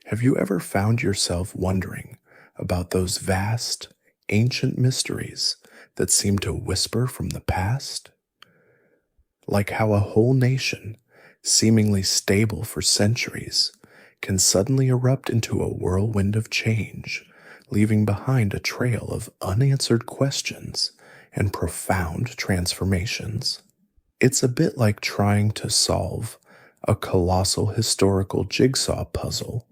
Have you ever found yourself wondering about those vast, ancient mysteries that seem to whisper from the past? Like how a whole nation, seemingly stable for centuries, can suddenly erupt into a whirlwind of change, leaving behind a trail of unanswered questions and profound transformations. It's a bit like trying to solve a colossal historical jigsaw puzzle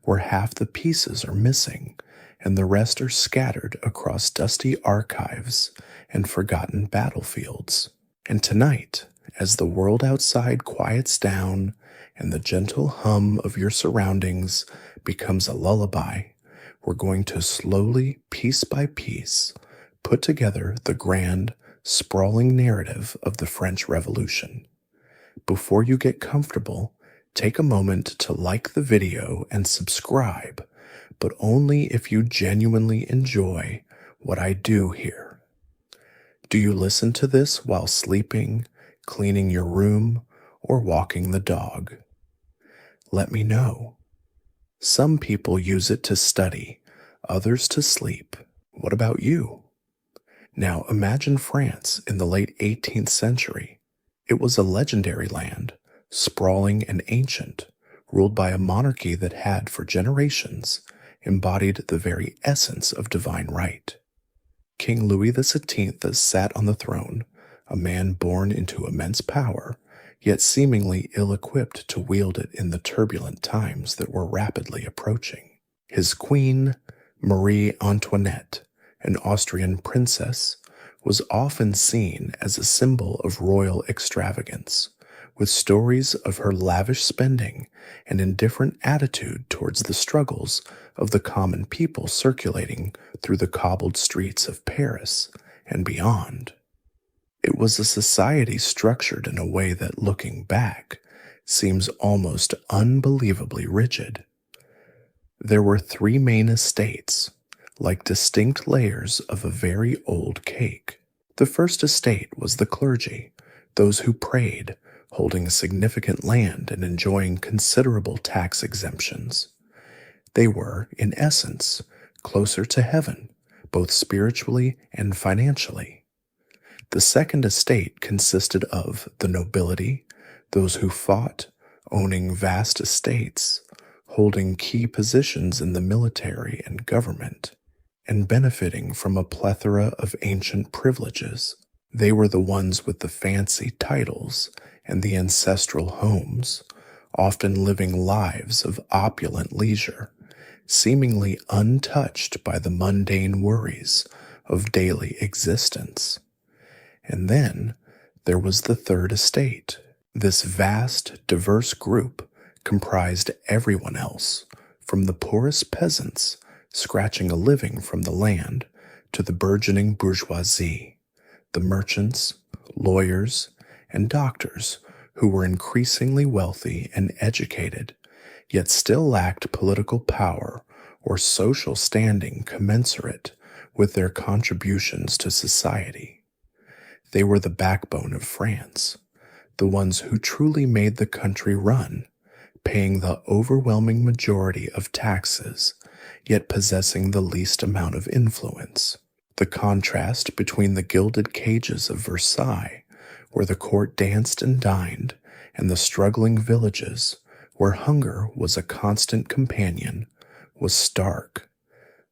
where half the pieces are missing and the rest are scattered across dusty archives and forgotten battlefields. And tonight, as the world outside quiets down and the gentle hum of your surroundings becomes a lullaby, we're going to slowly, piece by piece, put together the grand, sprawling narrative of the French Revolution. Before you get comfortable, take a moment to like the video and subscribe, but only if you genuinely enjoy what I do here. Do you listen to this while sleeping, cleaning your room, or walking the dog? Let me know. Some people use it to study, others to sleep. What about you? Now imagine France in the late 18th century. It was a legendary land, sprawling and ancient, ruled by a monarchy that had, for generations, embodied the very essence of divine right. King Louis XVII sat on the throne, a man born into immense power, yet seemingly ill-equipped to wield it in the turbulent times that were rapidly approaching. His queen, Marie Antoinette, an Austrian princess, was often seen as a symbol of royal extravagance, with stories of her lavish spending and indifferent attitude towards the struggles of the common people circulating through the cobbled streets of Paris and beyond. It was a society structured in a way that, looking back, seems almost unbelievably rigid. There were three main estates, like distinct layers of a very old cake. The first estate was the clergy, those who prayed, holding significant land and enjoying considerable tax exemptions. They were, in essence, closer to heaven, both spiritually and financially. The second estate consisted of the nobility, those who fought, owning vast estates, holding key positions in the military and government, and benefiting from a plethora of ancient privileges. They were the ones with the fancy titles and the ancestral homes, often living lives of opulent leisure, seemingly untouched by the mundane worries of daily existence. And then there was the third estate. This vast, diverse group comprised everyone else, from the poorest peasants scratching a living from the land to the burgeoning bourgeoisie, the merchants, lawyers, and doctors who were increasingly wealthy and educated, yet still lacked political power or social standing commensurate with their contributions to society. They were the backbone of France, the ones who truly made the country run, paying the overwhelming majority of taxes, yet possessing the least amount of influence. The contrast between the gilded cages of Versailles, where the court danced and dined, and the struggling villages, where hunger was a constant companion, was stark.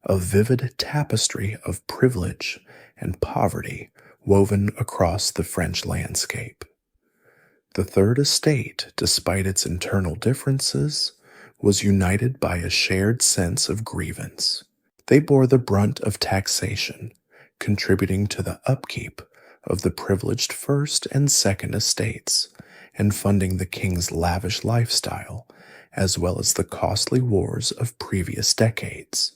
A vivid tapestry of privilege and poverty woven across the French landscape. The Third Estate, despite its internal differences, was united by a shared sense of grievance. They bore the brunt of taxation, contributing to the upkeep of the privileged First and Second Estates, and funding the king's lavish lifestyle, as well as the costly wars of previous decades.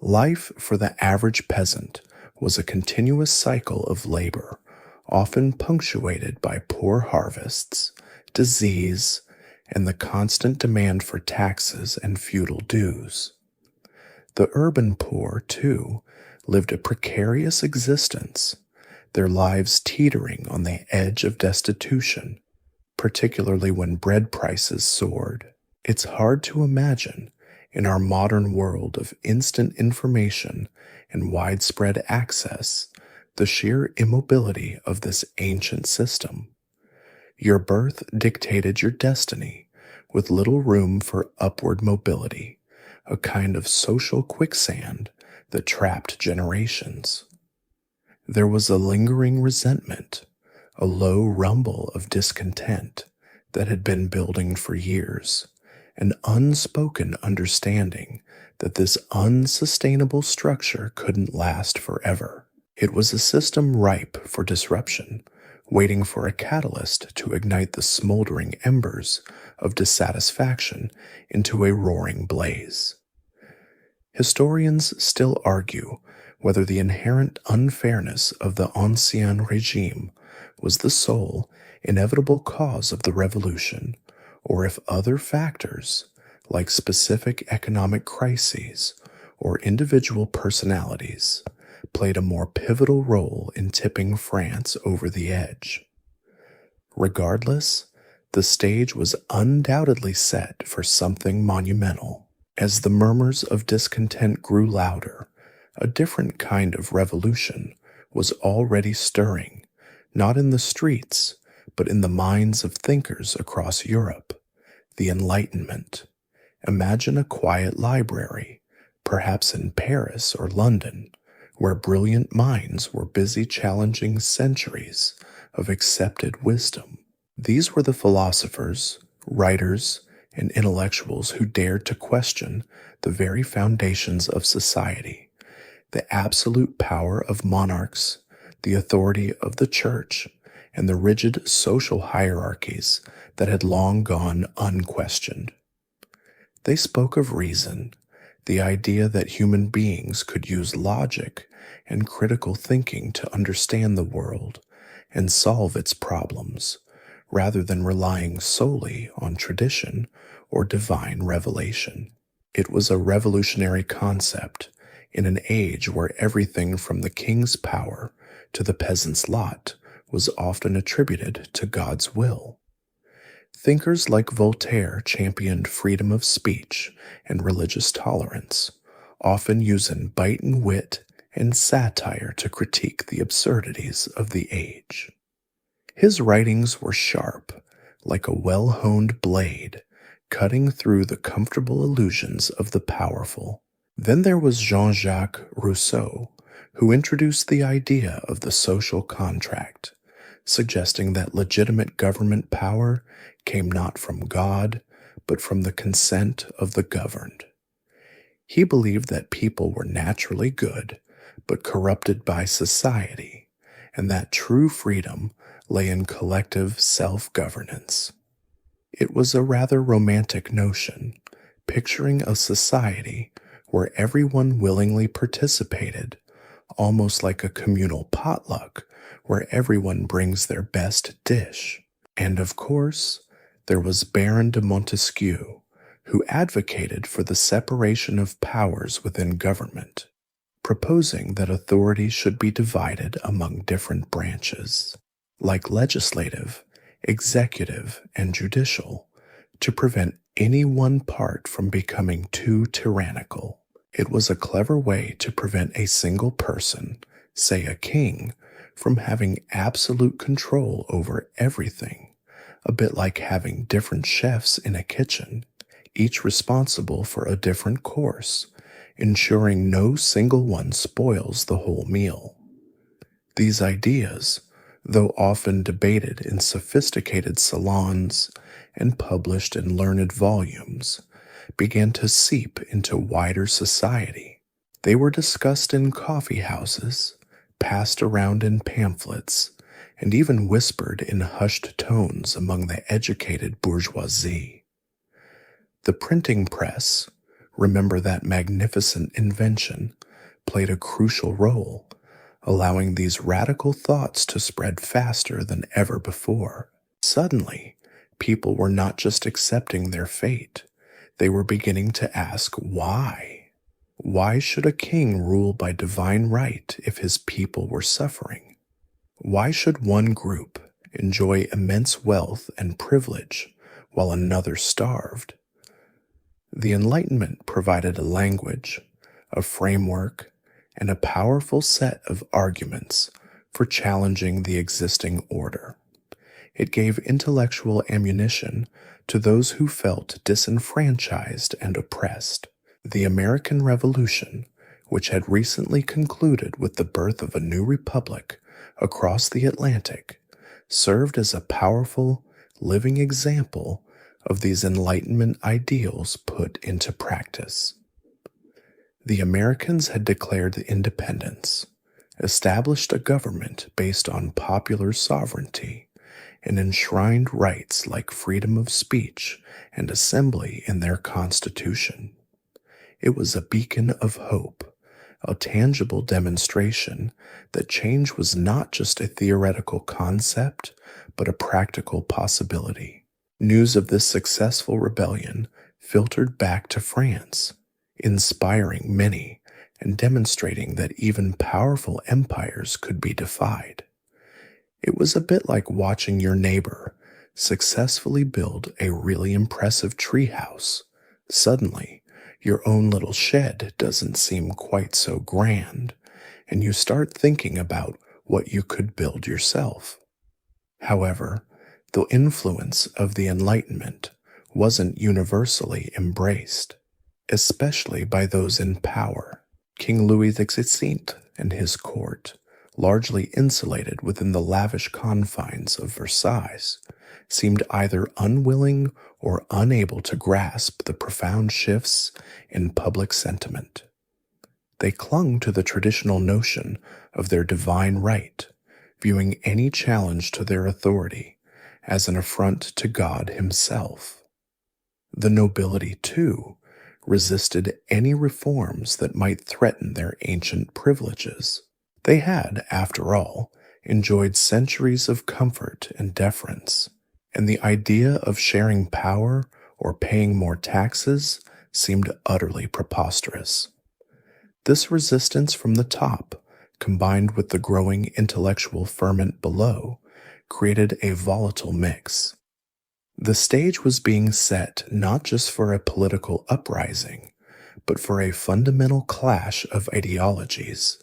Life for the average peasant was a continuous cycle of labor, often punctuated by poor harvests, disease, and the constant demand for taxes and feudal dues. The urban poor, too, lived a precarious existence, their lives teetering on the edge of destitution, particularly when bread prices soared. It's hard to imagine, in our modern world of instant information and widespread access, the sheer immobility of this ancient system. Your birth dictated your destiny, with little room for upward mobility, a kind of social quicksand that trapped generations. There was a lingering resentment, a low rumble of discontent that had been building for years, an unspoken understanding that this unsustainable structure couldn't last forever. It was a system ripe for disruption, waiting for a catalyst to ignite the smoldering embers of dissatisfaction into a roaring blaze. Historians still argue whether the inherent unfairness of the Ancien Regime was the sole, inevitable cause of the revolution, or if other factors, like specific economic crises or individual personalities, played a more pivotal role in tipping France over the edge. Regardless, the stage was undoubtedly set for something monumental. As the murmurs of discontent grew louder, a different kind of revolution was already stirring, not in the streets, but in the minds of thinkers across Europe. The Enlightenment. Imagine a quiet library, perhaps in Paris or London, where brilliant minds were busy challenging centuries of accepted wisdom. These were the philosophers, writers, and intellectuals who dared to question the very foundations of society, the absolute power of monarchs, the authority of the church, and the rigid social hierarchies that had long gone unquestioned. They spoke of reason, the idea that human beings could use logic and critical thinking to understand the world and solve its problems, rather than relying solely on tradition or divine revelation. It was a revolutionary concept in an age where everything from the king's power to the peasant's lot was often attributed to God's will. Thinkers like Voltaire championed freedom of speech and religious tolerance, often using biting wit and satire to critique the absurdities of the age. His writings were sharp, like a well-honed blade, cutting through the comfortable illusions of the powerful. Then there was Jean-Jacques Rousseau, who introduced the idea of the social contract, suggesting that legitimate government power came not from God, but from the consent of the governed. He believed that people were naturally good, but corrupted by society, and that true freedom lay in collective self-governance. It was a rather romantic notion, picturing a society where everyone willingly participated, almost like a communal potluck where everyone brings their best dish. And of course, there was Baron de Montesquieu, who advocated for the separation of powers within government, proposing that authority should be divided among different branches, like legislative, executive, and judicial, to prevent any one part from becoming too tyrannical. It was a clever way to prevent a single person, say a king, from having absolute control over everything, a bit like having different chefs in a kitchen, each responsible for a different course, ensuring no single one spoils the whole meal. These ideas, though often debated in sophisticated salons and published in learned volumes, began to seep into wider society. They were discussed in coffee houses, passed around in pamphlets, and even whispered in hushed tones among the educated bourgeoisie. The printing press, remember that magnificent invention, played a crucial role, allowing these radical thoughts to spread faster than ever before. Suddenly, people were not just accepting their fate, they were beginning to ask why. Why should a king rule by divine right if his people were suffering? Why should one group enjoy immense wealth and privilege while another starved? The Enlightenment provided a language, a framework, and a powerful set of arguments for challenging the existing order. It gave intellectual ammunition to those who felt disenfranchised and oppressed. The American Revolution, which had recently concluded with the birth of a new republic across the Atlantic, served as a powerful, living example of these Enlightenment ideals put into practice. The Americans had declared independence, established a government based on popular sovereignty, and enshrined rights like freedom of speech and assembly in their Constitution. It was a beacon of hope, a tangible demonstration that change was not just a theoretical concept, but a practical possibility. News of this successful rebellion filtered back to France, inspiring many and demonstrating that even powerful empires could be defied. It was a bit like watching your neighbor successfully build a really impressive treehouse. Suddenly, your own little shed doesn't seem quite so grand, and you start thinking about what you could build yourself. However, the influence of the Enlightenment wasn't universally embraced, especially by those in power. King Louis XVI and his court, largely insulated within the lavish confines of Versailles, seemed either unwilling or unable to grasp the profound shifts in public sentiment. They clung to the traditional notion of their divine right, viewing any challenge to their authority as an affront to God himself. The nobility, too, resisted any reforms that might threaten their ancient privileges. They had, after all, enjoyed centuries of comfort and deference, and the idea of sharing power or paying more taxes seemed utterly preposterous. This resistance from the top, combined with the growing intellectual ferment below, created a volatile mix. The stage was being set not just for a political uprising, but for a fundamental clash of ideologies,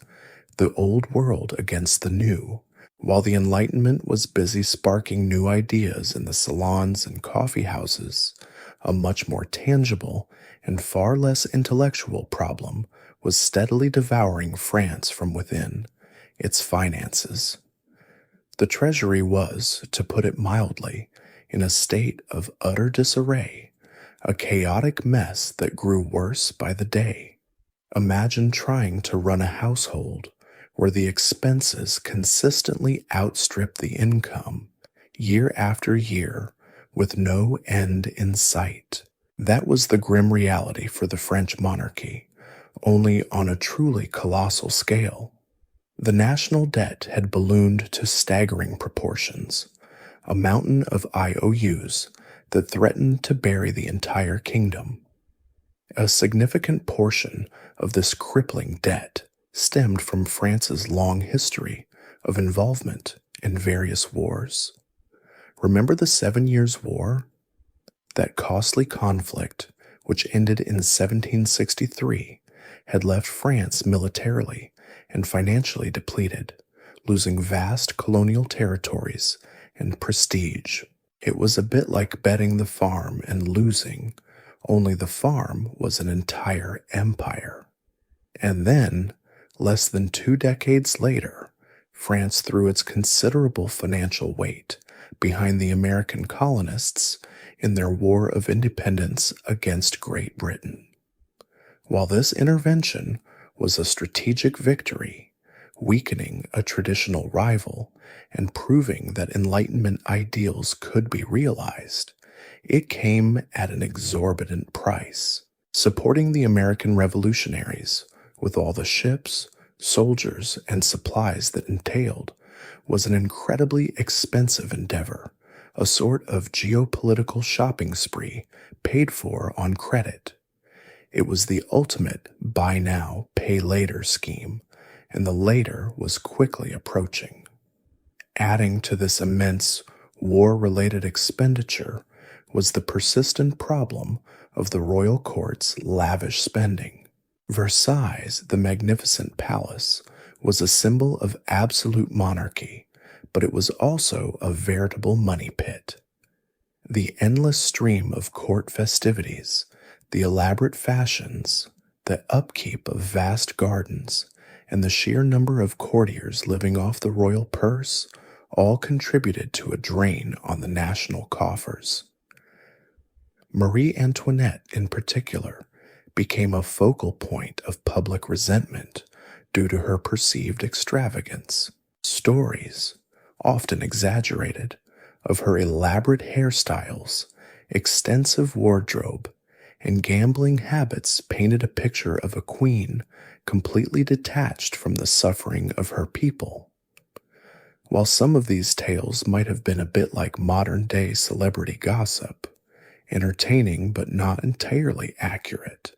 the old world against the new. While the Enlightenment was busy sparking new ideas in the salons and coffee houses, a much more tangible and far less intellectual problem was steadily devouring France from within, its finances. The treasury was, to put it mildly, in a state of utter disarray, a chaotic mess that grew worse by the day. Imagine trying to run a household where the expenses consistently outstrip the income, year after year, with no end in sight. That was the grim reality for the French monarchy, only on a truly colossal scale. The national debt had ballooned to staggering proportions, a mountain of IOUs that threatened to bury the entire kingdom. A significant portion of this crippling debt stemmed from France's long history of involvement in various wars. Remember the 7 Years' War? That costly conflict, which ended in 1763, had left France militarily and financially depleted, losing vast colonial territories and prestige. It was a bit like betting the farm and losing, only the farm was an entire empire. And then, less than 2 decades later, France threw its considerable financial weight behind the American colonists in their War of Independence against Great Britain. While this intervention was a strategic victory, weakening a traditional rival and proving that Enlightenment ideals could be realized, it came at an exorbitant price. Supporting the American revolutionaries with all the ships, soldiers, and supplies that entailed was an incredibly expensive endeavor, a sort of geopolitical shopping spree paid for on credit. It was the ultimate buy now, pay later scheme, and the later was quickly approaching. Adding to this immense war-related expenditure was the persistent problem of the royal court's lavish spending. Versailles, the magnificent palace, was a symbol of absolute monarchy, but it was also a veritable money pit. The endless stream of court festivities, the elaborate fashions, the upkeep of vast gardens, and the sheer number of courtiers living off the royal purse all contributed to a drain on the national coffers. Marie Antoinette, in particular, became a focal point of public resentment due to her perceived extravagance. Stories, often exaggerated, of her elaborate hairstyles, extensive wardrobe, and gambling habits painted a picture of a queen completely detached from the suffering of her people. While some of these tales might have been a bit like modern-day celebrity gossip, entertaining but not entirely accurate,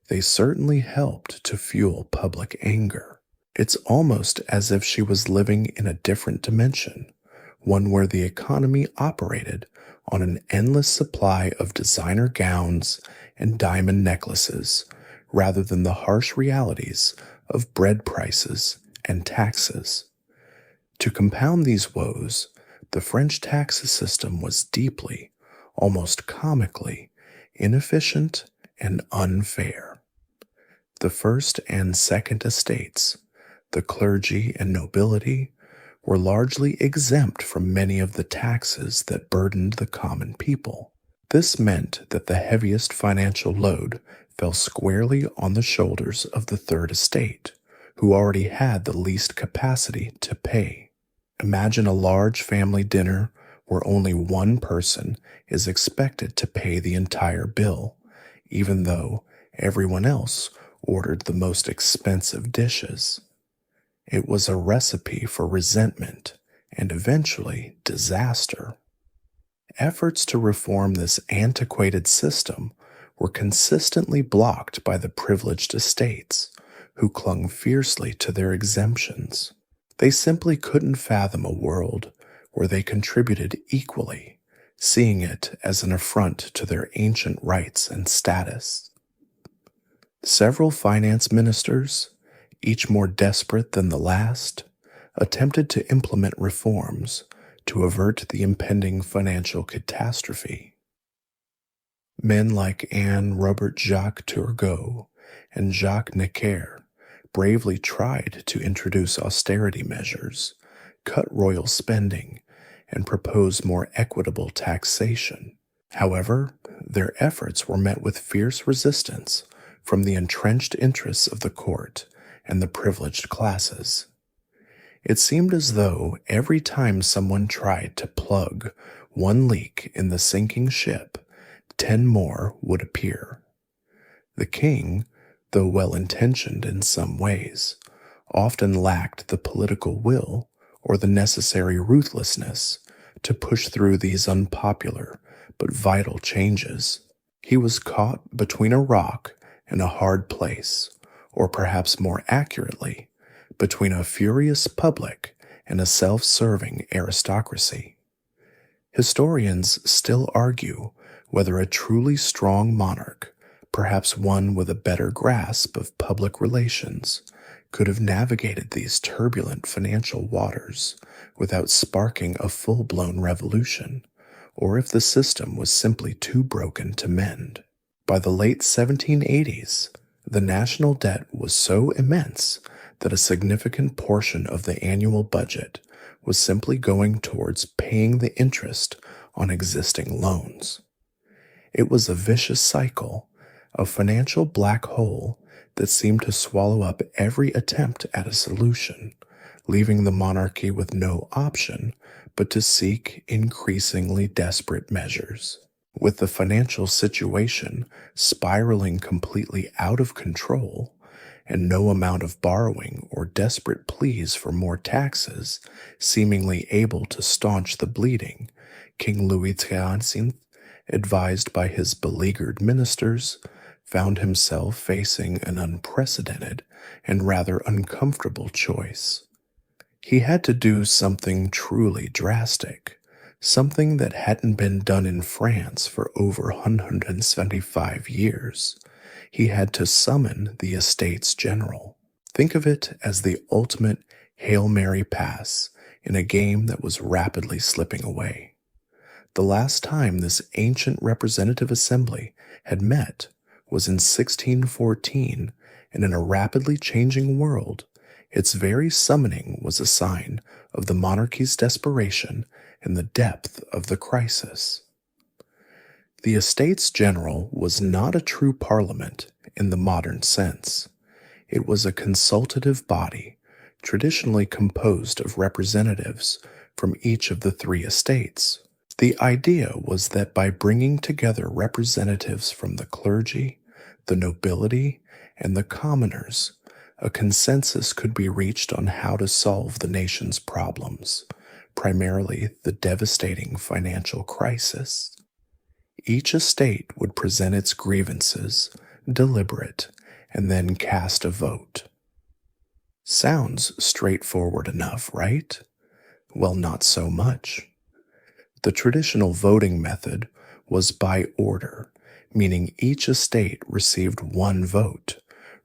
they certainly helped to fuel public anger. It's almost as if she was living in a different dimension, one where the economy operated on an endless supply of designer gowns and diamond necklaces, rather than the harsh realities of bread prices and taxes. To compound these woes, the French tax system was deeply, almost comically, inefficient and unfair. The first and second estates, the clergy and nobility, were largely exempt from many of the taxes that burdened the common people. This meant that the heaviest financial load fell squarely on the shoulders of the third estate, who already had the least capacity to pay. Imagine a large family dinner where only one person is expected to pay the entire bill, even though everyone else ordered the most expensive dishes. It was a recipe for resentment and eventually disaster. Efforts to reform this antiquated system were consistently blocked by the privileged estates, who clung fiercely to their exemptions. They simply couldn't fathom a world where they contributed equally, seeing it as an affront to their ancient rights and status. Several finance ministers, each more desperate than the last, attempted to implement reforms to avert the impending financial catastrophe. Men like Anne Robert Jacques Turgot and Jacques Necker bravely tried to introduce austerity measures, cut royal spending, and propose more equitable taxation. However, their efforts were met with fierce resistance from the entrenched interests of the court and the privileged classes. It seemed as though every time someone tried to plug one leak in the sinking ship, 10 more would appear. The king, though well-intentioned in some ways, often lacked the political will or the necessary ruthlessness to push through these unpopular but vital changes. He was caught between a rock and a hard place, or perhaps more accurately, between a furious public and a self-serving aristocracy. Historians still argue whether a truly strong monarch, perhaps one with a better grasp of public relations, could have navigated these turbulent financial waters without sparking a full-blown revolution, or if the system was simply too broken to mend. By the late 1780s, the national debt was so immense that a significant portion of the annual budget was simply going towards paying the interest on existing loans. It was a vicious cycle, a financial black hole that seemed to swallow up every attempt at a solution, leaving the monarchy with no option but to seek increasingly desperate measures. With the financial situation spiraling completely out of control, and no amount of borrowing or desperate pleas for more taxes seemingly able to staunch the bleeding, King Louis XIII, advised by his beleaguered ministers, found himself facing an unprecedented and rather uncomfortable choice. He had to do something truly drastic, something that hadn't been done in France for over 175 years. He had to summon the Estates General. Think of it as the ultimate Hail Mary pass in a game that was rapidly slipping away. The last time this ancient representative assembly had met was in 1614, and in a rapidly changing world, its very summoning was a sign of the monarchy's desperation and the depth of the crisis. The Estates General was not a true parliament in the modern sense. It was a consultative body, traditionally composed of representatives from each of the three estates. The idea was that by bringing together representatives from the clergy, the nobility, and the commoners, a consensus could be reached on how to solve the nation's problems, primarily the devastating financial crisis. Each estate would present its grievances, deliberate, and then cast a vote. Sounds straightforward enough, right? Well, not so much. The traditional voting method was by order, meaning each estate received one vote,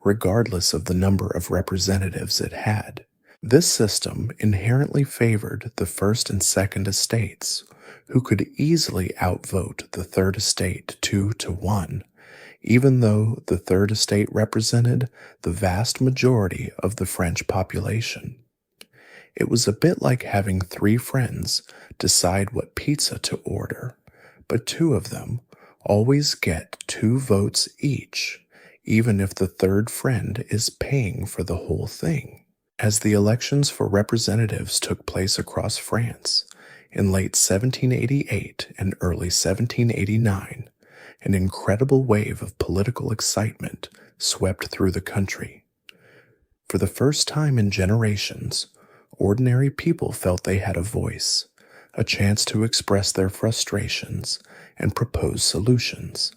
regardless of the number of representatives it had. This system inherently favored the first and second estates, who could easily outvote the third estate 2-1, even though the third estate represented the vast majority of the French population. It was a bit like having three friends decide what pizza to order, but two of them always get 2 votes each, even if the third friend is paying for the whole thing. As the elections for representatives took place across France in late 1788 and early 1789, an incredible wave of political excitement swept through the country. For the first time in generations, ordinary people felt they had a voice, a chance to express their frustrations and propose solutions.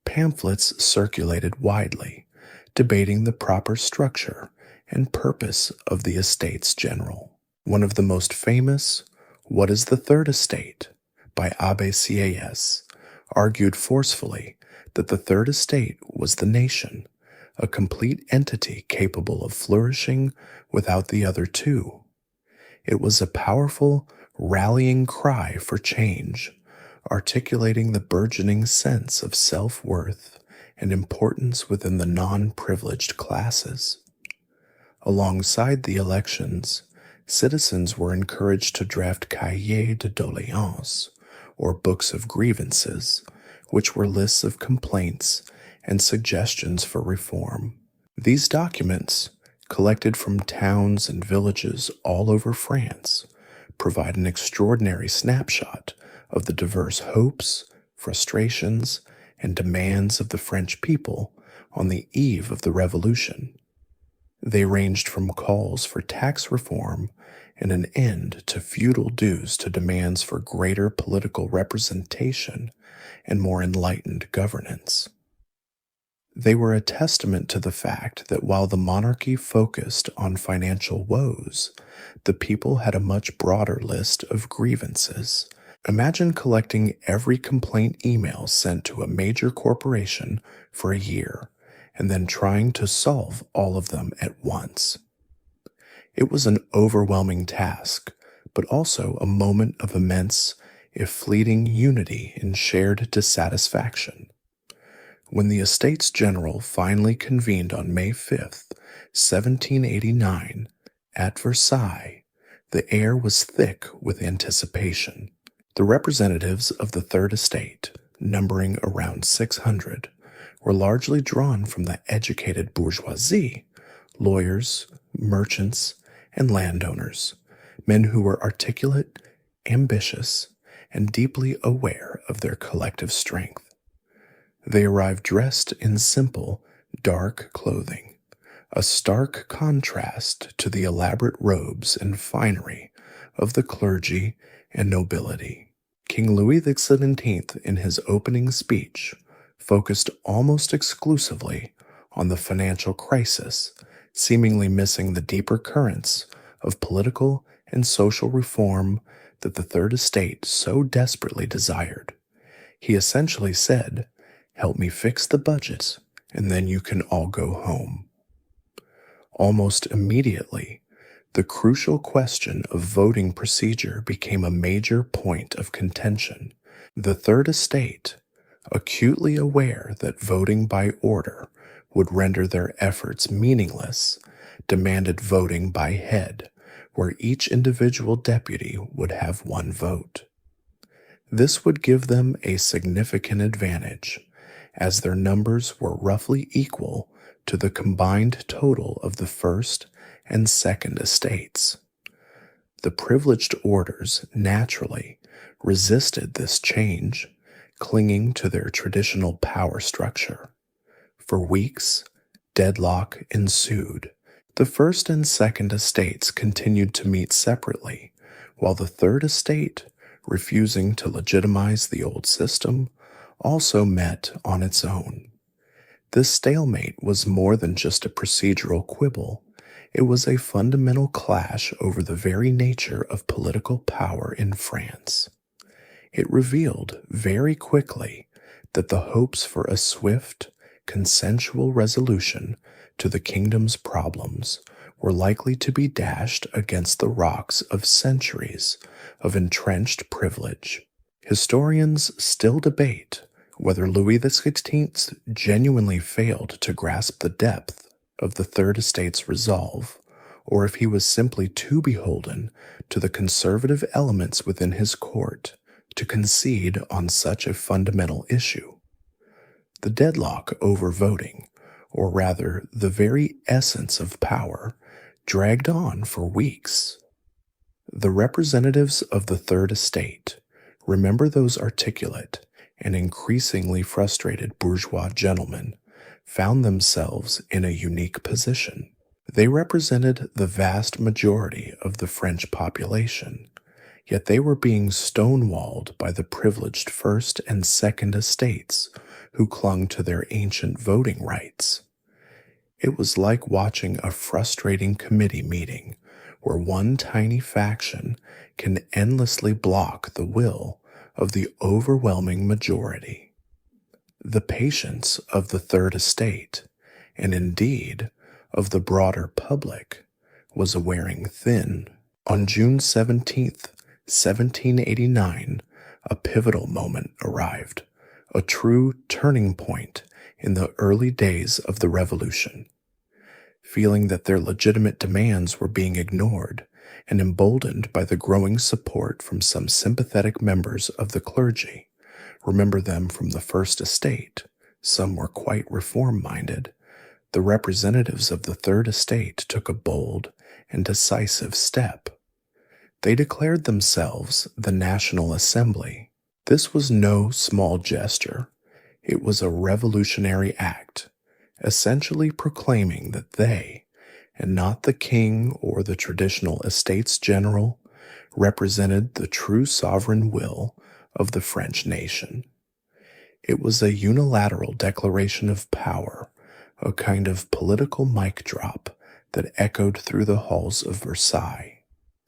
Pamphlets circulated widely, debating the proper structure and purpose of the Estates General. One of the most famous, "What is the Third Estate?" by Abbé Sieyès, argued forcefully that the Third Estate was the nation, a complete entity capable of flourishing without the other two. It was a powerful, rallying cry for change, articulating the burgeoning sense of self-worth and importance within the non-privileged classes. Alongside the elections, citizens were encouraged to draft cahiers de doléances, or books of grievances, which were lists of complaints and suggestions for reform. These documents, collected from towns and villages all over France, provide an extraordinary snapshot of the diverse hopes, frustrations, and demands of the French people on the eve of the Revolution. They ranged from calls for tax reform and an end to feudal dues to demands for greater political representation and more enlightened governance. They were a testament to the fact that while the monarchy focused on financial woes, the people had a much broader list of grievances. Imagine collecting every complaint email sent to a major corporation for a year, and then trying to solve all of them at once. It was an overwhelming task, but also a moment of immense, if fleeting, unity in shared dissatisfaction. When the Estates General finally convened on May 5th, 1789, at Versailles, the air was thick with anticipation. The representatives of the Third Estate, numbering around 600, were largely drawn from the educated bourgeoisie, lawyers, merchants, and landowners, men who were articulate, ambitious, and deeply aware of their collective strength. They arrived dressed in simple, dark clothing, a stark contrast to the elaborate robes and finery of the clergy and nobility. King Louis XVII, in his opening speech, focused almost exclusively on the financial crisis, seemingly missing the deeper currents of political and social reform that the Third Estate so desperately desired. He essentially said, "Help me fix the budget, and then you can all go home." Almost immediately, the crucial question of voting procedure became a major point of contention. The Third Estate, acutely aware that voting by order would render their efforts meaningless, demanded voting by head, where each individual deputy would have one vote. This would give them a significant advantage, as their numbers were roughly equal to the combined total of the First and Second Estates. The privileged orders naturally resisted this change, clinging to their traditional power structure. For weeks, deadlock ensued. The First and Second Estates continued to meet separately, while the Third Estate, refusing to legitimize the old system, also met on its own. This stalemate was more than just a procedural quibble. It was a fundamental clash over the very nature of political power in France. It revealed very quickly that the hopes for a swift, consensual resolution to the kingdom's problems were likely to be dashed against the rocks of centuries of entrenched privilege. Historians still debate whether Louis XVI genuinely failed to grasp the depth of the Third Estate's resolve, or if he was simply too beholden to the conservative elements within his court to concede on such a fundamental issue. The deadlock over voting, or rather the very essence of power, dragged on for weeks. The representatives of the Third Estate, remember those articulate and increasingly frustrated bourgeois gentlemen, found themselves in a unique position. They represented the vast majority of the French population, yet they were being stonewalled by the privileged First and Second Estates who clung to their ancient voting rights. It was like watching a frustrating committee meeting where one tiny faction can endlessly block the will of the overwhelming majority. The patience of the Third Estate, and indeed of the broader public, was wearing thin. On June 17th, 1789, a pivotal moment arrived, a true turning point in the early days of the Revolution. Feeling that their legitimate demands were being ignored, and emboldened by the growing support from some sympathetic members of the clergy, remember them from the First Estate, some were quite reform-minded, the representatives of the Third Estate took a bold and decisive step. They declared themselves the National Assembly. This was no small gesture. It was a revolutionary act, essentially proclaiming that they, and not the king or the traditional Estates General, represented the true sovereign will of the French nation. It was a unilateral declaration of power, a kind of political mic drop that echoed through the halls of Versailles.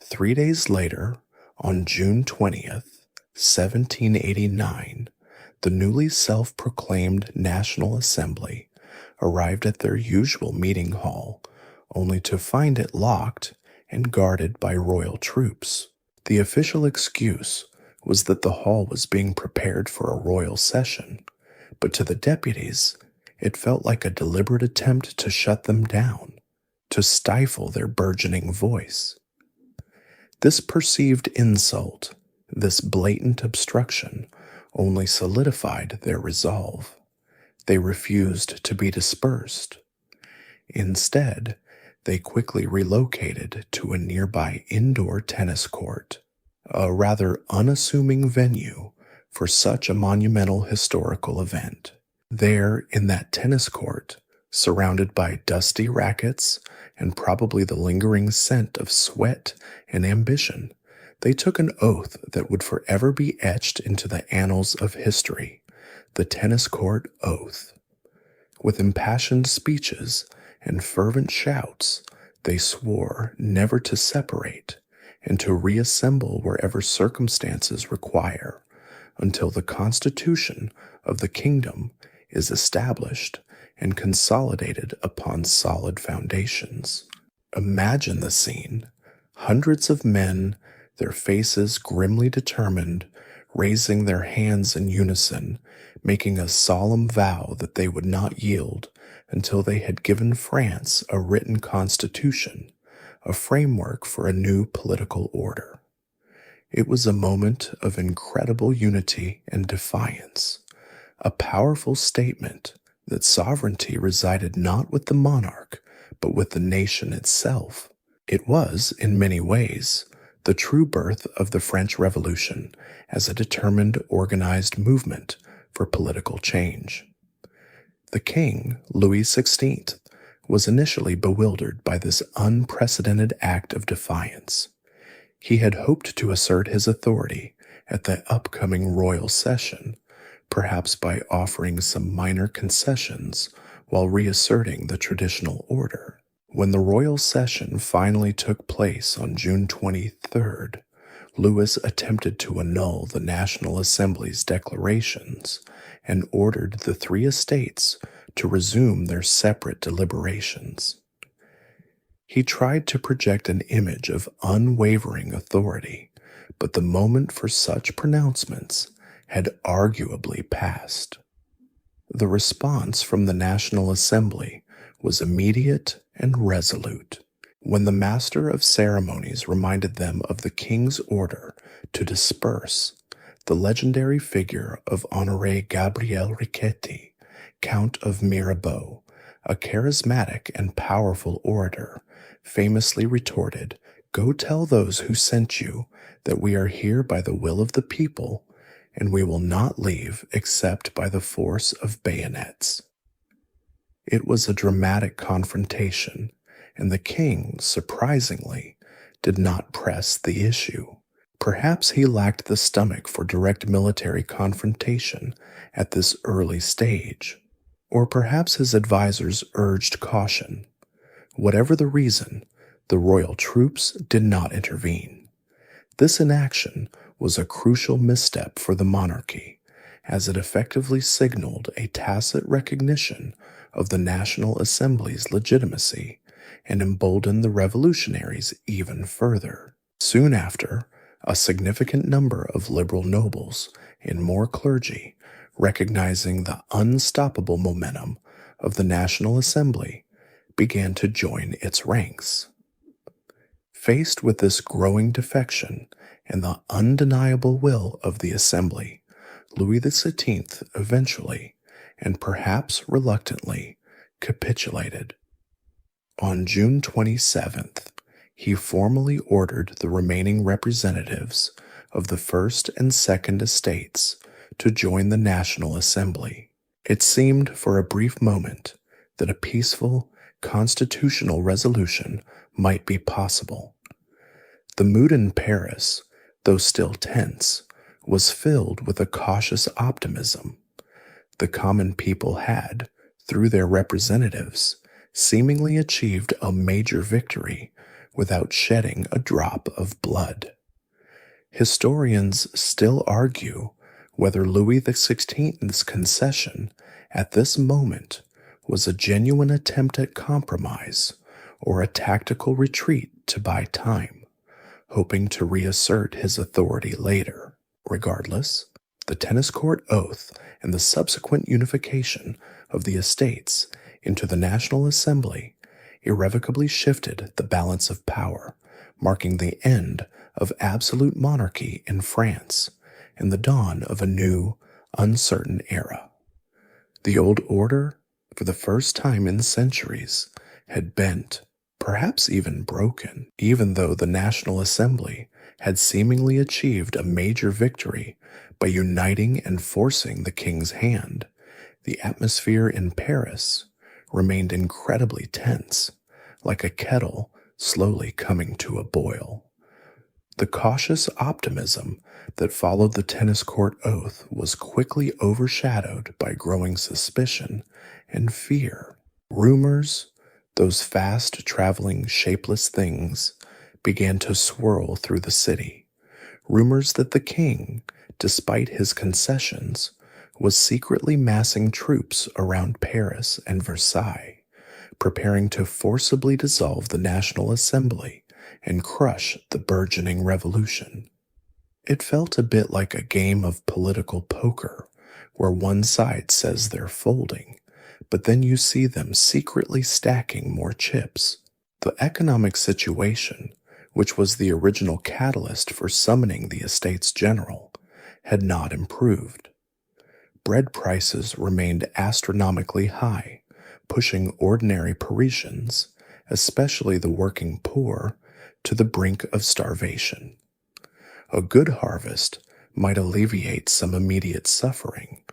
3 days later, on June 20th, 1789, the newly self-proclaimed National Assembly arrived at their usual meeting hall, only to find it locked and guarded by royal troops. The official excuse was that the hall was being prepared for a royal session, but to the deputies, it felt like a deliberate attempt to shut them down, to stifle their burgeoning voice. This perceived insult, this blatant obstruction, only solidified their resolve. They refused to be dispersed. Instead, they quickly relocated to a nearby indoor tennis court, a rather unassuming venue for such a monumental historical event. There, in that tennis court, surrounded by dusty rackets and probably the lingering scent of sweat and ambition, they took an oath that would forever be etched into the annals of history, the tennis court oath. With impassioned speeches and fervent shouts, they swore never to separate and to reassemble wherever circumstances require until the constitution of the kingdom is established and consolidated upon solid foundations. Imagine the scene. Hundreds of men, their faces grimly determined, raising their hands in unison, making a solemn vow that they would not yield until they had given France a written constitution, a framework for a new political order. It was a moment of incredible unity and defiance, a powerful statement that sovereignty resided not with the monarch, but with the nation itself. It was, in many ways, the true birth of the French Revolution as a determined, organized movement for political change. The king, Louis XVI, was initially bewildered by this unprecedented act of defiance. He had hoped to assert his authority at the upcoming royal session, perhaps by offering some minor concessions while reasserting the traditional order. When the royal session finally took place on June 23rd, Louis attempted to annul the National Assembly's declarations and ordered the three estates to resume their separate deliberations. He tried to project an image of unwavering authority, but the moment for such pronouncements had arguably passed. The response from the National Assembly was immediate and resolute. When the Master of Ceremonies reminded them of the king's order to disperse, the legendary figure of Honoré Gabriel Riquetti, Count of Mirabeau, a charismatic and powerful orator, famously retorted, "Go tell those who sent you that we are here by the will of the people, and we will not leave except by the force of bayonets." It was a dramatic confrontation, and the king, surprisingly, did not press the issue. Perhaps he lacked the stomach for direct military confrontation at this early stage, or perhaps his advisors urged caution. Whatever the reason, the royal troops did not intervene. This inaction was a crucial misstep for the monarchy, as it effectively signaled a tacit recognition of the National Assembly's legitimacy and emboldened the revolutionaries even further. Soon after, a significant number of liberal nobles and more clergy, recognizing the unstoppable momentum of the National Assembly, began to join its ranks. Faced with this growing defection and the undeniable will of the Assembly, Louis XVI eventually, and perhaps reluctantly, capitulated. On June 27th, he formally ordered the remaining representatives of the First and Second Estates to join the National Assembly. It seemed for a brief moment that a peaceful, constitutional resolution might be possible. The mood in Paris, though still tense, was filled with a cautious optimism. The common people had, through their representatives, seemingly achieved a major victory without shedding a drop of blood. Historians still argue whether Louis XVI's concession at this moment was a genuine attempt at compromise or a tactical retreat to buy time, hoping to reassert his authority later. Regardless, the tennis court oath and the subsequent unification of the estates into the National Assembly irrevocably shifted the balance of power, marking the end of absolute monarchy in France and the dawn of a new, uncertain era. The old order, for the first time in centuries, had bent, perhaps even broken. Even though the National Assembly had seemingly achieved a major victory by uniting and forcing the king's hand, the atmosphere in Paris remained incredibly tense, like a kettle slowly coming to a boil. The cautious optimism that followed the tennis court oath was quickly overshadowed by growing suspicion and fear. Rumors, those fast-traveling, shapeless things, began to swirl through the city. Rumors that the king, despite his concessions, was secretly massing troops around Paris and Versailles, preparing to forcibly dissolve the National Assembly and crush the burgeoning revolution. It felt a bit like a game of political poker, where one side says they're folding, but then you see them secretly stacking more chips. The economic situation, which was the original catalyst for summoning the Estates General, had not improved. Bread prices remained astronomically high, pushing ordinary Parisians, especially the working poor, to the brink of starvation. A good harvest might alleviate some immediate suffering,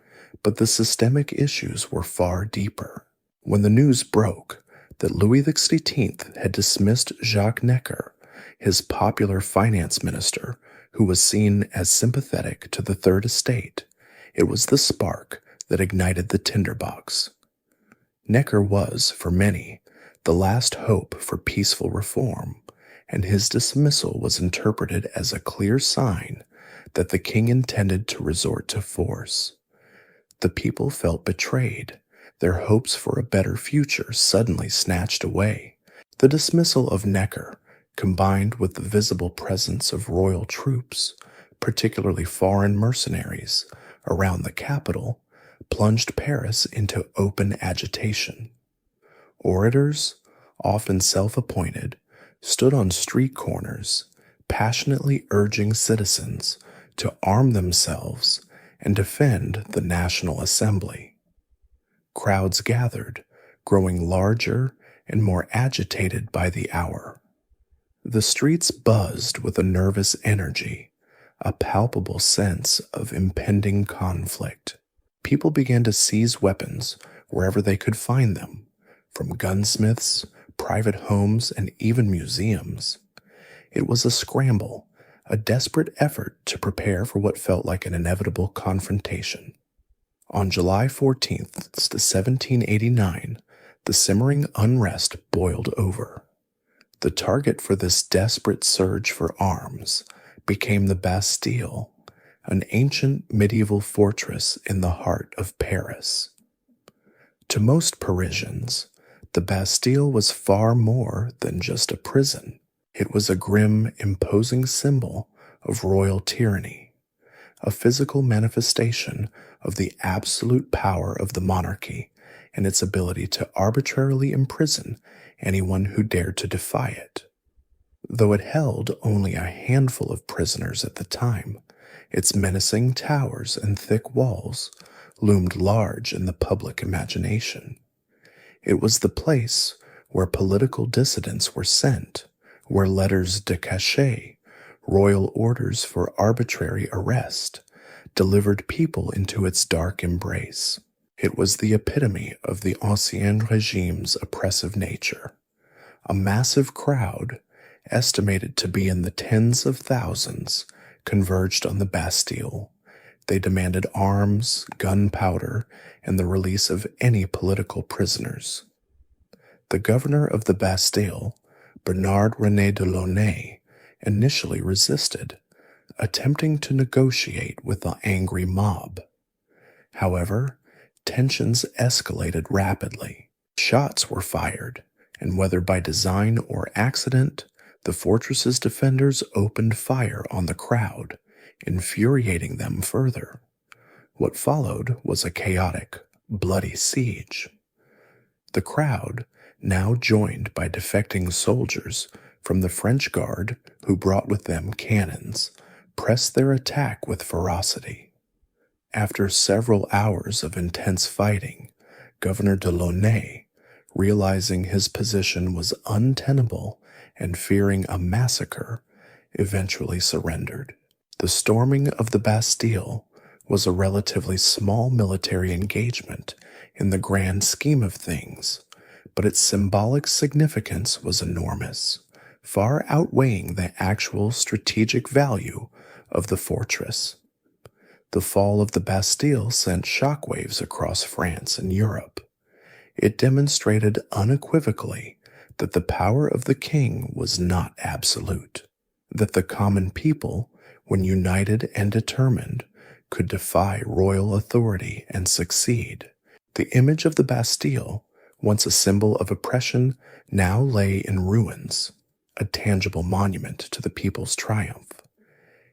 but the systemic issues were far deeper. When the news broke that Louis XVI had dismissed Jacques Necker, his popular finance minister, who was seen as sympathetic to the Third Estate, it was the spark that ignited the tinderbox. Necker was, for many, the last hope for peaceful reform, and his dismissal was interpreted as a clear sign that the king intended to resort to force. The people felt betrayed, their hopes for a better future suddenly snatched away. The dismissal of Necker, combined with the visible presence of royal troops, particularly foreign mercenaries, around the capital, plunged Paris into open agitation. Orators, often self-appointed, stood on street corners, passionately urging citizens to arm themselves and defend the National Assembly. Crowds gathered, growing larger and more agitated by the hour. The streets buzzed with a nervous energy, a palpable sense of impending conflict. People began to seize weapons wherever they could find them, from gunsmiths, private homes, and even museums. It was a scramble, a desperate effort to prepare for what felt like an inevitable confrontation. On July 14th, 1789, the simmering unrest boiled over. The target for this desperate surge for arms became the Bastille, an ancient medieval fortress in the heart of Paris. To most Parisians, the Bastille was far more than just a prison. It was a grim, imposing symbol of royal tyranny, a physical manifestation of the absolute power of the monarchy and its ability to arbitrarily imprison anyone who dared to defy it. Though it held only a handful of prisoners at the time, its menacing towers and thick walls loomed large in the public imagination. It was the place where political dissidents were sent, where letters de cachet, royal orders for arbitrary arrest, delivered people into its dark embrace. It was the epitome of the Ancien Regime's oppressive nature. A massive crowd, estimated to be in the tens of thousands, converged on the Bastille. They demanded arms, gunpowder, and the release of any political prisoners. The governor of the Bastille, Bernard René de Launay, initially resisted, attempting to negotiate with the angry mob. However, tensions escalated rapidly. Shots were fired, and whether by design or accident, the fortress's defenders opened fire on the crowd, infuriating them further. What followed was a chaotic, bloody siege. The crowd, now joined by defecting soldiers from the French Guard who brought with them cannons, pressed their attack with ferocity. After several hours of intense fighting, Governor de Launay, realizing his position was untenable and fearing a massacre, eventually surrendered. The storming of the Bastille was a relatively small military engagement in the grand scheme of things, but its symbolic significance was enormous, far outweighing the actual strategic value of the fortress. The fall of the Bastille sent shockwaves across France and Europe. It demonstrated unequivocally that the power of the king was not absolute, that the common people, when united and determined, could defy royal authority and succeed. The image of the Bastille, once a symbol of oppression, now lay in ruins, a tangible monument to the people's triumph.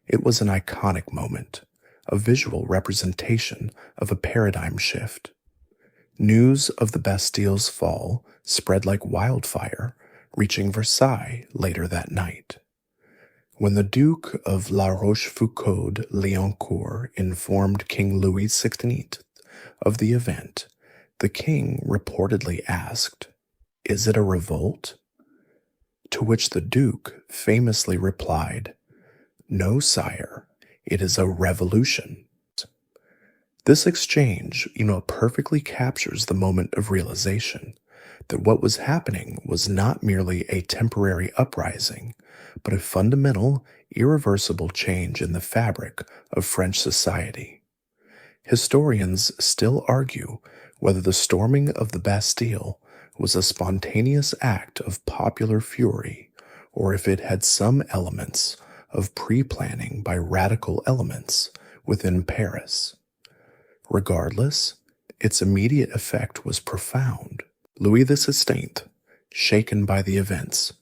It was an iconic moment, a visual representation of a paradigm shift. News of the Bastille's fall spread like wildfire, reaching Versailles later that night. When the Duke of La Rochefoucauld-Liancourt informed King Louis XVI of the event, the king reportedly asked, "Is it a revolt?" To which the Duke famously replied, "No, sire, it is a revolution." This exchange, perfectly captures the moment of realization that what was happening was not merely a temporary uprising, but a fundamental, irreversible change in the fabric of French society. Historians still argue whether the storming of the Bastille was a spontaneous act of popular fury or if it had some elements of pre-planning by radical elements within Paris. Regardless, its immediate effect was profound. Louis XVI, shaken by the events,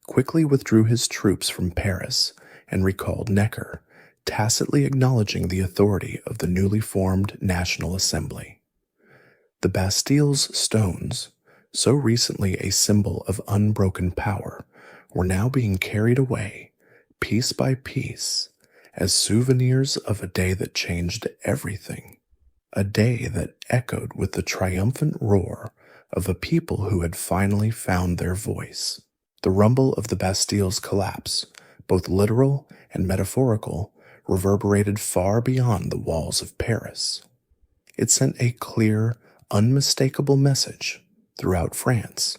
quickly withdrew his troops from Paris and recalled Necker, tacitly acknowledging the authority of the newly formed National Assembly. The Bastille's stones, so recently a symbol of unbroken power, were now being carried away, piece by piece, as souvenirs of a day that changed everything, a day that echoed with the triumphant roar of a people who had finally found their voice. The rumble of the Bastille's collapse, both literal and metaphorical, reverberated far beyond the walls of Paris. It sent a clear, unmistakable message throughout France.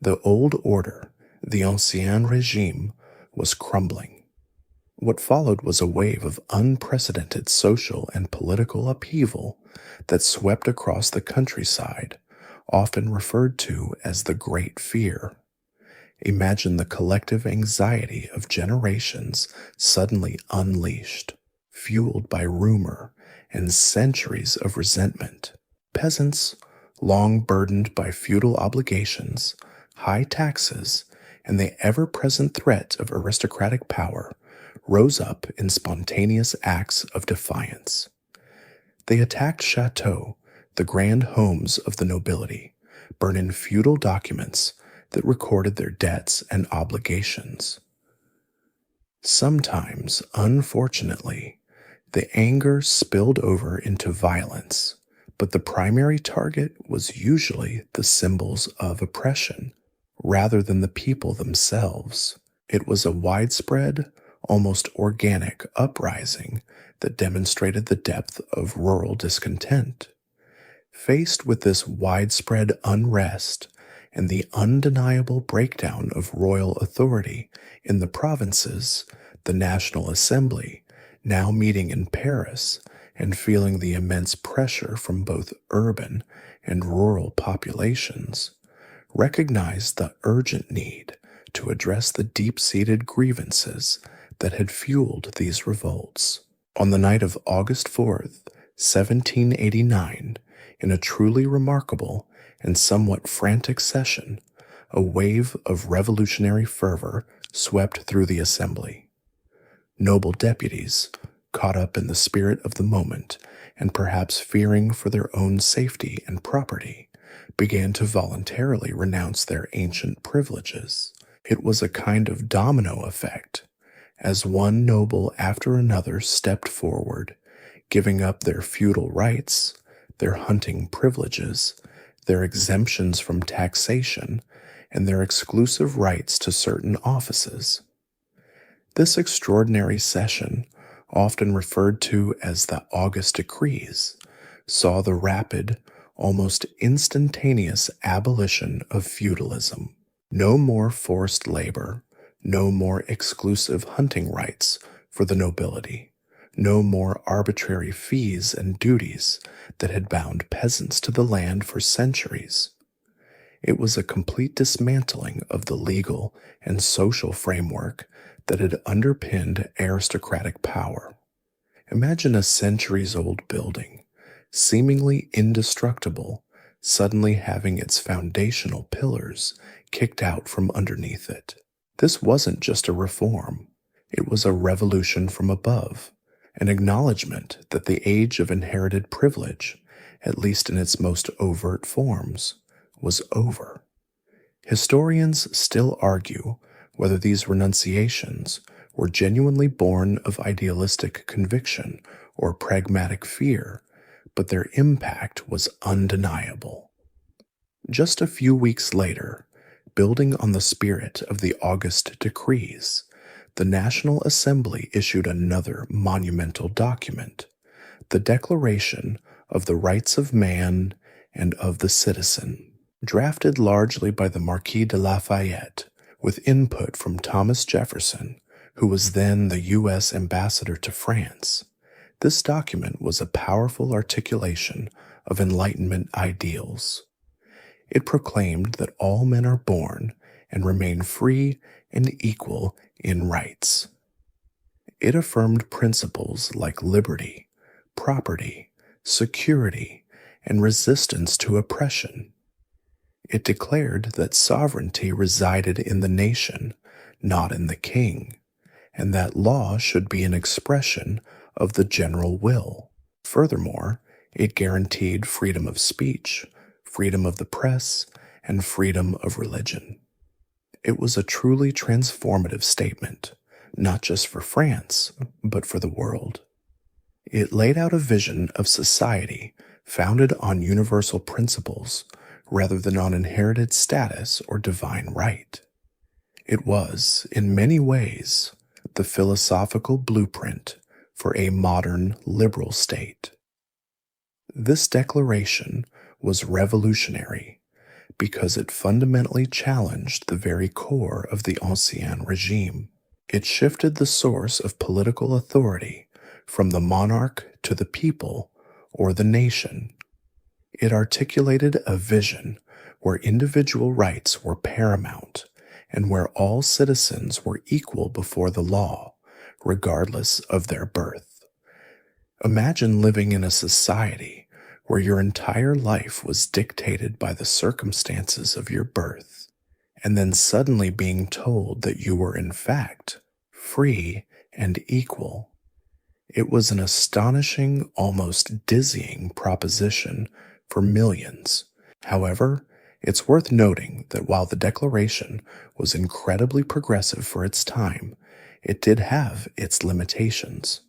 The old order, the Ancien Régime, was crumbling. What followed was a wave of unprecedented social and political upheaval that swept across the countryside, often referred to as the Great Fear. Imagine the collective anxiety of generations suddenly unleashed, fueled by rumor and centuries of resentment. Peasants, long burdened by feudal obligations, high taxes, and the ever-present threat of aristocratic power, rose up in spontaneous acts of defiance. They attacked chateaux, the grand homes of the nobility, burning feudal documents that recorded their debts and obligations. Sometimes, unfortunately, the anger spilled over into violence, but the primary target was usually the symbols of oppression, rather than the people themselves. It was a widespread, almost organic uprising that demonstrated the depth of rural discontent. Faced with this widespread unrest and the undeniable breakdown of royal authority in the provinces, the National Assembly, now meeting in Paris and feeling the immense pressure from both urban and rural populations, recognized the urgent need to address the deep-seated grievances that had fueled these revolts. On the night of August 4th, 1789, in a truly remarkable and somewhat frantic session, a wave of revolutionary fervor swept through the assembly. Noble deputies, caught up in the spirit of the moment and perhaps fearing for their own safety and property, began to voluntarily renounce their ancient privileges. It was a kind of domino effect, as one noble after another stepped forward, giving up their feudal rights, their hunting privileges, their exemptions from taxation, and their exclusive rights to certain offices. This extraordinary session, often referred to as the August Decrees, saw the rapid, almost instantaneous abolition of feudalism. No more forced labor, no more exclusive hunting rights for the nobility, no more arbitrary fees and duties that had bound peasants to the land for centuries. It was a complete dismantling of the legal and social framework that had underpinned aristocratic power. Imagine a centuries-old building, seemingly indestructible, suddenly having its foundational pillars kicked out from underneath it. This wasn't just a reform, it was a revolution from above, an acknowledgement that the age of inherited privilege, at least in its most overt forms, was over. Historians still argue whether these renunciations were genuinely born of idealistic conviction or pragmatic fear, but their impact was undeniable. Just a few weeks later, building on the spirit of the August decrees, the National Assembly issued another monumental document, the Declaration of the Rights of Man and of the Citizen. Drafted largely by the Marquis de Lafayette, with input from Thomas Jefferson, who was then the U.S. ambassador to France, this document was a powerful articulation of Enlightenment ideals. It proclaimed that all men are born and remain free and equal in rights. It affirmed principles like liberty, property, security, and resistance to oppression. It declared that sovereignty resided in the nation, not in the king, and that law should be an expression of the general will. Furthermore, it guaranteed freedom of speech, freedom of the press, and freedom of religion. It was a truly transformative statement, not just for France, but for the world. It laid out a vision of society founded on universal principles rather than on inherited status or divine right. It was, in many ways, the philosophical blueprint for a modern liberal state. This declaration was revolutionary because it fundamentally challenged the very core of the Ancien regime. It shifted the source of political authority from the monarch to the people or the nation. It articulated a vision where individual rights were paramount and where all citizens were equal before the law, regardless of their birth. Imagine living in a society where your entire life was dictated by the circumstances of your birth, and then suddenly being told that you were in fact free and equal. It was an astonishing, almost dizzying proposition for millions. However, it's worth noting that while the Declaration was incredibly progressive for its time, it did have its limitations.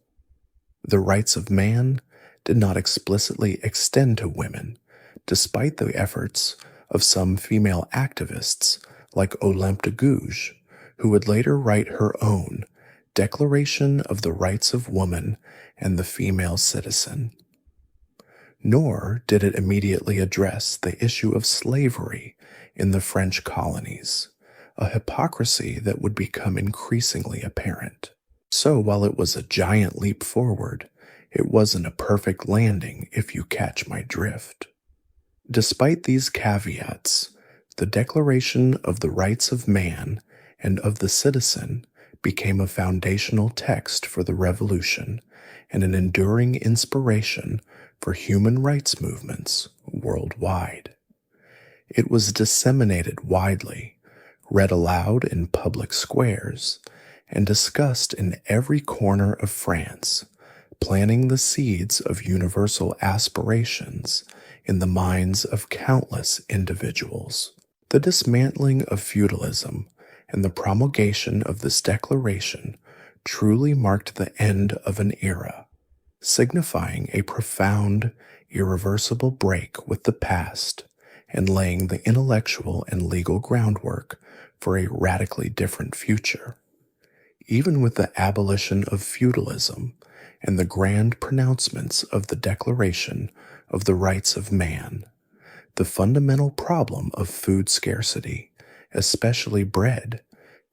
The rights of man did not explicitly extend to women, despite the efforts of some female activists like Olympe de Gouges, who would later write her own Declaration of the Rights of Woman and the Female Citizen. Nor did it immediately address the issue of slavery in the French colonies, a hypocrisy that would become increasingly apparent. So while it was a giant leap forward, it wasn't a perfect landing if you catch my drift. Despite these caveats, the Declaration of the Rights of Man and of the Citizen became a foundational text for the revolution and an enduring inspiration for human rights movements worldwide. It was disseminated widely, read aloud in public squares, and discussed in every corner of France, planting the seeds of universal aspirations in the minds of countless individuals. The dismantling of feudalism and the promulgation of this declaration truly marked the end of an era, signifying a profound, irreversible break with the past and laying the intellectual and legal groundwork for a radically different future. Even with the abolition of feudalism and the grand pronouncements of the Declaration of the Rights of Man, the fundamental problem of food scarcity, especially bread,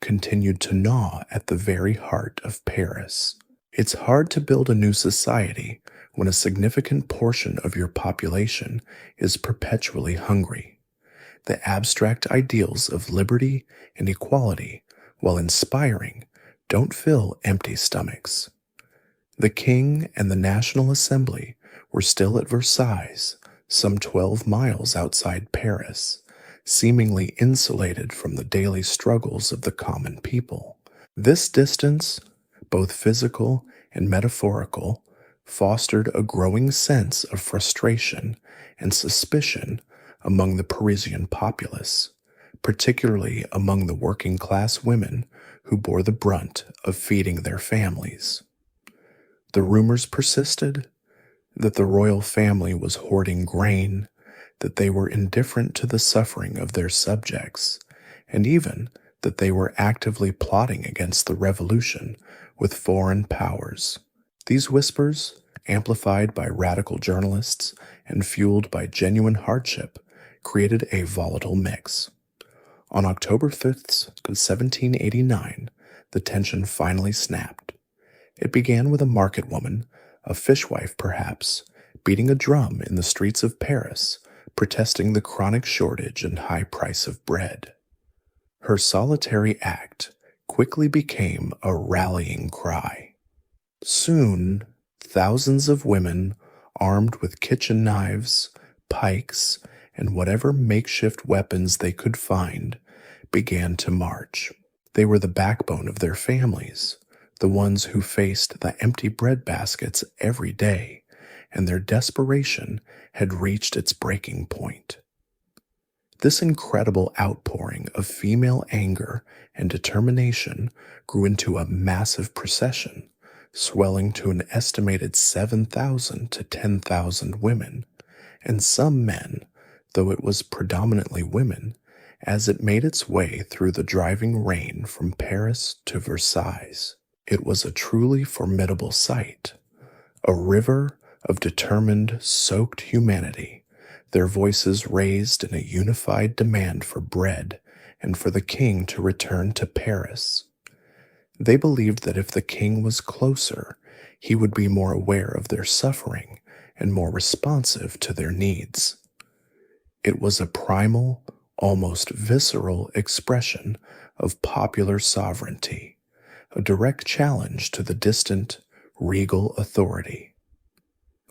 continued to gnaw at the very heart of Paris. It's hard to build a new society when a significant portion of your population is perpetually hungry. the abstract ideals of liberty and equality, while inspiring, don't fill empty stomachs. The king and the National Assembly were still at Versailles, some 12 miles outside Paris, seemingly insulated from the daily struggles of the common people. This distance, both physical and metaphorical, fostered a growing sense of frustration and suspicion among the Parisian populace, particularly among the working class women who bore the brunt of feeding their families. The rumors persisted that the royal family was hoarding grain, that they were indifferent to the suffering of their subjects, and even that they were actively plotting against the revolution with foreign powers. These whispers, amplified by radical journalists and fueled by genuine hardship, created a volatile mix. On October 5th, 1789, the tension finally snapped. It began with a market woman, a fishwife perhaps, beating a drum in the streets of Paris, protesting the chronic shortage and high price of bread. Her solitary act quickly became a rallying cry. Soon, thousands of women, armed with kitchen knives, pikes, and whatever makeshift weapons they could find, began to march. They were the backbone of their families, the ones who faced the empty bread baskets every day, and their desperation had reached its breaking point. This incredible outpouring of female anger and determination grew into a massive procession, swelling to an estimated 7,000 to 10,000 women, and some men, though it was predominantly women, as it made its way through the driving rain from Paris to Versailles. It was a truly formidable sight, a river of determined, soaked humanity, their voices raised in a unified demand for bread and for the king to return to Paris. They believed that if the king was closer, he would be more aware of their suffering and more responsive to their needs. It was a primal, almost visceral expression of popular sovereignty, a direct challenge to the distant, regal authority.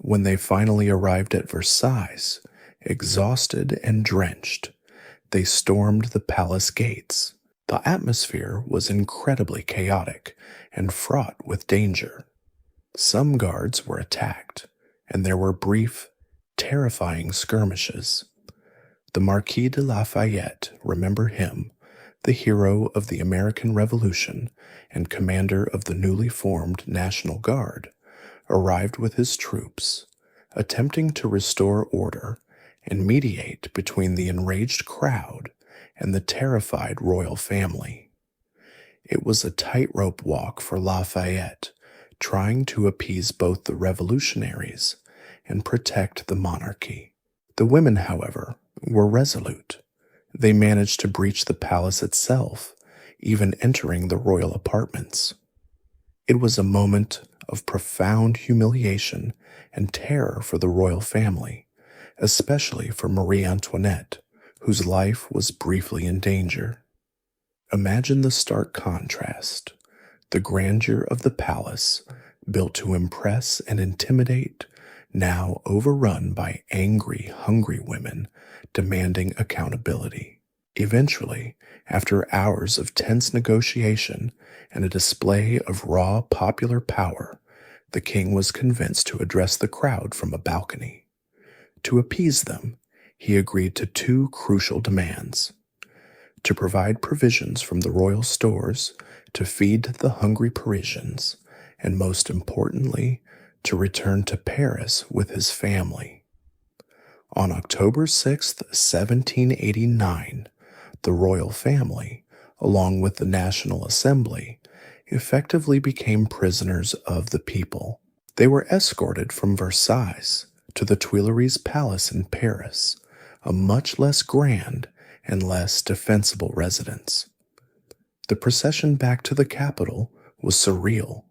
When they finally arrived at Versailles, exhausted and drenched, they stormed the palace gates. The atmosphere was incredibly chaotic and fraught with danger. Some guards were attacked, and there were brief, terrifying skirmishes. The Marquis de Lafayette, remember him, the hero of the American Revolution and commander of the newly formed National Guard, arrived with his troops, attempting to restore order and mediate between the enraged crowd and the terrified royal family. It was a tightrope walk for Lafayette, trying to appease both the revolutionaries and protect the monarchy. The women, however, were resolute. They managed to breach the palace itself, even entering the royal apartments. It was a moment of profound humiliation and terror for the royal family, especially for Marie Antoinette, whose life was briefly in danger. Imagine the stark contrast. The grandeur of the palace, built to impress and intimidate, now overrun by angry, hungry women demanding accountability. Eventually, after hours of tense negotiation and a display of raw popular power, the king was convinced to address the crowd from a balcony. To appease them, he agreed to two crucial demands: to provide provisions from the royal stores to feed the hungry Parisians, and most importantly, to return to Paris with his family. On October 6, 1789, the royal family, along with the National Assembly, effectively became prisoners of the people. They were escorted from Versailles to the Tuileries Palace in Paris, a much less grand and less defensible residence. The procession back to the capital was surreal.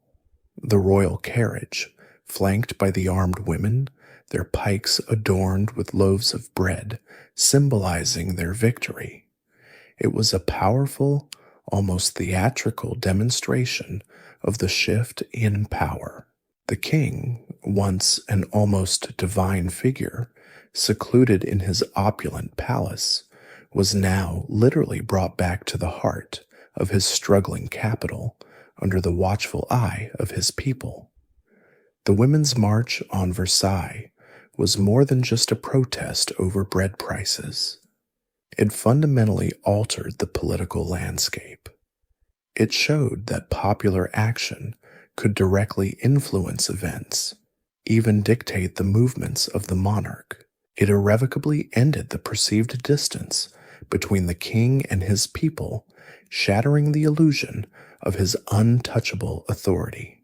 The royal carriage, flanked by the armed women, their pikes adorned with loaves of bread, symbolizing their victory. It was a powerful, almost theatrical demonstration of the shift in power. The king, once an almost divine figure, secluded in his opulent palace, was now literally brought back to the heart of his struggling capital under the watchful eye of his people. The Women's March on Versailles was more than just a protest over bread prices. It fundamentally altered the political landscape. It showed that popular action could directly influence events, even dictate the movements of the monarch. It irrevocably ended the perceived distance between the king and his people, shattering the illusion of his untouchable authority.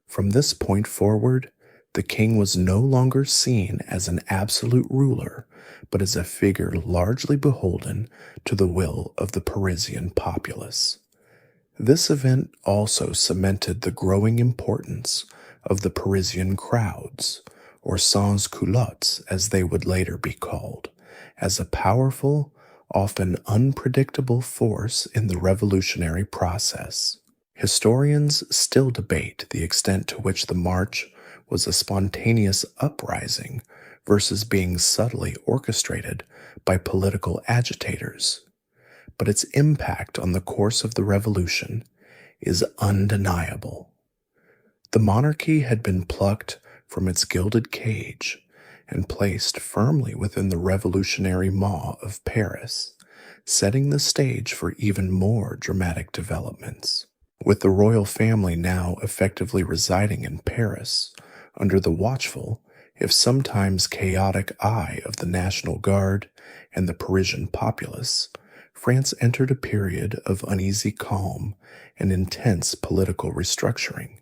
From this point forward, the king was no longer seen as an absolute ruler, but as a figure largely beholden to the will of the Parisian populace. This event also cemented the growing importance of the Parisian crowds, or sans-culottes as they would later be called, as a powerful, often unpredictable force in the revolutionary process. Historians still debate the extent to which the march was a spontaneous uprising versus being subtly orchestrated by political agitators, but its impact on the course of the revolution is undeniable. The monarchy had been plucked from its gilded cage and placed firmly within the revolutionary maw of Paris, setting the stage for even more dramatic developments. With the royal family now effectively residing in Paris, under the watchful, if sometimes chaotic eye of the National Guard and the Parisian populace, France entered a period of uneasy calm and intense political restructuring.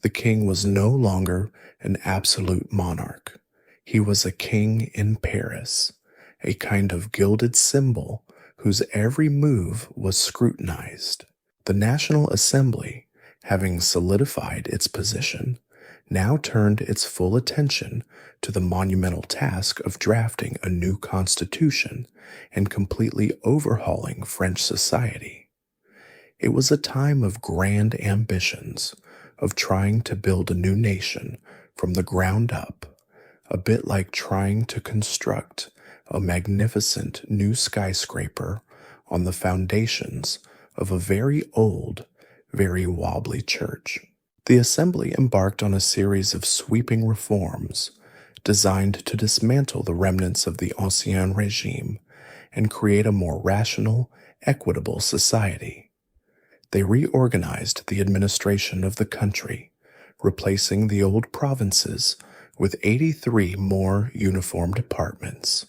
The king was no longer an absolute monarch. He was a king in Paris, a kind of gilded symbol whose every move was scrutinized. The National Assembly, having solidified its position, now turned its full attention to the monumental task of drafting a new constitution and completely overhauling French society. It was a time of grand ambitions, of trying to build a new nation from the ground up, a bit like trying to construct a magnificent new skyscraper on the foundations of a very old, very wobbly church. The Assembly embarked on a series of sweeping reforms designed to dismantle the remnants of the Ancien Regime and create a more rational, equitable society. They reorganized the administration of the country, replacing the old provinces with 83 more uniform departments,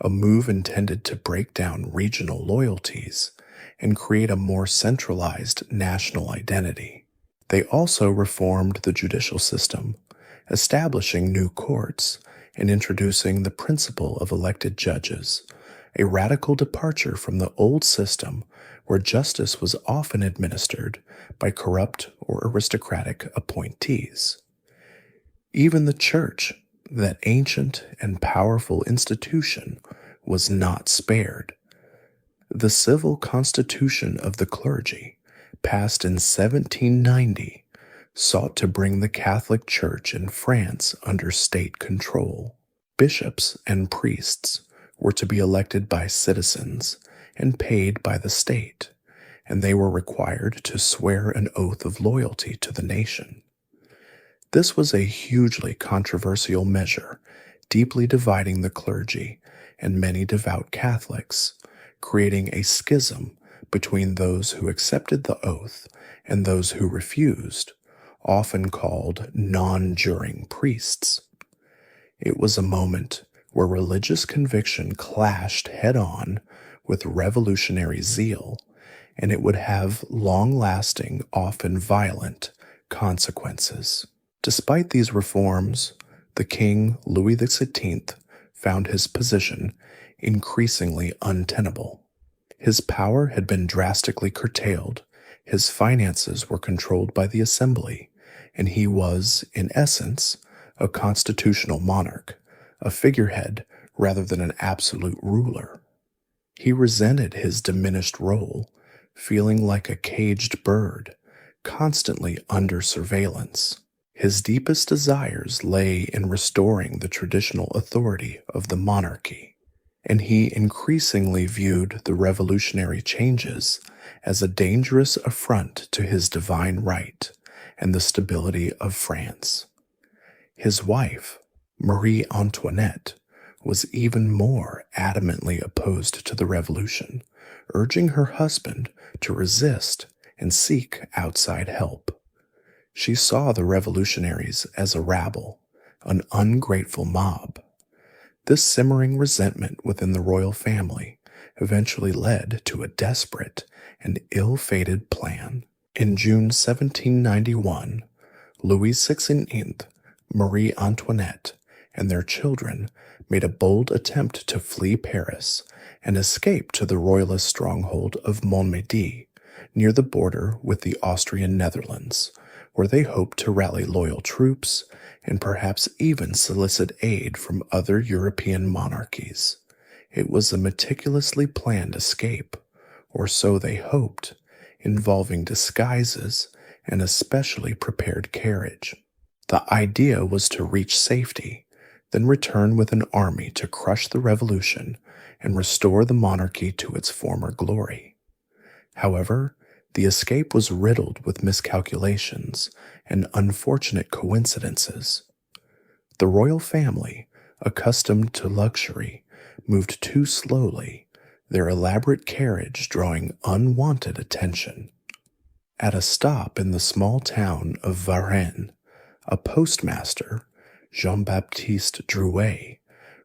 a move intended to break down regional loyalties and create a more centralized national identity. They also reformed the judicial system, establishing new courts and introducing the principle of elected judges, a radical departure from the old system where justice was often administered by corrupt or aristocratic appointees. Even the church, that ancient and powerful institution, was not spared. The civil constitution of the clergy, passed in 1790, sought to bring the Catholic Church in France under state control. Bishops and priests were to be elected by citizens and paid by the state, and they were required to swear an oath of loyalty to the nation. This was a hugely controversial measure, deeply dividing the clergy and many devout Catholics, creating a schism between those who accepted the oath and those who refused, often called non-juring priests. It was a moment where religious conviction clashed head-on with revolutionary zeal, and it would have long-lasting, often violent, consequences. Despite these reforms, the king, Louis XVI, found his position increasingly untenable. His power had been drastically curtailed, his finances were controlled by the Assembly, and he was, in essence, a constitutional monarch, a figurehead rather than an absolute ruler. He resented his diminished role, feeling like a caged bird, constantly under surveillance. His deepest desires lay in restoring the traditional authority of the monarchy, and he increasingly viewed the revolutionary changes as a dangerous affront to his divine right and the stability of France. His wife, Marie Antoinette, was even more adamantly opposed to the revolution, urging her husband to resist and seek outside help. She saw the revolutionaries as a rabble, an ungrateful mob. This simmering resentment within the royal family eventually led to a desperate and ill-fated plan. In June 1791, Louis XVI, Marie Antoinette, and their children made a bold attempt to flee Paris and escape to the royalist stronghold of Montmédy, near the border with the Austrian Netherlands, where they hoped to rally loyal troops and perhaps even solicit aid from other European monarchies. It was a meticulously planned escape, or so they hoped, involving disguises and a specially prepared carriage. The idea was to reach safety, then return with an army to crush the revolution and restore the monarchy to its former glory. However, the escape was riddled with miscalculations and unfortunate coincidences. The royal family, accustomed to luxury, moved too slowly, their elaborate carriage drawing unwanted attention. At a stop in the small town of Varennes, a postmaster, Jean-Baptiste Drouet,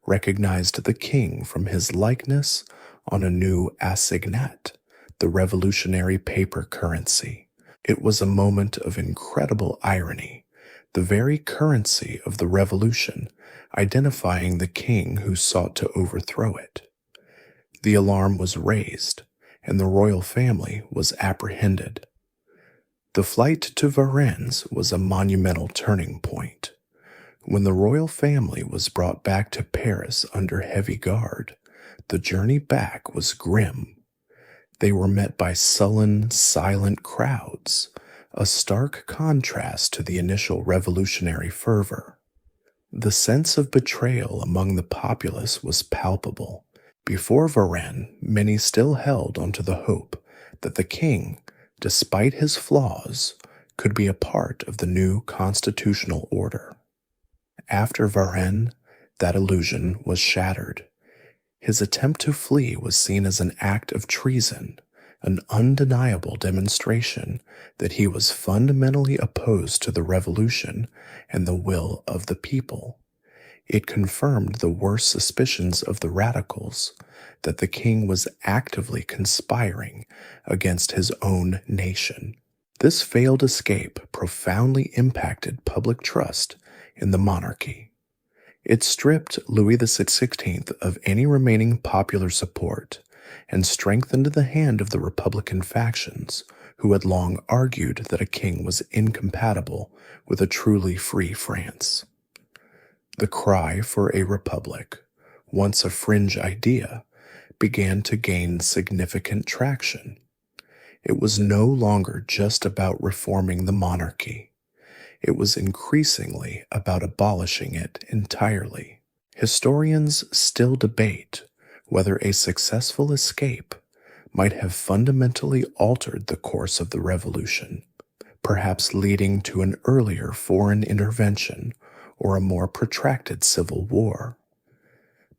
recognized the king from his likeness on a new assignat, the revolutionary paper currency. It was a moment of incredible irony, the very currency of the revolution, identifying the king who sought to overthrow it. The alarm was raised, and the royal family was apprehended. The flight to Varennes was a monumental turning point. When the royal family was brought back to Paris under heavy guard, the journey back was grim. They were met by sullen, silent crowds, a stark contrast to the initial revolutionary fervor. The sense of betrayal among the populace was palpable. Before Varennes, many still held onto the hope that the king, despite his flaws, could be a part of the new constitutional order. After Varennes, that illusion was shattered. His attempt to flee was seen as an act of treason, an undeniable demonstration that he was fundamentally opposed to the revolution and the will of the people. It confirmed the worst suspicions of the radicals that the king was actively conspiring against his own nation. This failed escape profoundly impacted public trust in the monarchy. It stripped Louis XVI of any remaining popular support and strengthened the hand of the Republican factions, who had long argued that a king was incompatible with a truly free France. The cry for a republic, once a fringe idea, began to gain significant traction. It was no longer just about reforming the monarchy. It was increasingly about abolishing it entirely. Historians still debate whether a successful escape might have fundamentally altered the course of the revolution, perhaps leading to an earlier foreign intervention or a more protracted civil war.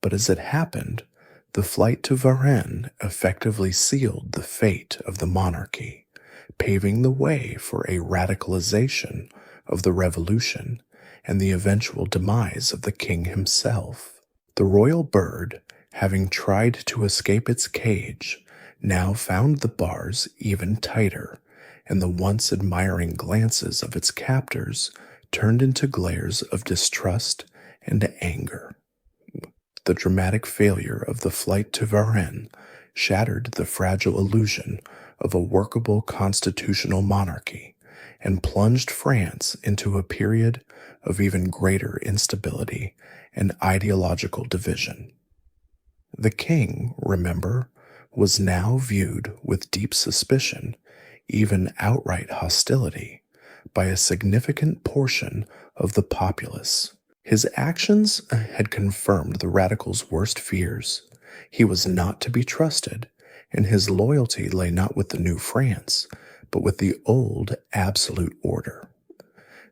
But as it happened, the flight to Varennes effectively sealed the fate of the monarchy, paving the way for a radicalization of the revolution and the eventual demise of the king himself. The royal bird, having tried to escape its cage, now found the bars even tighter, and the once admiring glances of its captors turned into glares of distrust and anger. The dramatic failure of the flight to Varennes shattered the fragile illusion of a workable constitutional monarchy and plunged France into a period of even greater instability and ideological division. The king, remember, was now viewed with deep suspicion, even outright hostility, by a significant portion of the populace. His actions had confirmed the radicals' worst fears. He was not to be trusted, and his loyalty lay not with the new France, but with the old absolute order.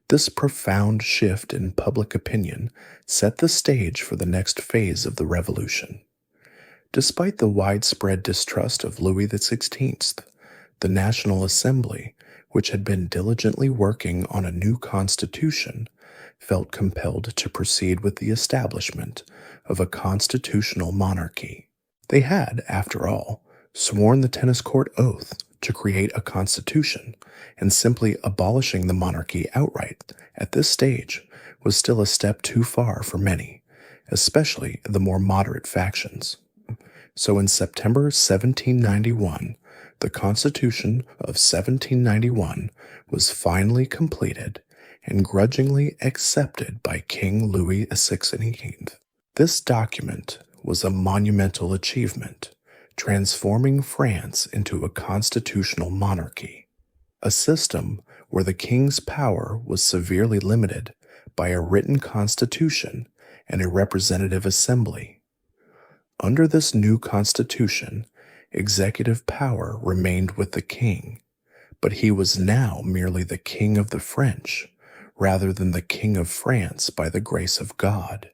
This profound shift in public opinion set the stage for the next phase of the revolution. Despite the widespread distrust of Louis XVI, the National Assembly, which had been diligently working on a new constitution, felt compelled to proceed with the establishment of a constitutional monarchy. They had, after all, sworn the tennis court oath to create a constitution, and simply abolishing the monarchy outright at this stage was still a step too far for many, especially the more moderate factions. So in September 1791, the Constitution of 1791 was finally completed and grudgingly accepted by King Louis XVI. This document was a monumental achievement, transforming France into a constitutional monarchy, a system where the king's power was severely limited by a written constitution and a representative assembly. Under this new constitution, executive power remained with the king, but he was now merely the king of the French, rather than the king of France by the grace of God,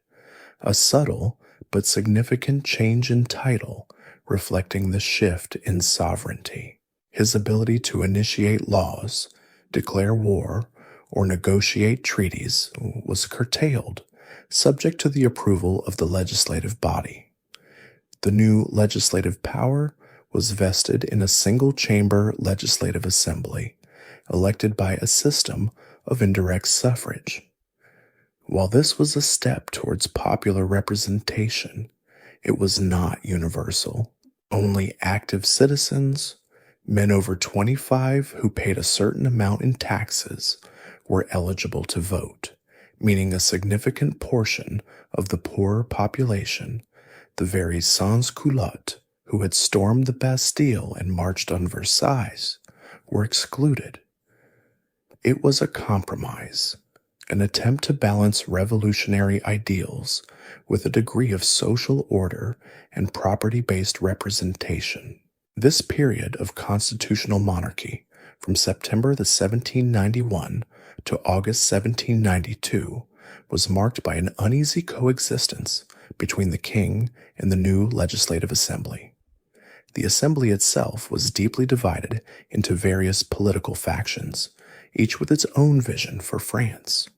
a subtle but significant change in title reflecting the shift in sovereignty. His ability to initiate laws, declare war, or negotiate treaties was curtailed, subject to the approval of the legislative body. The new legislative power was vested in a single-chamber legislative assembly, elected by a system of indirect suffrage. While this was a step towards popular representation, it was not universal. Only active citizens, men over 25 who paid a certain amount in taxes, were eligible to vote, meaning a significant portion of the poorer population, the very sans-culottes who had stormed the Bastille and marched on Versailles, were excluded. It was a compromise, an attempt to balance revolutionary ideals with a degree of social order and property-based representation. This period of constitutional monarchy, from September 1791 to August 1792, was marked by an uneasy coexistence between the king and the new legislative assembly. The assembly itself was deeply divided into various political factions, each with its own vision for France.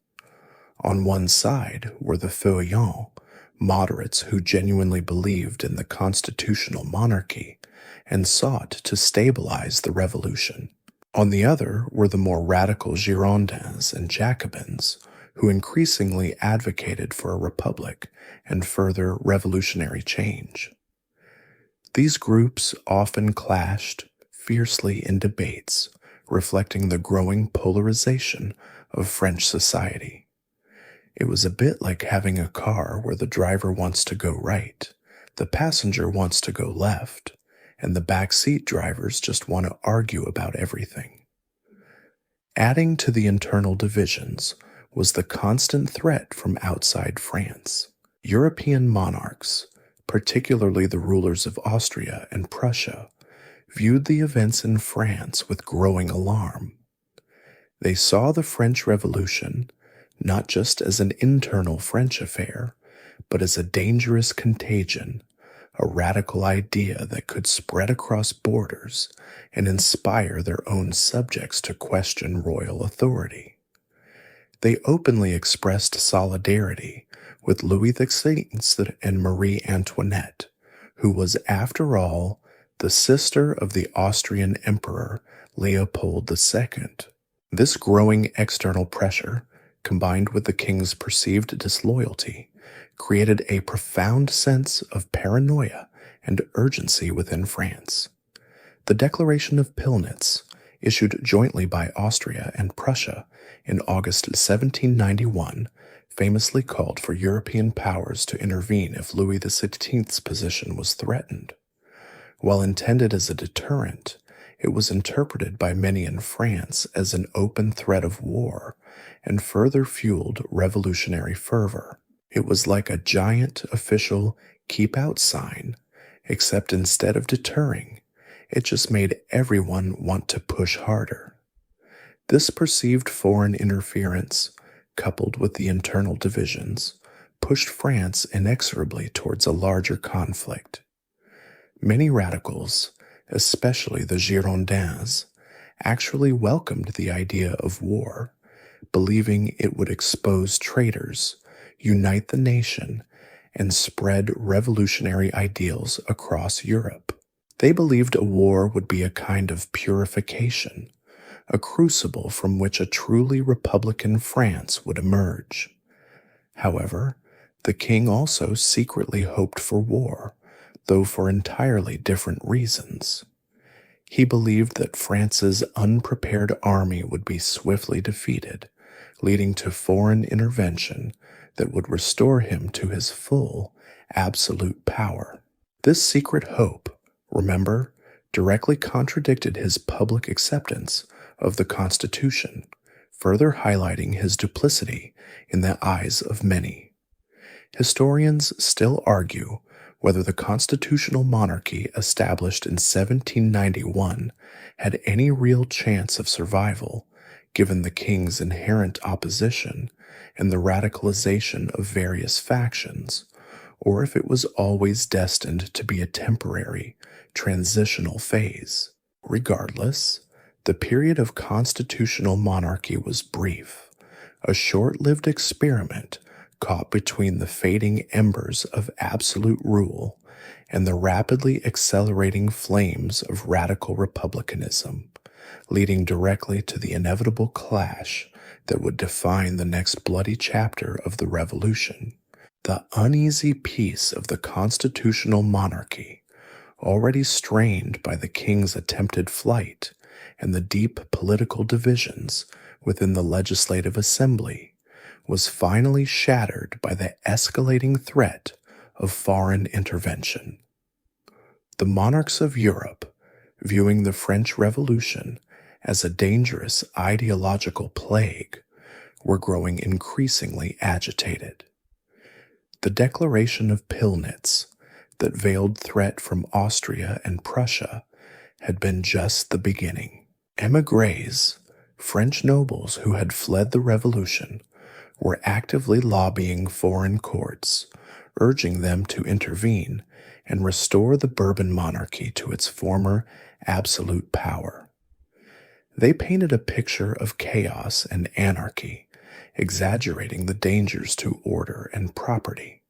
On one side were the feuillants, moderates who genuinely believed in the constitutional monarchy and sought to stabilize the revolution. On the other were the more radical Girondins and Jacobins, who increasingly advocated for a republic and further revolutionary change. These groups often clashed fiercely in debates, reflecting the growing polarization of French society. It was a bit like having a car where the driver wants to go right, the passenger wants to go left, and the backseat drivers just want to argue about everything. Adding to the internal divisions was the constant threat from outside France. European monarchs, particularly the rulers of Austria and Prussia, viewed the events in France with growing alarm. They saw the French Revolution not just as an internal French affair, but as a dangerous contagion, a radical idea that could spread across borders and inspire their own subjects to question royal authority. They openly expressed solidarity with Louis XVI and Marie Antoinette, who was, after all, the sister of the Austrian Emperor Leopold II. This growing external pressure, combined with the king's perceived disloyalty, created a profound sense of paranoia and urgency within France. The Declaration of Pillnitz, issued jointly by Austria and Prussia in August 1791, famously called for European powers to intervene if Louis XVI's position was threatened. While intended as a deterrent, it was interpreted by many in France as an open threat of war and further fueled revolutionary fervor. It was like a giant official keep out sign, except instead of deterring, it just made everyone want to push harder. This perceived foreign interference, coupled with the internal divisions, pushed France inexorably towards a larger conflict. Many radicals, especially the Girondins, actually welcomed the idea of war, believing it would expose traitors, unite the nation, and spread revolutionary ideals across Europe. They believed a war would be a kind of purification, a crucible from which a truly republican France would emerge. However, the king also secretly hoped for war, though for entirely different reasons. He believed that France's unprepared army would be swiftly defeated, leading to foreign intervention that would restore him to his full, absolute power. This secret hope, remember, directly contradicted his public acceptance of the Constitution, further highlighting his duplicity in the eyes of many. Historians still argue whether the constitutional monarchy established in 1791 had any real chance of survival, given the king's inherent opposition and the radicalization of various factions, or if it was always destined to be a temporary, transitional phase. Regardless, the period of constitutional monarchy was brief, a short-lived experiment caught between the fading embers of absolute rule and the rapidly accelerating flames of radical republicanism, leading directly to the inevitable clash that would define the next bloody chapter of the revolution. The uneasy peace of the constitutional monarchy, already strained by the king's attempted flight and the deep political divisions within the legislative assembly, was finally shattered by the escalating threat of foreign intervention. The monarchs of Europe, viewing the French Revolution as a dangerous ideological plague, were growing increasingly agitated. The Declaration of Pillnitz, that veiled threat from Austria and Prussia, had been just the beginning. Émigrés, French nobles who had fled the revolution, were actively lobbying foreign courts, urging them to intervene and restore the Bourbon monarchy to its former absolute power. They painted a picture of chaos and anarchy, exaggerating the dangers to order and property.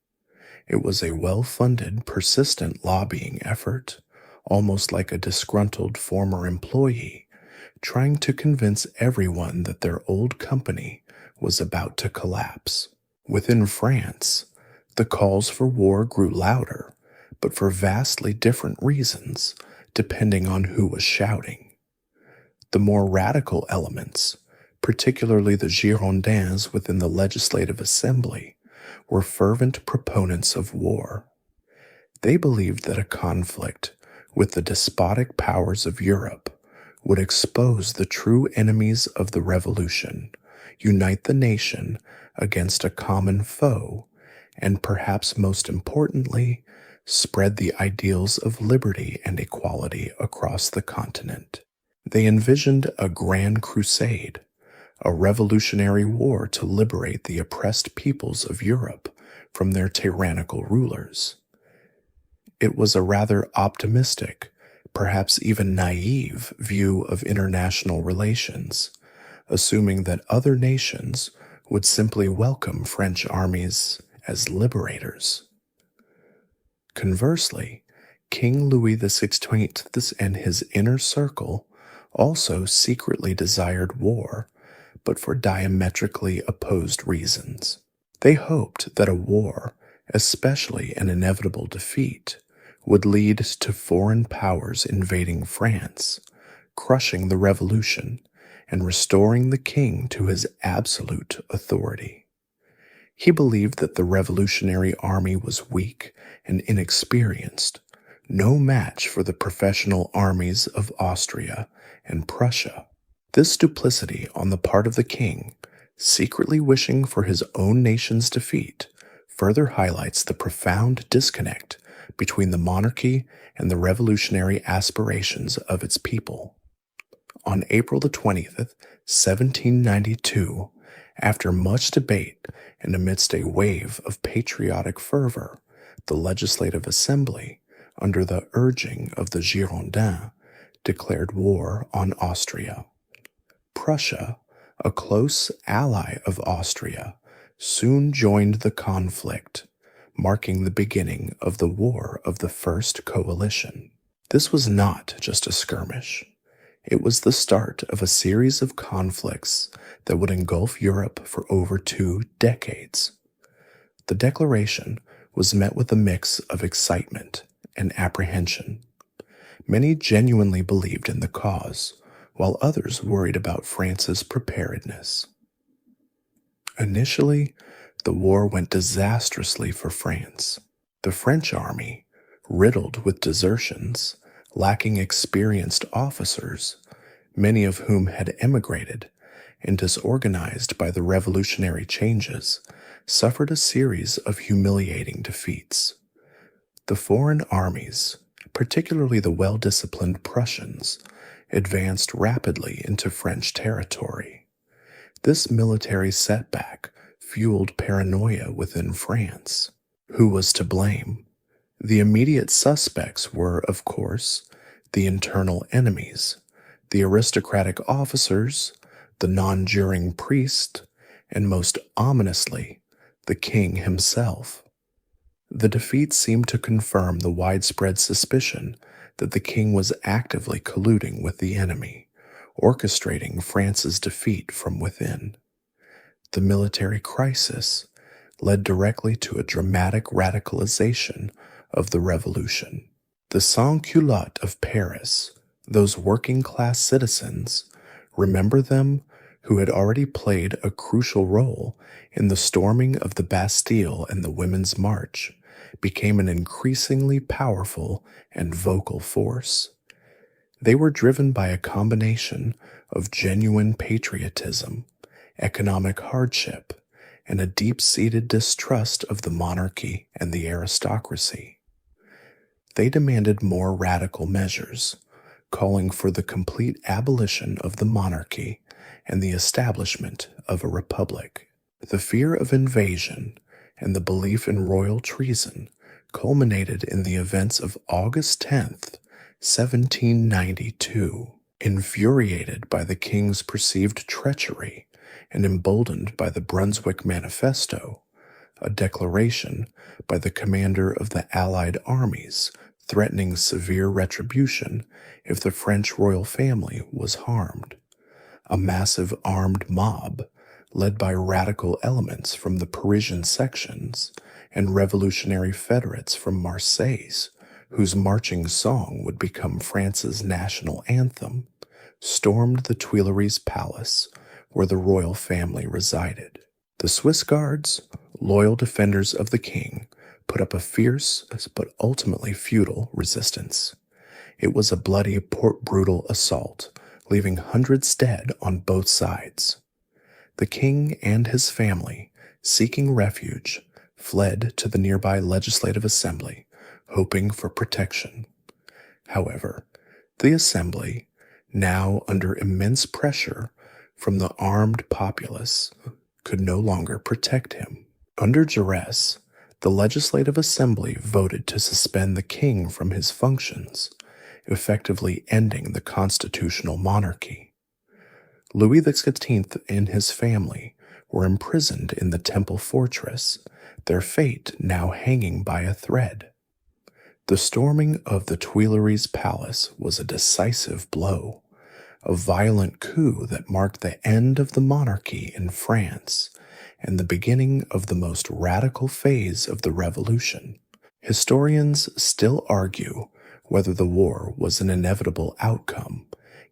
It was a well-funded, persistent lobbying effort, almost like a disgruntled former employee, trying to convince everyone that their old company was about to collapse. Within France, the calls for war grew louder, but for vastly different reasons, depending on who was shouting. The more radical elements, particularly the Girondins within the Legislative Assembly, were fervent proponents of war. They believed that a conflict with the despotic powers of Europe would expose the true enemies of the revolution, unite the nation against a common foe, and perhaps most importantly, spread the ideals of liberty and equality across the continent. They envisioned a grand crusade, a revolutionary war to liberate the oppressed peoples of Europe from their tyrannical rulers. It was a rather optimistic, perhaps even naive view of international relations, assuming that other nations would simply welcome French armies as liberators. Conversely, King Louis XVI and his inner circle also secretly desired war, but for diametrically opposed reasons. They hoped that a war, especially an inevitable defeat, would lead to foreign powers invading France, crushing the revolution and restoring the king to his absolute authority. He believed that the revolutionary army was weak and inexperienced, no match for the professional armies of Austria and Prussia. This duplicity on the part of the king, secretly wishing for his own nation's defeat, further highlights the profound disconnect between the monarchy and the revolutionary aspirations of its people. On April the 20th, 1792, after much debate and amidst a wave of patriotic fervor, the Legislative Assembly, under the urging of the Girondins, declared war on Austria. Prussia, a close ally of Austria, soon joined the conflict, marking the beginning of the War of the First Coalition. This was not just a skirmish. It was the start of a series of conflicts that would engulf Europe for over 2 decades. The declaration was met with a mix of excitement and apprehension. Many genuinely believed in the cause, while others worried about France's preparedness. Initially, the war went disastrously for France. The French army, riddled with desertions, lacking experienced officers, many of whom had emigrated, and disorganized by the revolutionary changes, suffered a series of humiliating defeats. The foreign armies, particularly the well-disciplined Prussians, advanced rapidly into French territory. This military setback fueled paranoia within France. Who was to blame? The immediate suspects were, of course, the internal enemies, the aristocratic officers, the non-juring priest, and most ominously, the king himself. The defeat seemed to confirm the widespread suspicion that the king was actively colluding with the enemy, orchestrating France's defeat from within. The military crisis led directly to a dramatic radicalization of the revolution. The sans-culottes of Paris, those working-class citizens, remember them, who had already played a crucial role in the storming of the Bastille and the Women's March, became an increasingly powerful and vocal force. They were driven by a combination of genuine patriotism, economic hardship, and a deep-seated distrust of the monarchy and the aristocracy. They demanded more radical measures, calling for the complete abolition of the monarchy and the establishment of a republic. The fear of invasion and the belief in royal treason culminated in the events of August 10th, 1792. Infuriated by the king's perceived treachery and emboldened by the Brunswick Manifesto, a declaration by the commander of the Allied armies threatening severe retribution if the French royal family was harmed, a massive armed mob led by radical elements from the Parisian sections and revolutionary federates from Marseille, whose marching song would become France's national anthem, stormed the Tuileries Palace, where the royal family resided. The Swiss Guards, loyal defenders of the king, put up a fierce but ultimately futile resistance. It was a bloody, brutal assault, leaving hundreds dead on both sides. The king and his family, seeking refuge, fled to the nearby Legislative Assembly, hoping for protection. However, the Assembly, now under immense pressure from the armed populace, could no longer protect him. Under duress, the Legislative Assembly voted to suspend the king from his functions, effectively ending the constitutional monarchy. Louis XVI and his family were imprisoned in the Temple fortress, their fate now hanging by a thread. The storming of the Tuileries Palace was a decisive blow, a violent coup that marked the end of the monarchy in France and the beginning of the most radical phase of the revolution. Historians still argue whether the war was an inevitable outcome,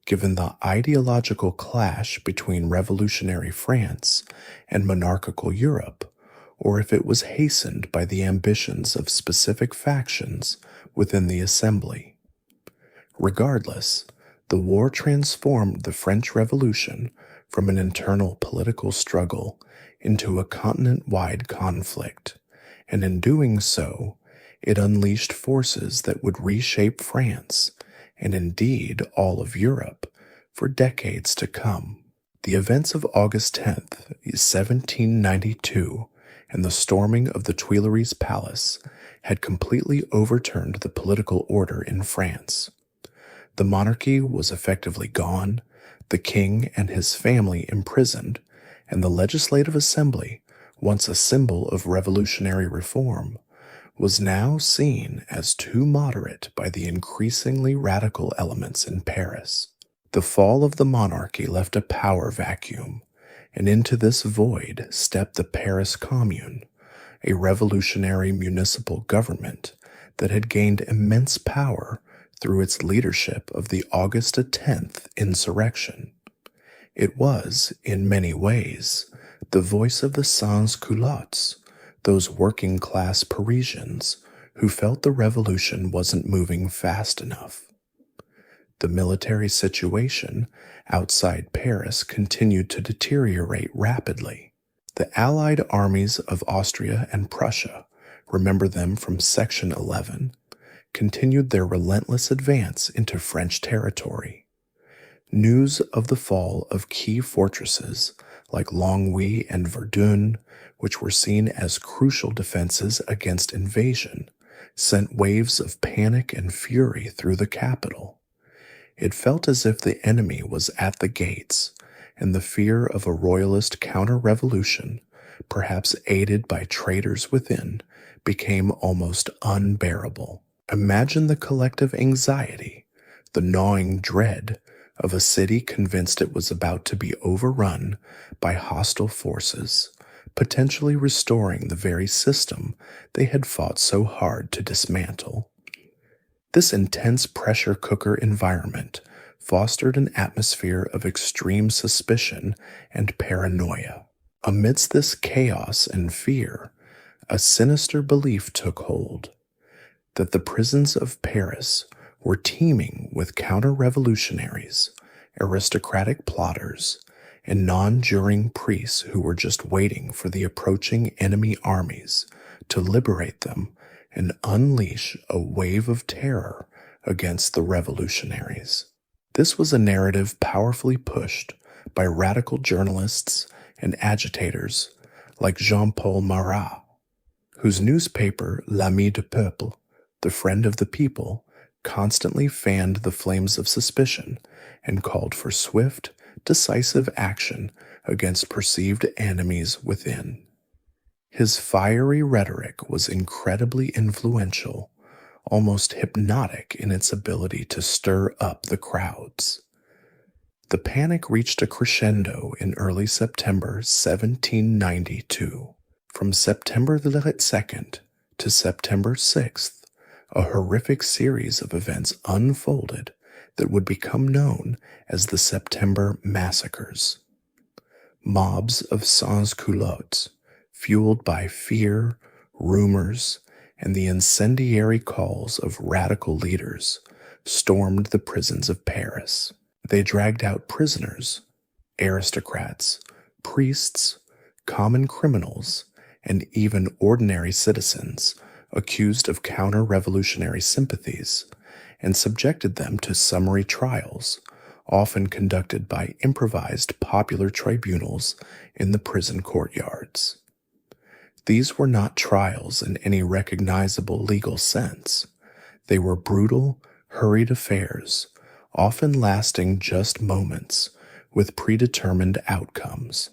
given the ideological clash between revolutionary France and monarchical Europe, or if it was hastened by the ambitions of specific factions within the Assembly. Regardless, the war transformed the French Revolution from an internal political struggle into a continent-wide conflict, and in doing so, it unleashed forces that would reshape France, and indeed all of Europe, for decades to come. The events of August 10th, 1792, and the storming of the Tuileries Palace had completely overturned the political order in France. The monarchy was effectively gone, the king and his family imprisoned, and the Legislative Assembly, once a symbol of revolutionary reform, was now seen as too moderate by the increasingly radical elements in Paris. The fall of the monarchy left a power vacuum, and into this void stepped the Paris Commune, a revolutionary municipal government that had gained immense power through its leadership of the August 10th insurrection. It was, in many ways, the voice of the sans-culottes, those working-class Parisians who felt the revolution wasn't moving fast enough. The military situation outside Paris continued to deteriorate rapidly. The Allied armies of Austria and Prussia, remember them from Section 11, continued their relentless advance into French territory. News of the fall of key fortresses like Longwy and Verdun, which were seen as crucial defenses against invasion, sent waves of panic and fury through the capital. It felt as if the enemy was at the gates, and the fear of a royalist counter-revolution, perhaps aided by traitors within, became almost unbearable. Imagine the collective anxiety, the gnawing dread of a city convinced it was about to be overrun by hostile forces, potentially restoring the very system they had fought so hard to dismantle. This intense pressure cooker environment fostered an atmosphere of extreme suspicion and paranoia. Amidst this chaos and fear, a sinister belief took hold that the prisons of Paris were teeming with counter-revolutionaries, aristocratic plotters, and non-juring priests who were just waiting for the approaching enemy armies to liberate them and unleash a wave of terror against the revolutionaries. This was a narrative powerfully pushed by radical journalists and agitators like Jean-Paul Marat, whose newspaper L'Ami du Peuple, the Friend of the People, constantly fanned the flames of suspicion and called for swift, decisive action against perceived enemies within. His fiery rhetoric was incredibly influential, almost hypnotic in its ability to stir up the crowds. The panic reached a crescendo in early September 1792. From September the 2nd to September 6th, a horrific series of events unfolded that would become known as the September massacres. Mobs of sans-culottes, fueled by fear, rumors, and the incendiary calls of radical leaders, stormed the prisons of Paris. They dragged out prisoners, aristocrats, priests, common criminals, and even ordinary citizens accused of counter-revolutionary sympathies, and subjected them to summary trials, often conducted by improvised popular tribunals in the prison courtyards. These were not trials in any recognizable legal sense. They were brutal, hurried affairs, often lasting just moments, with predetermined outcomes.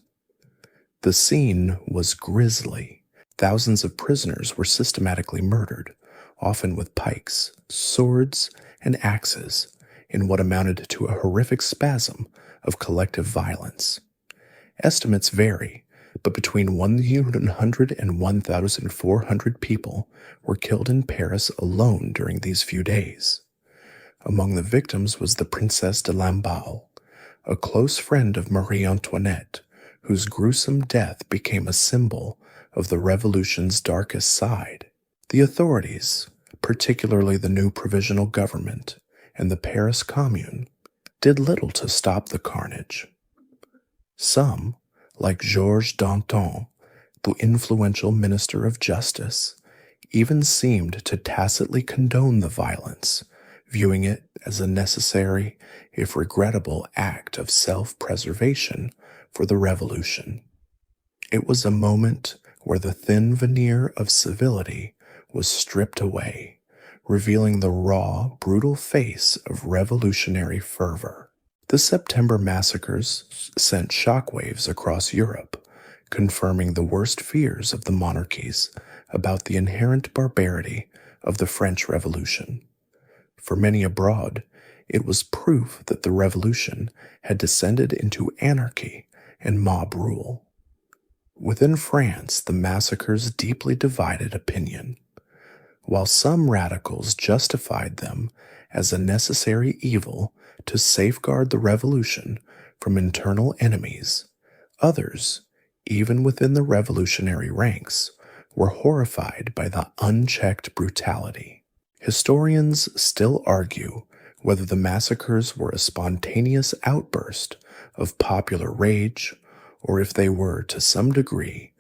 The scene was grisly. Thousands of prisoners were systematically murdered, often with pikes, swords, and axes, in what amounted to a horrific spasm of collective violence. Estimates vary, but between 100 and 1,400 people were killed in Paris alone during these few days. Among the victims was the Princesse de Lamballe, a close friend of Marie Antoinette, whose gruesome death became a symbol of the revolution's darkest side. The authorities, particularly the new provisional government and the Paris Commune, did little to stop the carnage. Some, like Georges Danton, the influential minister of justice, even seemed to tacitly condone the violence, viewing it as a necessary, if regrettable, act of self-preservation for the revolution. It was a moment where the thin veneer of civility was stripped away, revealing the raw, brutal face of revolutionary fervor. The September massacres sent shockwaves across Europe, confirming the worst fears of the monarchies about the inherent barbarity of the French Revolution. For many abroad, it was proof that the revolution had descended into anarchy and mob rule. Within France, the massacres deeply divided opinion. While some radicals justified them as a necessary evil to safeguard the revolution from internal enemies, others, even within the revolutionary ranks, were horrified by the unchecked brutality. Historians still argue whether the massacres were a spontaneous outburst of popular rage or if they were, to some degree,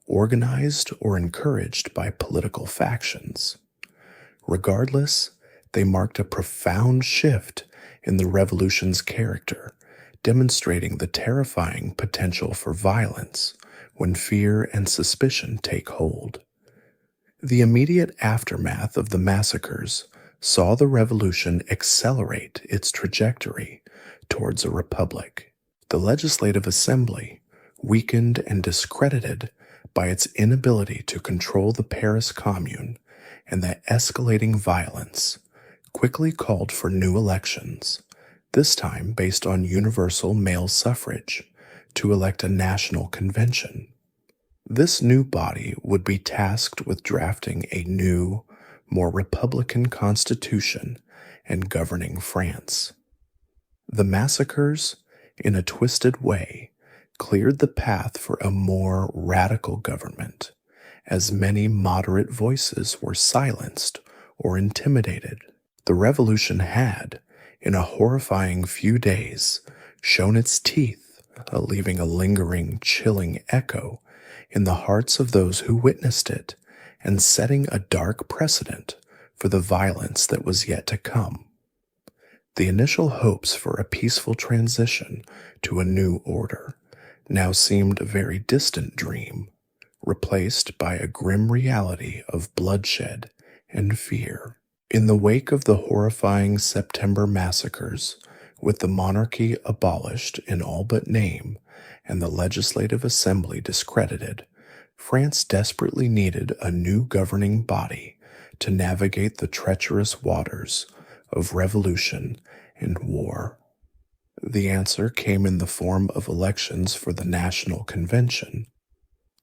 organized or encouraged by political factions. Regardless, they marked a profound shift in the revolution's character, demonstrating the terrifying potential for violence when fear and suspicion take hold. The immediate aftermath of the massacres saw the revolution accelerate its trajectory towards a republic. The Legislative Assembly, weakened and discredited by its inability to control the Paris Commune and the escalating violence, quickly called for new elections, this time based on universal male suffrage, to elect a national convention. This new body would be tasked with drafting a new, more republican constitution and governing France. The massacres, in a twisted way, cleared the path for a more radical government, as many moderate voices were silenced or intimidated. The revolution had, in a horrifying few days, shown its teeth, leaving a lingering, chilling echo in the hearts of those who witnessed it, and setting a dark precedent for the violence that was yet to come. The initial hopes for a peaceful transition to a new order now seemed a very distant dream, replaced by a grim reality of bloodshed and fear. In the wake of the horrifying September massacres, with the monarchy abolished in all but name and the Legislative Assembly discredited, France desperately needed a new governing body to navigate the treacherous waters of revolution and war. The answer came in the form of elections for the National Convention,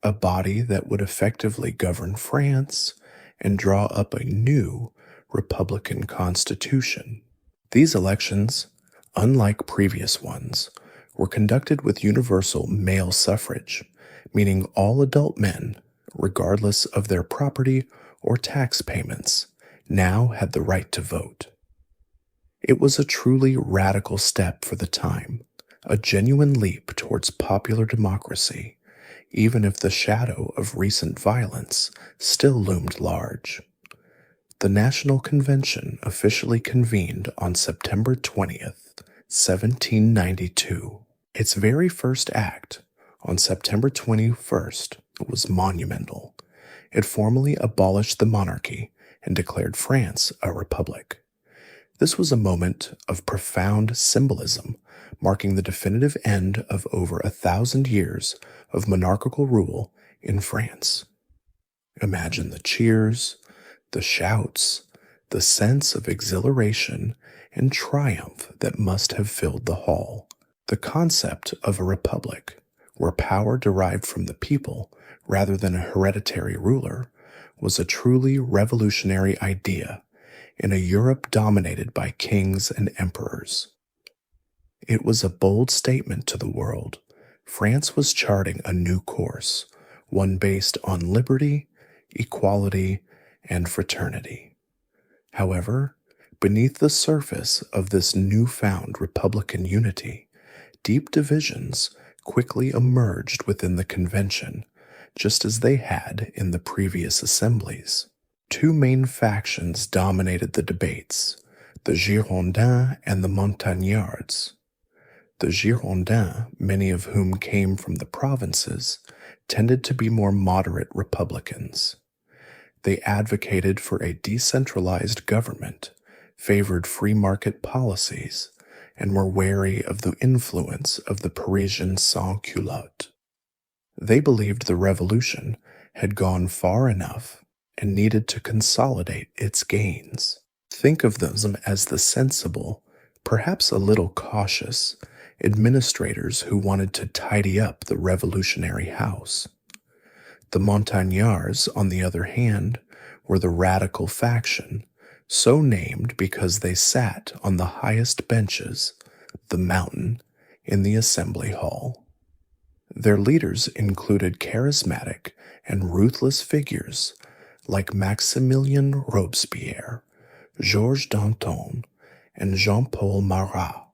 a body that would effectively govern France and draw up a new republican constitution. These elections, unlike previous ones, were conducted with universal male suffrage, meaning all adult men, regardless of their property or tax payments, now had the right to vote. It was a truly radical step for the time, a genuine leap towards popular democracy, even if the shadow of recent violence still loomed large. The National Convention officially convened on September 20th, 1792. Its very first act, on September 21st, was monumental. It formally abolished the monarchy and declared France a republic. This was a moment of profound symbolism, marking the definitive end of over 1,000 years of monarchical rule in France. Imagine the cheers, the shouts, the sense of exhilaration and triumph that must have filled the hall. The concept of a republic, where power derived from the people rather than a hereditary ruler, was a truly revolutionary idea, in a Europe dominated by kings and emperors. It was a bold statement to the world. France was charting a new course, one based on liberty, equality, and fraternity. However, beneath the surface of this newfound republican unity, deep divisions quickly emerged within the convention, just as they had in the previous assemblies. Two main factions dominated the debates, the Girondins and the Montagnards. The Girondins, many of whom came from the provinces, tended to be more moderate Republicans. They advocated for a decentralized government, favored free market policies, and were wary of the influence of the Parisian sans-culottes. They believed the revolution had gone far enough and needed to consolidate its gains. Think of them as the sensible, perhaps a little cautious, administrators who wanted to tidy up the revolutionary house. The Montagnards, on the other hand, were the radical faction, so named because they sat on the highest benches, the mountain, in the assembly hall. Their leaders included charismatic and ruthless figures like Maximilien Robespierre, Georges Danton, and Jean-Paul Marat,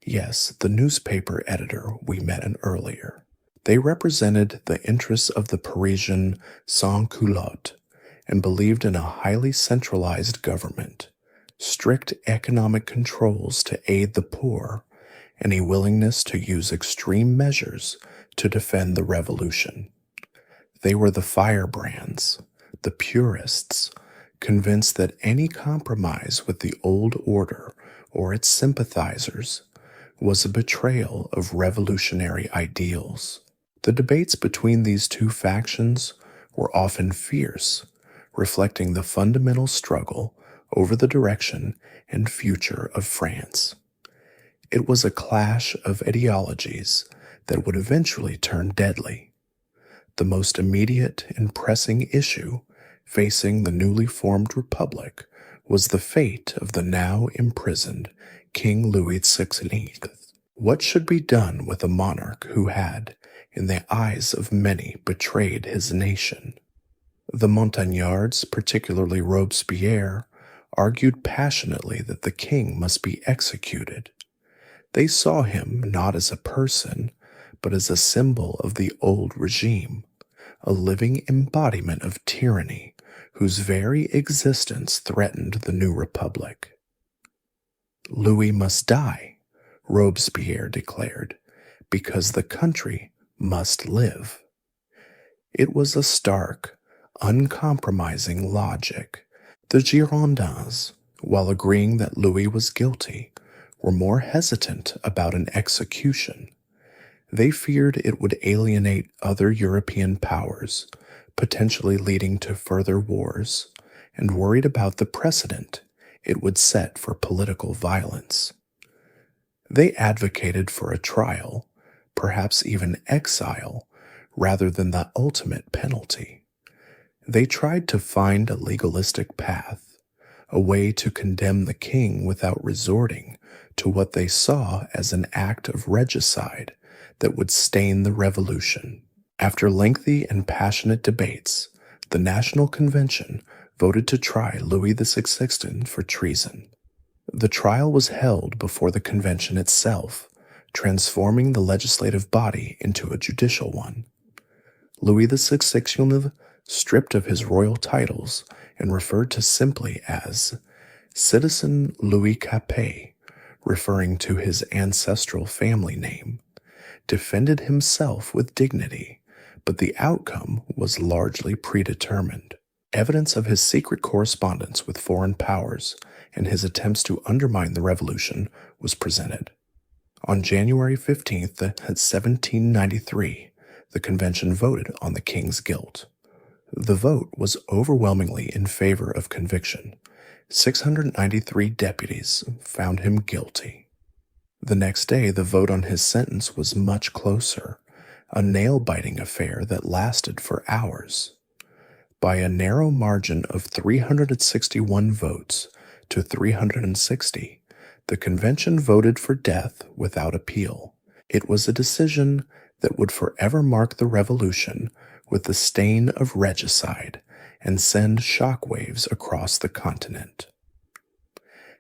yes, the newspaper editor we met in earlier. They represented the interests of the Parisian sans-culottes and believed in a highly centralized government, strict economic controls to aid the poor, and a willingness to use extreme measures to defend the revolution. They were the firebrands, the purists, convinced that any compromise with the old order or its sympathizers was a betrayal of revolutionary ideals. The debates between these two factions were often fierce, reflecting the fundamental struggle over the direction and future of France. It was a clash of ideologies that would eventually turn deadly. The most immediate and pressing issue facing the newly formed republic was the fate of the now imprisoned King Louis XVI. What should be done with a monarch who had, in the eyes of many, betrayed his nation? The Montagnards, particularly Robespierre, argued passionately that the king must be executed. They saw him not as a person, but as a symbol of the old regime, a living embodiment of tyranny whose very existence threatened the new republic. Louis must die, Robespierre declared, because the country must live. It was a stark, uncompromising logic. The Girondins, while agreeing that Louis was guilty, were more hesitant about an execution. They feared it would alienate other European powers, potentially leading to further wars, and worried about the precedent it would set for political violence. They advocated for a trial, perhaps even exile, rather than the ultimate penalty. They tried to find a legalistic path, a way to condemn the king without resorting to what they saw as an act of regicide that would stain the revolution. After lengthy and passionate debates, the National Convention voted to try Louis XVI for treason. The trial was held before the convention itself, transforming the legislative body into a judicial one. Louis XVI, stripped of his royal titles and referred to simply as Citizen Louis Capet, referring to his ancestral family name, defended himself with dignity, but the outcome was largely predetermined. Evidence of his secret correspondence with foreign powers and his attempts to undermine the revolution was presented. On January 15th, 1793, the convention voted on the king's guilt. The vote was overwhelmingly in favor of conviction. 693 deputies found him guilty. The next day, the vote on his sentence was much closer, a nail-biting affair that lasted for hours. By a narrow margin of 361 votes to 360, the convention voted for death without appeal. It was a decision that would forever mark the revolution with the stain of regicide and send shockwaves across the continent.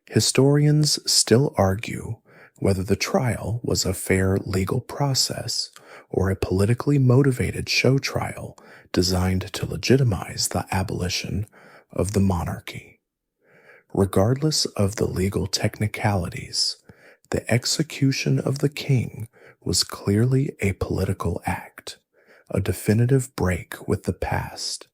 Historians still argue whether the trial was a fair legal process or a politically motivated show trial designed to legitimize the abolition of the monarchy. Regardless of the legal technicalities, the execution of the king was clearly a political act, a definitive break with the past,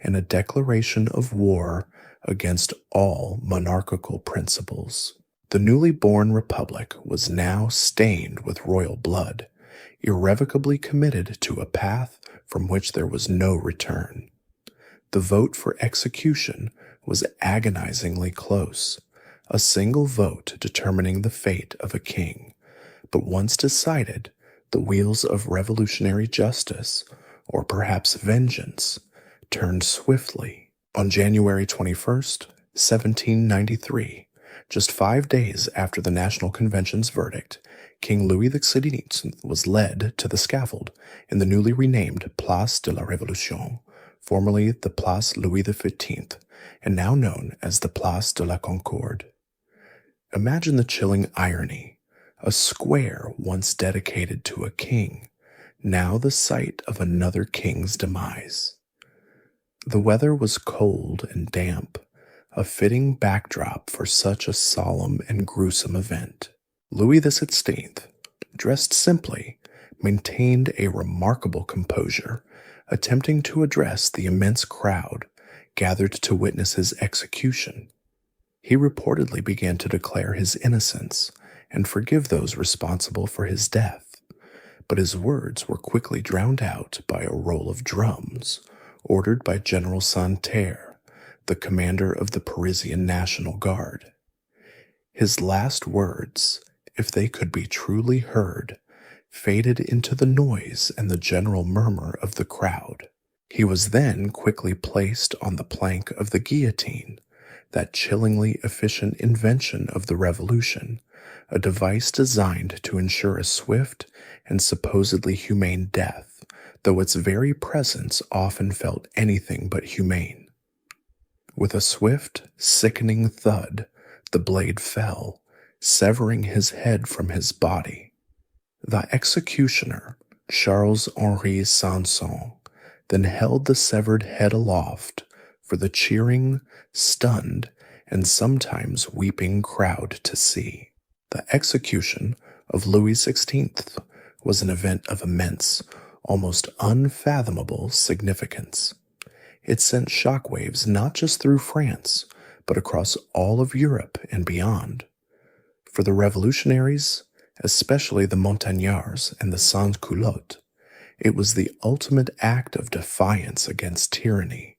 and a declaration of war against all monarchical principles. The newly born republic was now stained with royal blood, irrevocably committed to a path from which there was no return. The vote for execution was agonizingly close, a single vote determining the fate of a king. But once decided, the wheels of revolutionary justice, or perhaps vengeance, turned swiftly. On January 21st, 1793, just 5 days after the National Convention's verdict, King Louis XVI was led to the scaffold in the newly renamed Place de la Révolution, formerly the Place Louis XV, and now known as the Place de la Concorde. Imagine the chilling irony. A square once dedicated to a king, now the site of another king's demise. The weather was cold and damp, a fitting backdrop for such a solemn and gruesome event. Louis XVI, dressed simply, maintained a remarkable composure, attempting to address the immense crowd gathered to witness his execution. He reportedly began to declare his innocence and forgive those responsible for his death, but his words were quickly drowned out by a roll of drums ordered by General Santerre, the commander of the Parisian National Guard. His last words, if they could be truly heard, faded into the noise and the general murmur of the crowd. He was then quickly placed on the plank of the guillotine, that chillingly efficient invention of the Revolution, a device designed to ensure a swift and supposedly humane death, though its very presence often felt anything but humane. With a swift, sickening thud, the blade fell, severing his head from his body. The executioner, Charles-Henri Sanson, then held the severed head aloft for the cheering, stunned, and sometimes weeping crowd to see. The execution of Louis XVI was an event of immense, almost unfathomable significance. It sent shockwaves not just through France, but across all of Europe and beyond. For the revolutionaries, especially the Montagnards and the sans-culottes, it was the ultimate act of defiance against tyranny,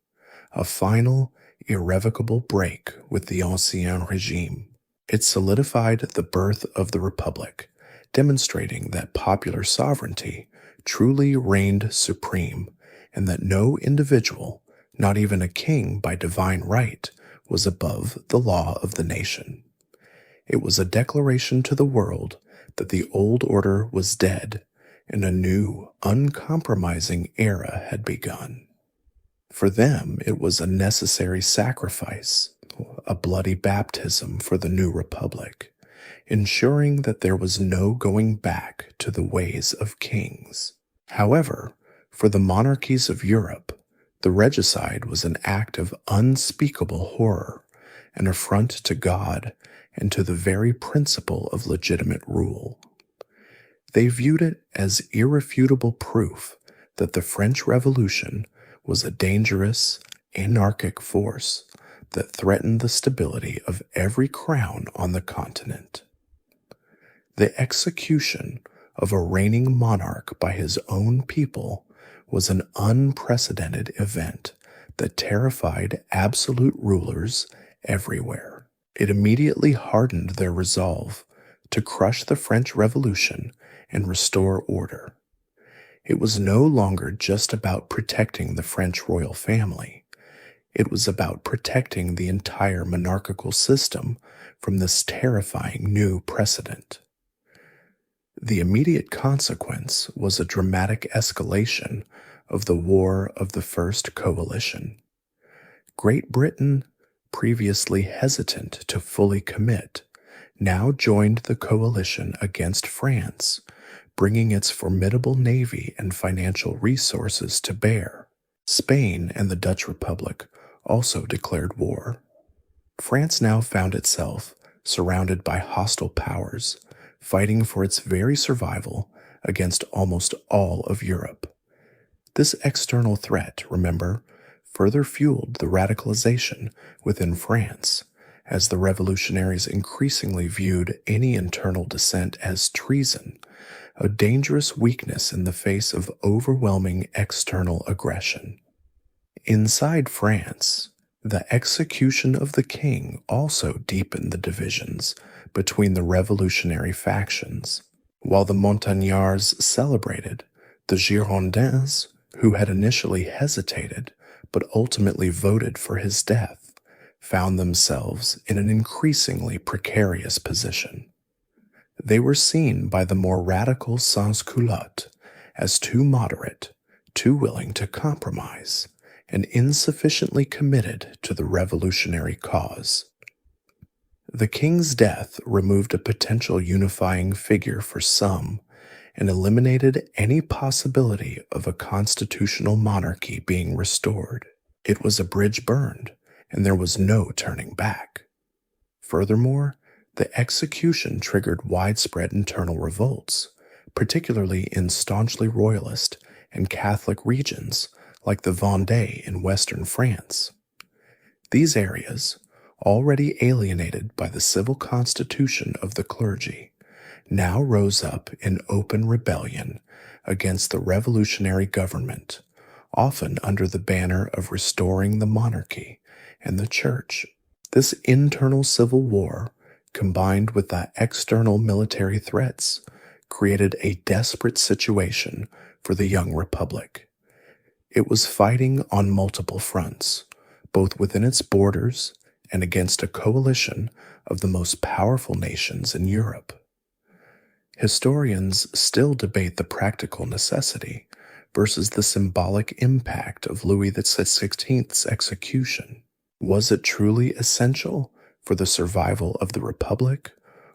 a final, irrevocable break with the Ancien Regime. It solidified the birth of the Republic, demonstrating that popular sovereignty truly reigned supreme, and that no individual, not even a king by divine right, was above the law of the nation. It was a declaration to the world that the old order was dead, and a new, uncompromising era had begun. For them, it was a necessary sacrifice, a bloody baptism for the new republic, ensuring that there was no going back to the ways of kings. However, for the monarchies of Europe, the regicide was an act of unspeakable horror, an affront to God and to the very principle of legitimate rule. They viewed it as irrefutable proof that the French Revolution was a dangerous, anarchic force that threatened the stability of every crown on the continent. The execution of a reigning monarch by his own people was an unprecedented event that terrified absolute rulers everywhere. It immediately hardened their resolve to crush the French Revolution and restore order. It was no longer just about protecting the French royal family. It was about protecting the entire monarchical system from this terrifying new precedent. The immediate consequence was a dramatic escalation of the War of the First Coalition. Great Britain, previously hesitant to fully commit, now joined the coalition against France, bringing its formidable navy and financial resources to bear. Spain and the Dutch Republic also declared war. France now found itself surrounded by hostile powers, fighting for its very survival against almost all of Europe. This external threat, remember, further fueled the radicalization within France, as the revolutionaries increasingly viewed any internal dissent as treason, a dangerous weakness in the face of overwhelming external aggression. Inside France, the execution of the king also deepened the divisions between the revolutionary factions. While the Montagnards celebrated, the Girondins, who had initially hesitated but ultimately voted for his death, found themselves in an increasingly precarious position. They were seen by the more radical sans-culottes as too moderate, too willing to compromise, and insufficiently committed to the revolutionary cause. The king's death removed a potential unifying figure for some and eliminated any possibility of a constitutional monarchy being restored. It was a bridge burned, and there was no turning back. Furthermore, the execution triggered widespread internal revolts, particularly in staunchly royalist and Catholic regions like the Vendée in western France. These areas, already alienated by the civil constitution of the clergy, now rose up in open rebellion against the revolutionary government, often under the banner of restoring the monarchy and the church. This internal civil war, combined with the external military threats, created a desperate situation for the young republic. It was fighting on multiple fronts, both within its borders and against a coalition of the most powerful nations in Europe. Historians still debate the practical necessity versus the symbolic impact of Louis XVI's execution. Was it truly essential for the survival of the Republic,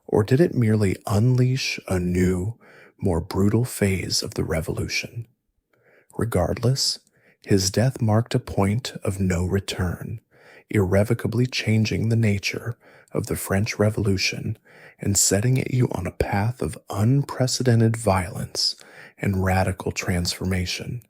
or did it merely unleash a new, more brutal phase of the revolution? Regardless, his death marked a point of no return, irrevocably changing the nature of the French Revolution and setting you on a path of unprecedented violence and radical transformation.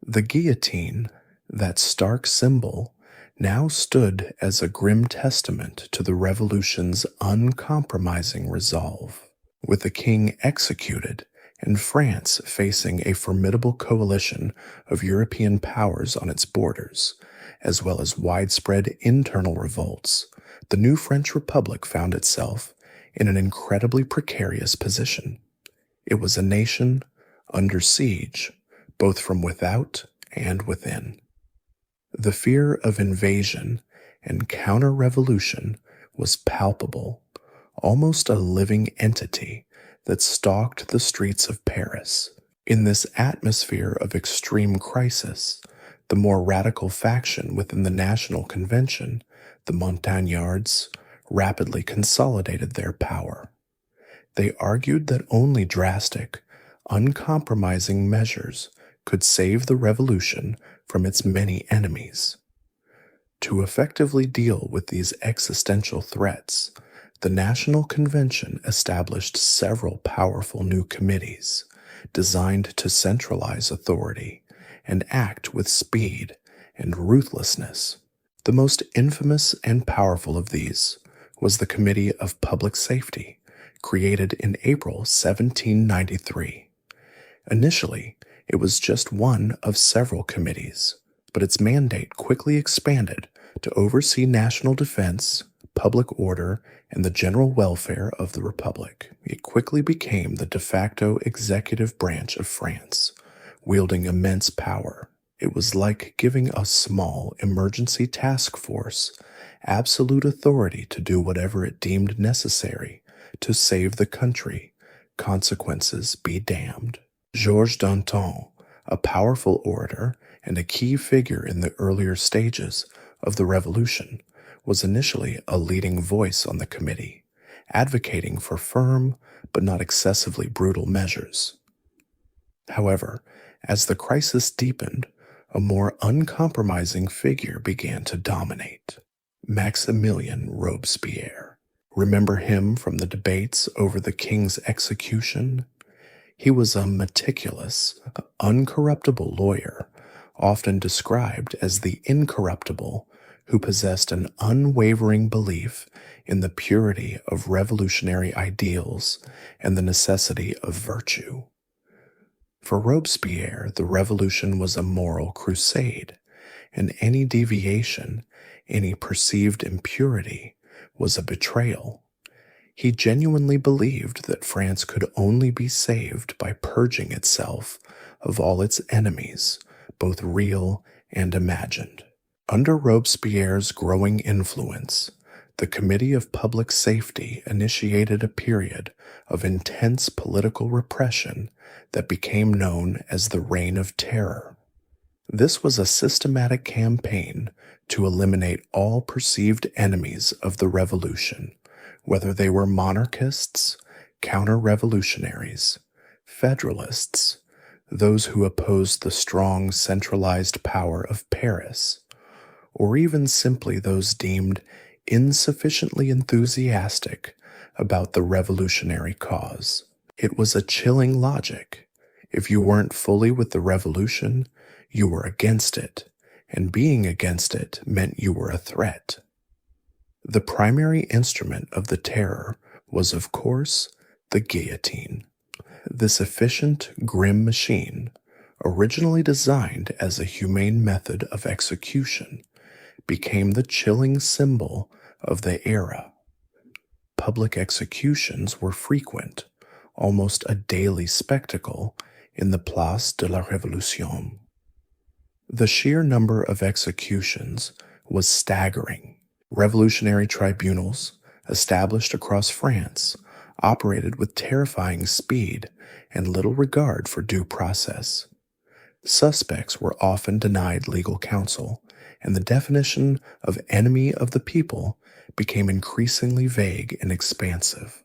The guillotine, that stark symbol, now stood as a grim testament to the revolution's uncompromising resolve. With the king executed and France facing a formidable coalition of European powers on its borders, as well as widespread internal revolts, the new French Republic found itself in an incredibly precarious position. It was a nation under siege, both from without and within. The fear of invasion and counter-revolution was palpable, almost a living entity that stalked the streets of Paris. In this atmosphere of extreme crisis, the more radical faction within the National Convention, the Montagnards, rapidly consolidated their power. They argued that only drastic, uncompromising measures could save the revolution from its many enemies. To effectively deal with these existential threats, the National Convention established several powerful new committees designed to centralize authority and act with speed and ruthlessness. The most infamous and powerful of these was the Committee of Public Safety, created in April 1793. Initially, it was just one of several committees, but its mandate quickly expanded to oversee national defense, public order, and the general welfare of the Republic. It quickly became the de facto executive branch of France, wielding immense power. It was like giving a small emergency task force absolute authority to do whatever it deemed necessary to save the country, consequences be damned. Georges Danton, a powerful orator and a key figure in the earlier stages of the revolution, was initially a leading voice on the committee, advocating for firm but not excessively brutal measures. However, as the crisis deepened, a more uncompromising figure began to dominate: Maximilien Robespierre. Remember him from the debates over the king's execution? He was a meticulous, uncorruptible lawyer, often described as the incorruptible, who possessed an unwavering belief in the purity of revolutionary ideals and the necessity of virtue. For Robespierre, the revolution was a moral crusade, and any deviation, any perceived impurity, was a betrayal. He genuinely believed that France could only be saved by purging itself of all its enemies, both real and imagined. Under Robespierre's growing influence, the Committee of Public Safety initiated a period of intense political repression that became known as the Reign of Terror. This was a systematic campaign to eliminate all perceived enemies of the revolution, whether they were monarchists, counter-revolutionaries, federalists, those who opposed the strong centralized power of Paris, or even simply those deemed insufficiently enthusiastic about the revolutionary cause. It was a chilling logic. If you weren't fully with the revolution, you were against it, and being against it meant you were a threat. The primary instrument of the terror was, of course, the guillotine. This efficient, grim machine, originally designed as a humane method of execution, became the chilling symbol of the era. Public executions were frequent, almost a daily spectacle, in the Place de la Révolution. The sheer number of executions was staggering. Revolutionary tribunals, established across France, operated with terrifying speed and little regard for due process. Suspects were often denied legal counsel, and the definition of enemy of the people became increasingly vague and expansive.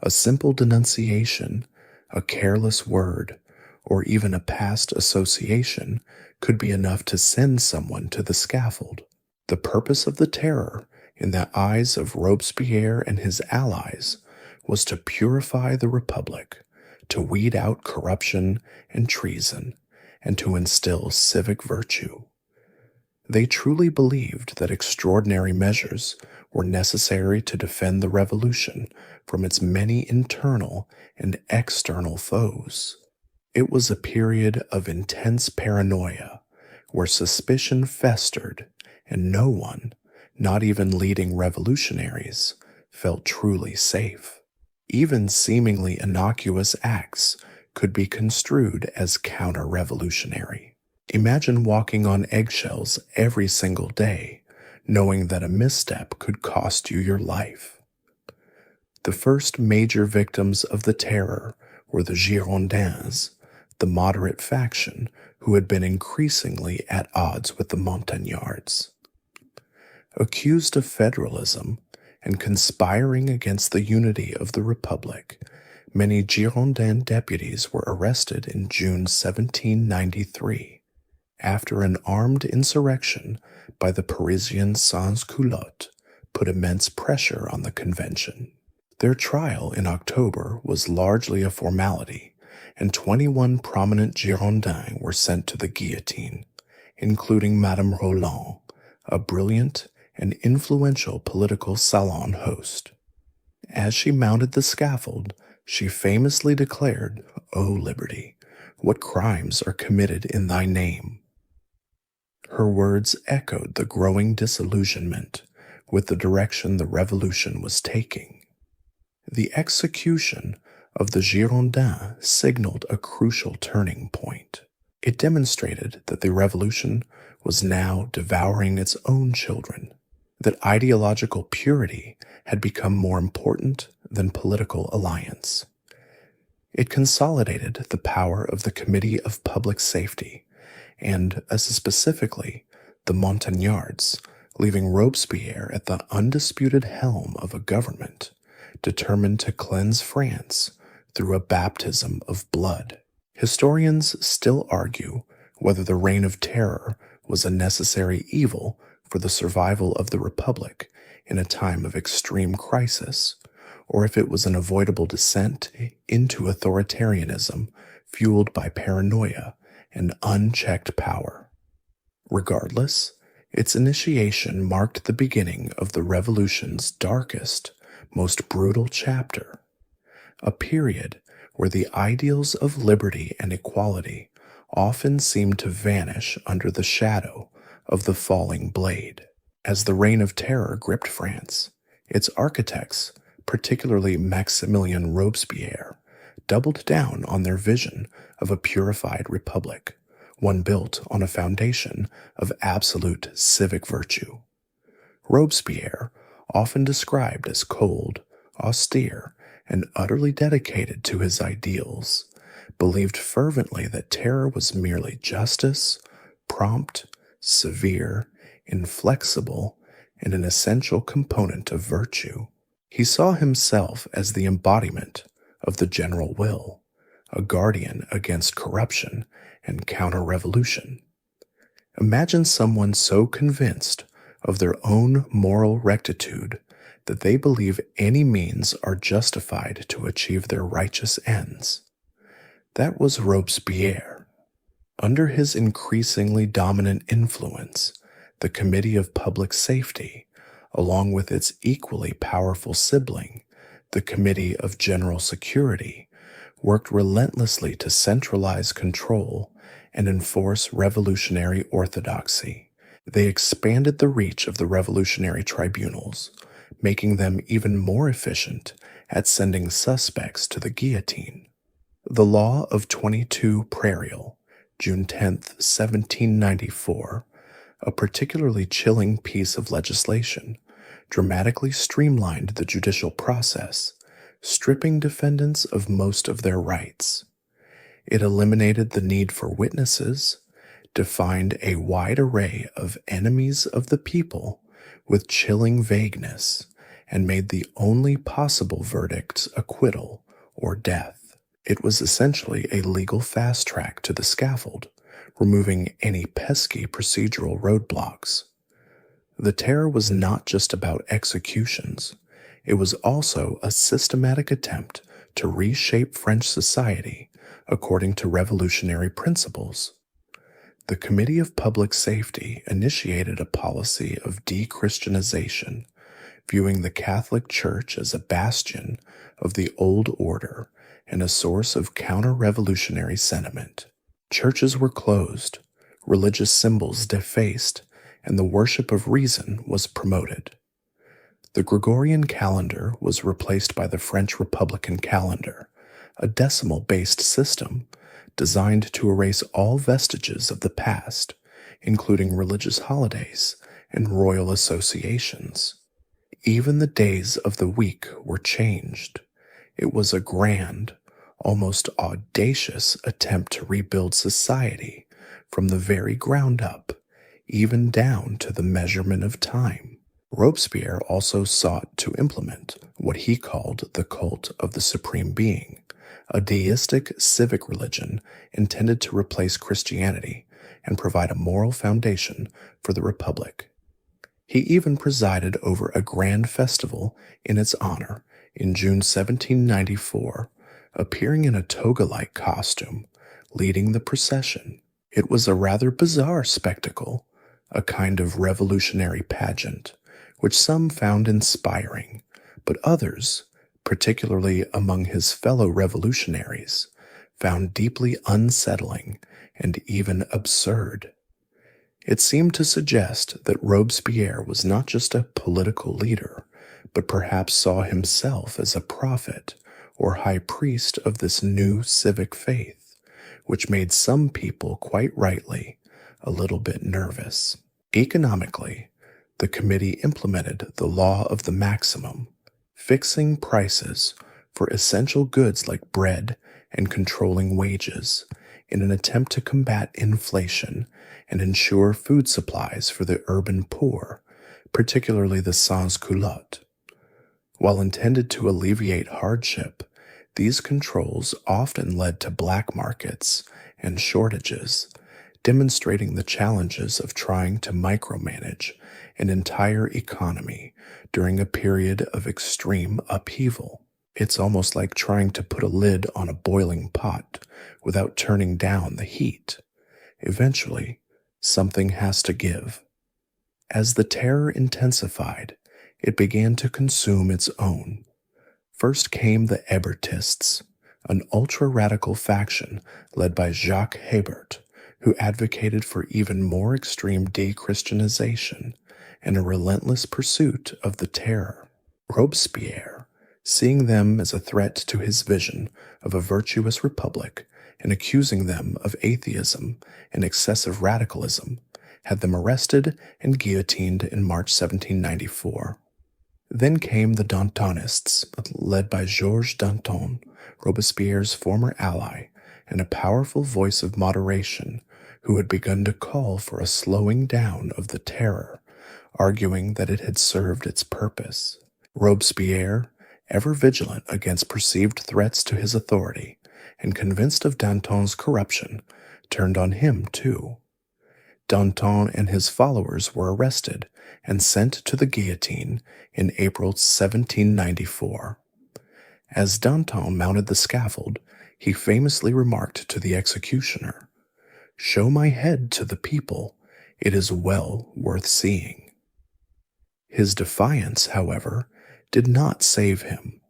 A simple denunciation, a careless word, or even a past association could be enough to send someone to the scaffold. The purpose of the terror, in the eyes of Robespierre and his allies, was to purify the Republic, to weed out corruption and treason, and to instill civic virtue. They truly believed that extraordinary measures were necessary to defend the revolution from its many internal and external foes. It was a period of intense paranoia, where suspicion festered, and no one, not even leading revolutionaries, felt truly safe. Even seemingly innocuous acts could be construed as counter-revolutionary. Imagine walking on eggshells every single day, knowing that a misstep could cost you your life. The first major victims of the terror were the Girondins, the moderate faction who had been increasingly at odds with the Montagnards. Accused of federalism and conspiring against the unity of the Republic, many Girondin deputies were arrested in June 1793. After an armed insurrection by the Parisian sans-culottes put immense pressure on the convention. Their trial in October was largely a formality, and 21 prominent Girondins were sent to the guillotine, including Madame Roland, a brilliant and influential political salon host. As she mounted the scaffold, she famously declared, "O liberty, what crimes are committed in thy name?" Her words echoed the growing disillusionment with the direction the revolution was taking. The execution of the Girondins signaled a crucial turning point. It demonstrated that the revolution was now devouring its own children, that ideological purity had become more important than political alliance. It consolidated the power of the Committee of Public Safety, and, as specifically, the Montagnards, leaving Robespierre at the undisputed helm of a government determined to cleanse France through a baptism of blood. Historians still argue whether the Reign of Terror was a necessary evil for the survival of the Republic in a time of extreme crisis, or if it was an avoidable descent into authoritarianism fueled by paranoia and unchecked power. Regardless, its initiation marked the beginning of the revolution's darkest, most brutal chapter, a period where the ideals of liberty and equality often seemed to vanish under the shadow of the falling blade. As the Reign of Terror gripped France, its architects, particularly Maximilien Robespierre, doubled down on their vision of a purified republic, one built on a foundation of absolute civic virtue. Robespierre, often described as cold, austere, and utterly dedicated to his ideals, believed fervently that terror was merely justice, prompt, severe, inflexible, and an essential component of virtue. He saw himself as the embodiment of the general will, a guardian against corruption and counter-revolution. Imagine someone so convinced of their own moral rectitude that they believe any means are justified to achieve their righteous ends. That was Robespierre. Under his increasingly dominant influence, the Committee of Public Safety, along with its equally powerful sibling, the Committee of General Security, worked relentlessly to centralize control and enforce revolutionary orthodoxy. They expanded the reach of the revolutionary tribunals, making them even more efficient at sending suspects to the guillotine. The Law of 22 Prairial, June 10, 1794, a particularly chilling piece of legislation, dramatically streamlined the judicial process, stripping defendants of most of their rights. It eliminated the need for witnesses, defined a wide array of enemies of the people with chilling vagueness, and made the only possible verdicts acquittal or death. It was essentially a legal fast track to the scaffold, removing any pesky procedural roadblocks. The terror was not just about executions. It was also a systematic attempt to reshape French society according to revolutionary principles. The Committee of Public Safety initiated a policy of de-Christianization, viewing the Catholic Church as a bastion of the old order and a source of counter-revolutionary sentiment. Churches were closed, religious symbols defaced, and the worship of reason was promoted. The Gregorian calendar was replaced by the French Republican calendar, a decimal-based system designed to erase all vestiges of the past, including religious holidays and royal associations. Even the days of the week were changed. It was a grand, almost audacious attempt to rebuild society from the very ground up, even down to the measurement of time. Robespierre also sought to implement what he called the cult of the Supreme Being, a deistic civic religion intended to replace Christianity and provide a moral foundation for the Republic. He even presided over a grand festival in its honor in June 1794, appearing in a toga-like costume, leading the procession. It was a rather bizarre spectacle, a kind of revolutionary pageant, which some found inspiring, but others, particularly among his fellow revolutionaries, found deeply unsettling and even absurd. It seemed to suggest that Robespierre was not just a political leader, but perhaps saw himself as a prophet or high priest of this new civic faith, which made some people, quite rightly, a little bit nervous. Economically, the committee implemented the law of the maximum, fixing prices for essential goods like bread and controlling wages in an attempt to combat inflation and ensure food supplies for the urban poor, particularly the sans-culottes. While intended to alleviate hardship, these controls often led to black markets and shortages, demonstrating the challenges of trying to micromanage an entire economy during a period of extreme upheaval. It's almost like trying to put a lid on a boiling pot without turning down the heat. Eventually, something has to give. As the terror intensified, it began to consume its own. First came the Hébertists, an ultra-radical faction led by Jacques Hébert, who advocated for even more extreme de-Christianization and a relentless pursuit of the terror. Robespierre, seeing them as a threat to his vision of a virtuous republic and accusing them of atheism and excessive radicalism, had them arrested and guillotined in March 1794. Then came the Dantonists, led by Georges Danton, Robespierre's former ally, and a powerful voice of moderation, who had begun to call for a slowing down of the terror, arguing that it had served its purpose. Robespierre, ever vigilant against perceived threats to his authority, and convinced of Danton's corruption, turned on him too. Danton and his followers were arrested and sent to the guillotine in April 1794. As Danton mounted the scaffold, he famously remarked to the executioner, "Show my head to the people, it is well worth seeing." His defiance, however, did not save him.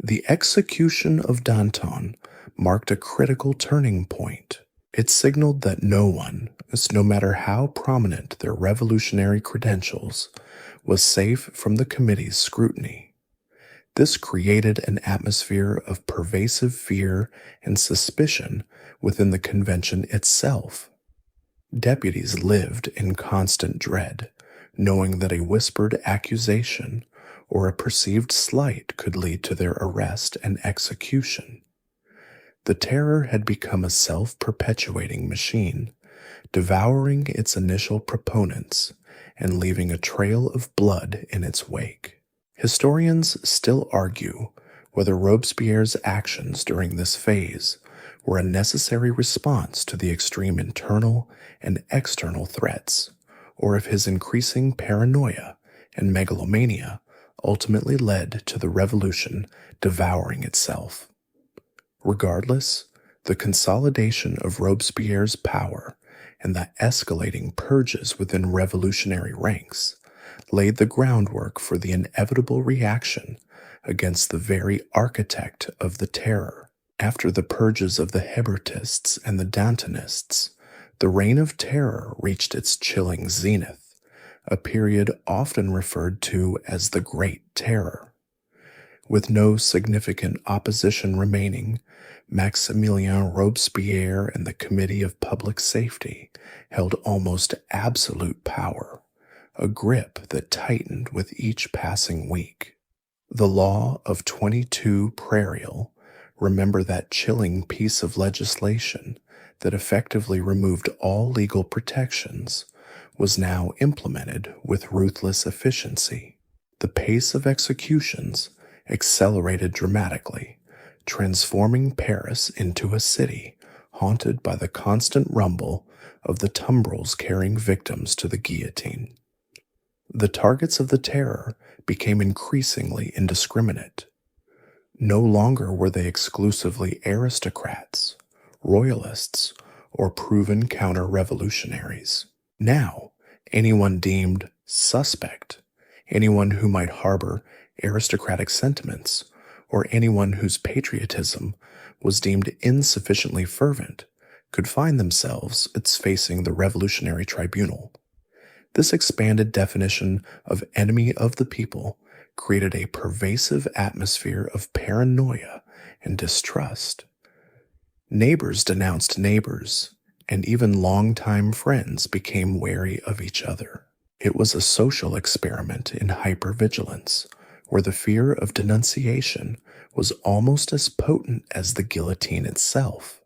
The execution of Danton marked a critical turning point. It signaled that no one, no matter how prominent their revolutionary credentials, was safe from the committee's scrutiny. This created an atmosphere of pervasive fear and suspicion within the convention itself. Deputies lived in constant dread, knowing that a whispered accusation or a perceived slight could lead to their arrest and execution. The terror had become a self-perpetuating machine, devouring its initial proponents and leaving a trail of blood in its wake. Historians still argue whether Robespierre's actions during this phase were a necessary response to the extreme internal and external threats, or if his increasing paranoia and megalomania ultimately led to the revolution devouring itself. Regardless, the consolidation of Robespierre's power and the escalating purges within revolutionary ranks laid the groundwork for the inevitable reaction against the very architect of the terror. After the purges of the Hébertists and the Dantonists, the reign of terror reached its chilling zenith, a period often referred to as the Great Terror. With no significant opposition remaining, Maximilien Robespierre and the Committee of Public Safety held almost absolute power, a grip that tightened with each passing week. The law of 22 Prairial, remember that chilling piece of legislation that effectively removed all legal protections, was now implemented with ruthless efficiency. The pace of executions accelerated dramatically, transforming Paris into a city haunted by the constant rumble of the tumbrils carrying victims to the guillotine. The targets of the terror became increasingly indiscriminate. No longer were they exclusively aristocrats, royalists, or proven counter-revolutionaries. Now, anyone deemed suspect, anyone who might harbor aristocratic sentiments, or anyone whose patriotism was deemed insufficiently fervent, could find themselves facing the revolutionary tribunal. This expanded definition of enemy of the people created a pervasive atmosphere of paranoia and distrust. Neighbors denounced neighbors, and even longtime friends became wary of each other. It was a social experiment in hypervigilance, where the fear of denunciation was almost as potent as the guillotine itself.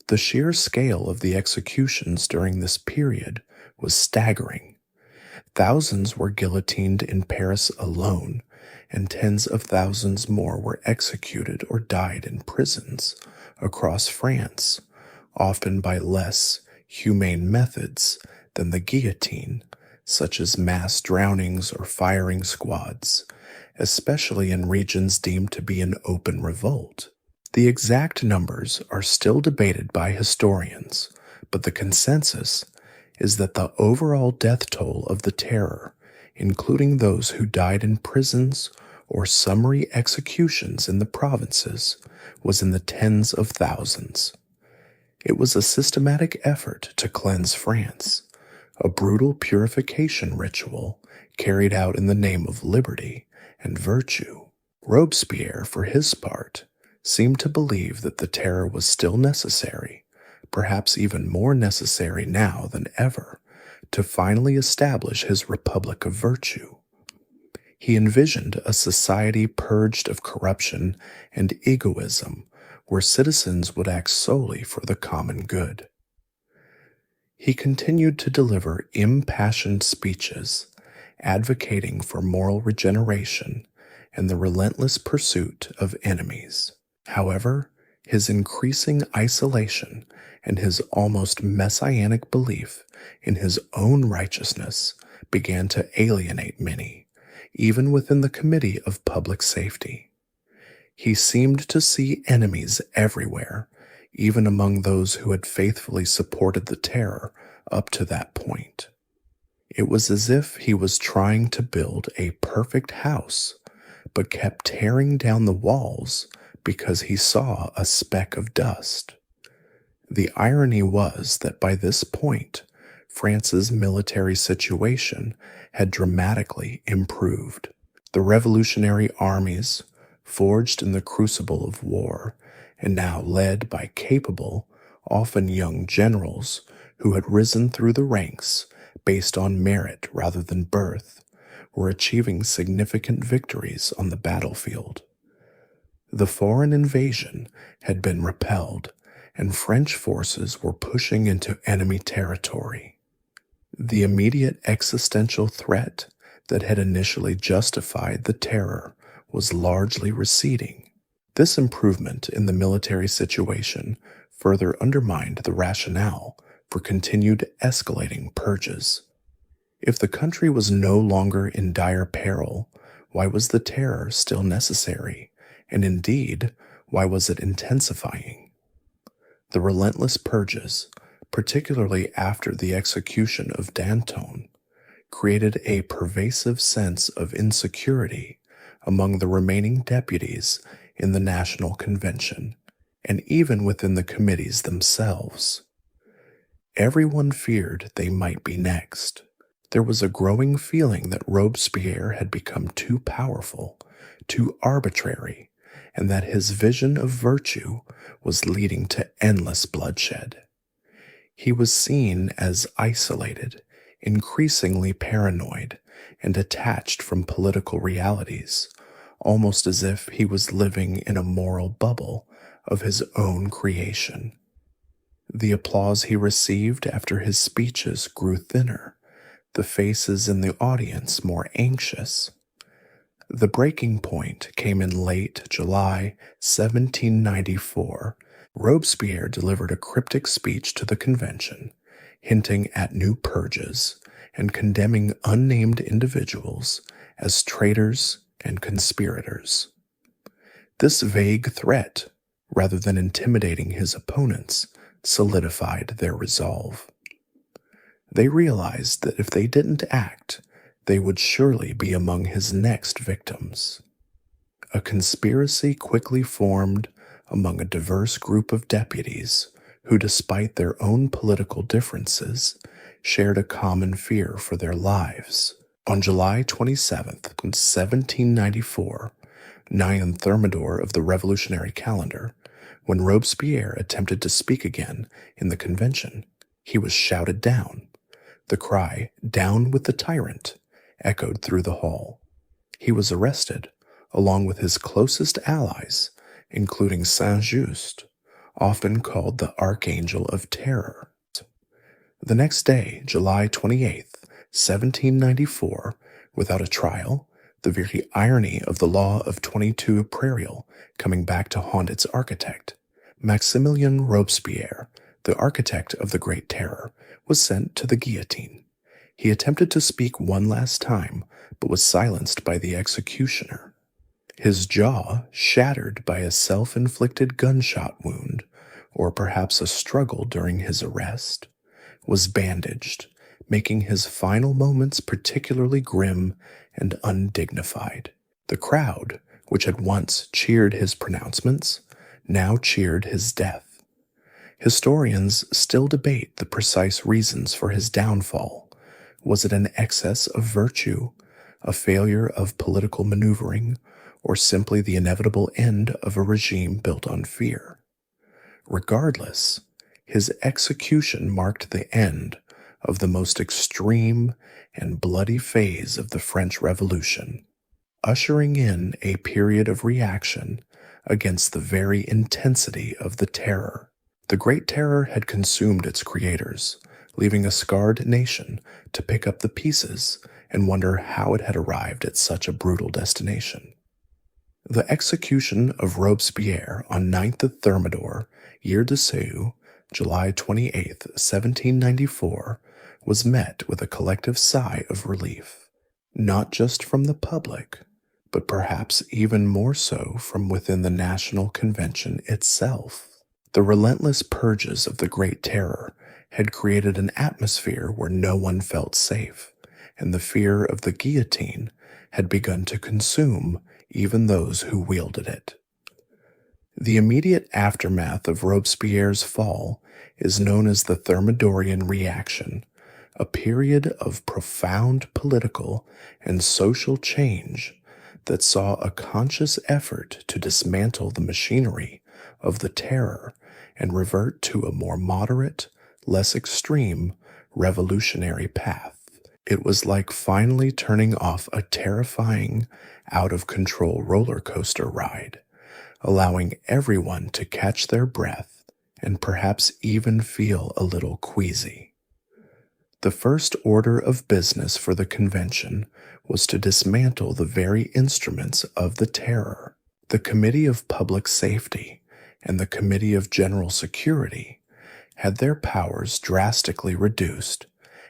The sheer scale of the executions during this period was staggering. Thousands were guillotined in Paris alone, and tens of thousands more were executed or died in prisons across France, often by less humane methods than the guillotine, such as mass drownings or firing squads, especially in regions deemed to be in open revolt. The exact numbers are still debated by historians, but the consensus is that the overall death toll of the terror, including those who died in prisons or summary executions in the provinces, was in the tens of thousands. It was a systematic effort to cleanse France, a brutal purification ritual carried out in the name of liberty and virtue. Robespierre, for his part, seemed to believe that the terror was still necessary, perhaps even more necessary now than ever, to finally establish his republic of virtue. He envisioned a society purged of corruption and egoism, where citizens would act solely for the common good. He continued to deliver impassioned speeches, advocating for moral regeneration and the relentless pursuit of enemies. However, his increasing isolation and his almost messianic belief in his own righteousness began to alienate many, even within the Committee of Public Safety. He seemed to see enemies everywhere, even among those who had faithfully supported the terror up to that point. It was as if he was trying to build a perfect house, but kept tearing down the walls because he saw a speck of dust. The irony was that by this point, France's military situation had dramatically improved. The revolutionary armies, forged in the crucible of war, and now led by capable, often young generals who had risen through the ranks based on merit rather than birth, were achieving significant victories on the battlefield. The foreign invasion had been repelled, and French forces were pushing into enemy territory. The immediate existential threat that had initially justified the terror was largely receding. This improvement in the military situation further undermined the rationale for continued escalating purges. If the country was no longer in dire peril, why was the terror still necessary? And indeed, why was it intensifying? The relentless purges, particularly after the execution of Danton, created a pervasive sense of insecurity among the remaining deputies in the National Convention, and even within the committees themselves. Everyone feared they might be next. There was a growing feeling that Robespierre had become too powerful, too arbitrary, and that his vision of virtue was leading to endless bloodshed. He was seen as isolated, increasingly paranoid, and detached from political realities, almost as if he was living in a moral bubble of his own creation. The applause he received after his speeches grew thinner, the faces in the audience more anxious. The breaking point came in late July 1794. Robespierre delivered a cryptic speech to the convention, hinting at new purges and condemning unnamed individuals as traitors and conspirators. This vague threat, rather than intimidating his opponents, solidified their resolve. They realized that if they didn't act, they would surely be among his next victims. A conspiracy quickly formed among a diverse group of deputies who, despite their own political differences, shared a common fear for their lives. On July 27, 1794, 9 Thermidor of the revolutionary calendar, When Robespierre attempted to speak again in the convention, he was shouted down. The cry, "Down with the tyrant," echoed through the hall. He was arrested, along with his closest allies, including Saint-Just, often called the Archangel of Terror. The next day, July 28th, 1794, without a trial, the very irony of the law of 22 Prairial coming back to haunt its architect, Maximilien Robespierre, the architect of the Great Terror, was sent to the guillotine. He attempted to speak one last time, but was silenced by the executioner. His jaw, shattered by a self-inflicted gunshot wound, or perhaps a struggle during his arrest, was bandaged, making his final moments particularly grim and undignified. The crowd, which had once cheered his pronouncements, now cheered his death. Historians still debate the precise reasons for his downfall. Was it an excess of virtue, a failure of political maneuvering, or simply the inevitable end of a regime built on fear? Regardless, his execution marked the end of the most extreme and bloody phase of the French Revolution, ushering in a period of reaction against the very intensity of the terror. The Great Terror had consumed its creators, leaving a scarred nation to pick up the pieces and wonder how it had arrived at such a brutal destination. The execution of Robespierre on 9th of Thermidor, year de Seu, July 28, 1794, was met with a collective sigh of relief, not just from the public, but perhaps even more so from within the National Convention itself. The relentless purges of the Great Terror had created an atmosphere where no one felt safe, and the fear of the guillotine had begun to consume even those who wielded it. The immediate aftermath of Robespierre's fall is known as the Thermidorian reaction, a period of profound political and social change that saw a conscious effort to dismantle the machinery of the terror and revert to a more moderate, less extreme, revolutionary path. It was like finally turning off a terrifying, out-of-control roller coaster ride, allowing everyone to catch their breath and perhaps even feel a little queasy. The first order of business for the convention was to dismantle the very instruments of the terror. The Committee of Public Safety and the Committee of General Security had their powers drastically reduced,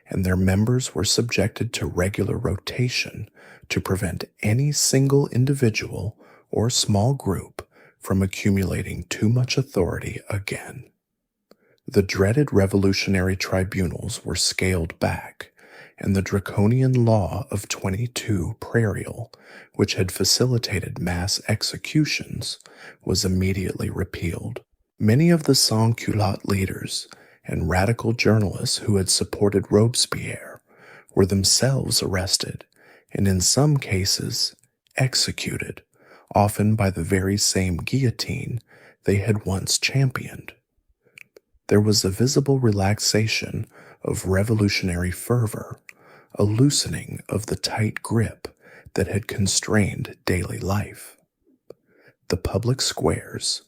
and their members were subjected to regular rotation to prevent any single individual or small group from accumulating too much authority again. The dreaded revolutionary tribunals were scaled back, and the draconian law of 22 Prairial, which had facilitated mass executions, was immediately repealed. Many of the sans-culotte leaders and radical journalists who had supported Robespierre were themselves arrested, and in some cases executed, often by the very same guillotine they had once championed. There was a visible relaxation of revolutionary fervor, a loosening of the tight grip that had constrained daily life. The public squares,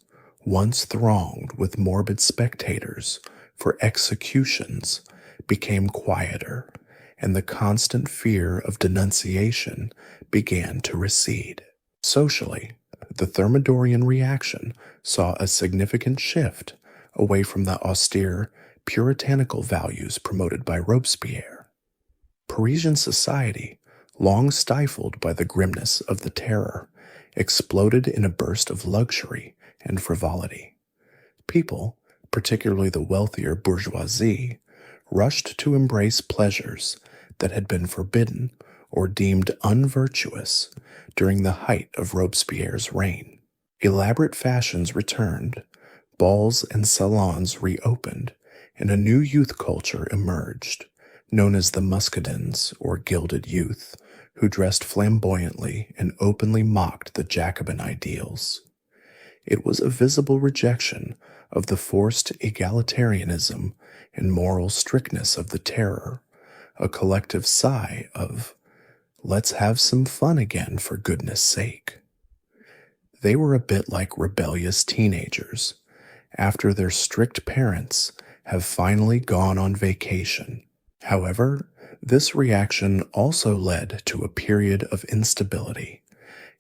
once thronged with morbid spectators for executions, became quieter, and the constant fear of denunciation began to recede. Socially, the Thermidorian reaction saw a significant shift away from the austere, puritanical values promoted by Robespierre. Parisian society, long stifled by the grimness of the terror, exploded in a burst of luxury and frivolity. People, particularly the wealthier bourgeoisie, rushed to embrace pleasures that had been forbidden or deemed unvirtuous during the height of Robespierre's reign. Elaborate fashions returned, balls and salons reopened, and a new youth culture emerged, known as the muscadins, or gilded youth, who dressed flamboyantly and openly mocked the Jacobin ideals. It was a visible rejection of the forced egalitarianism and moral strictness of the terror, a collective sigh of, let's have some fun again for goodness sake. They were a bit like rebellious teenagers after their strict parents have finally gone on vacation. However, this reaction also led to a period of instability,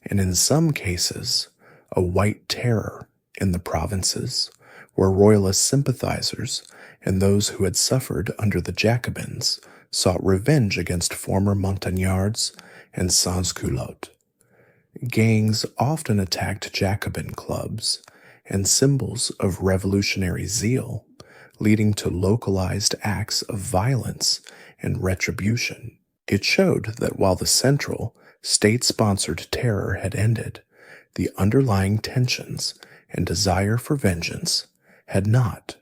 and in some cases, a white terror in the provinces, where royalist sympathizers and those who had suffered under the Jacobins sought revenge against former Montagnards and sans-culottes. Gangs often attacked Jacobin clubs and symbols of revolutionary zeal, leading to localized acts of violence and retribution. It showed that while the central, state-sponsored terror had ended, the underlying tensions and desire for vengeance had not.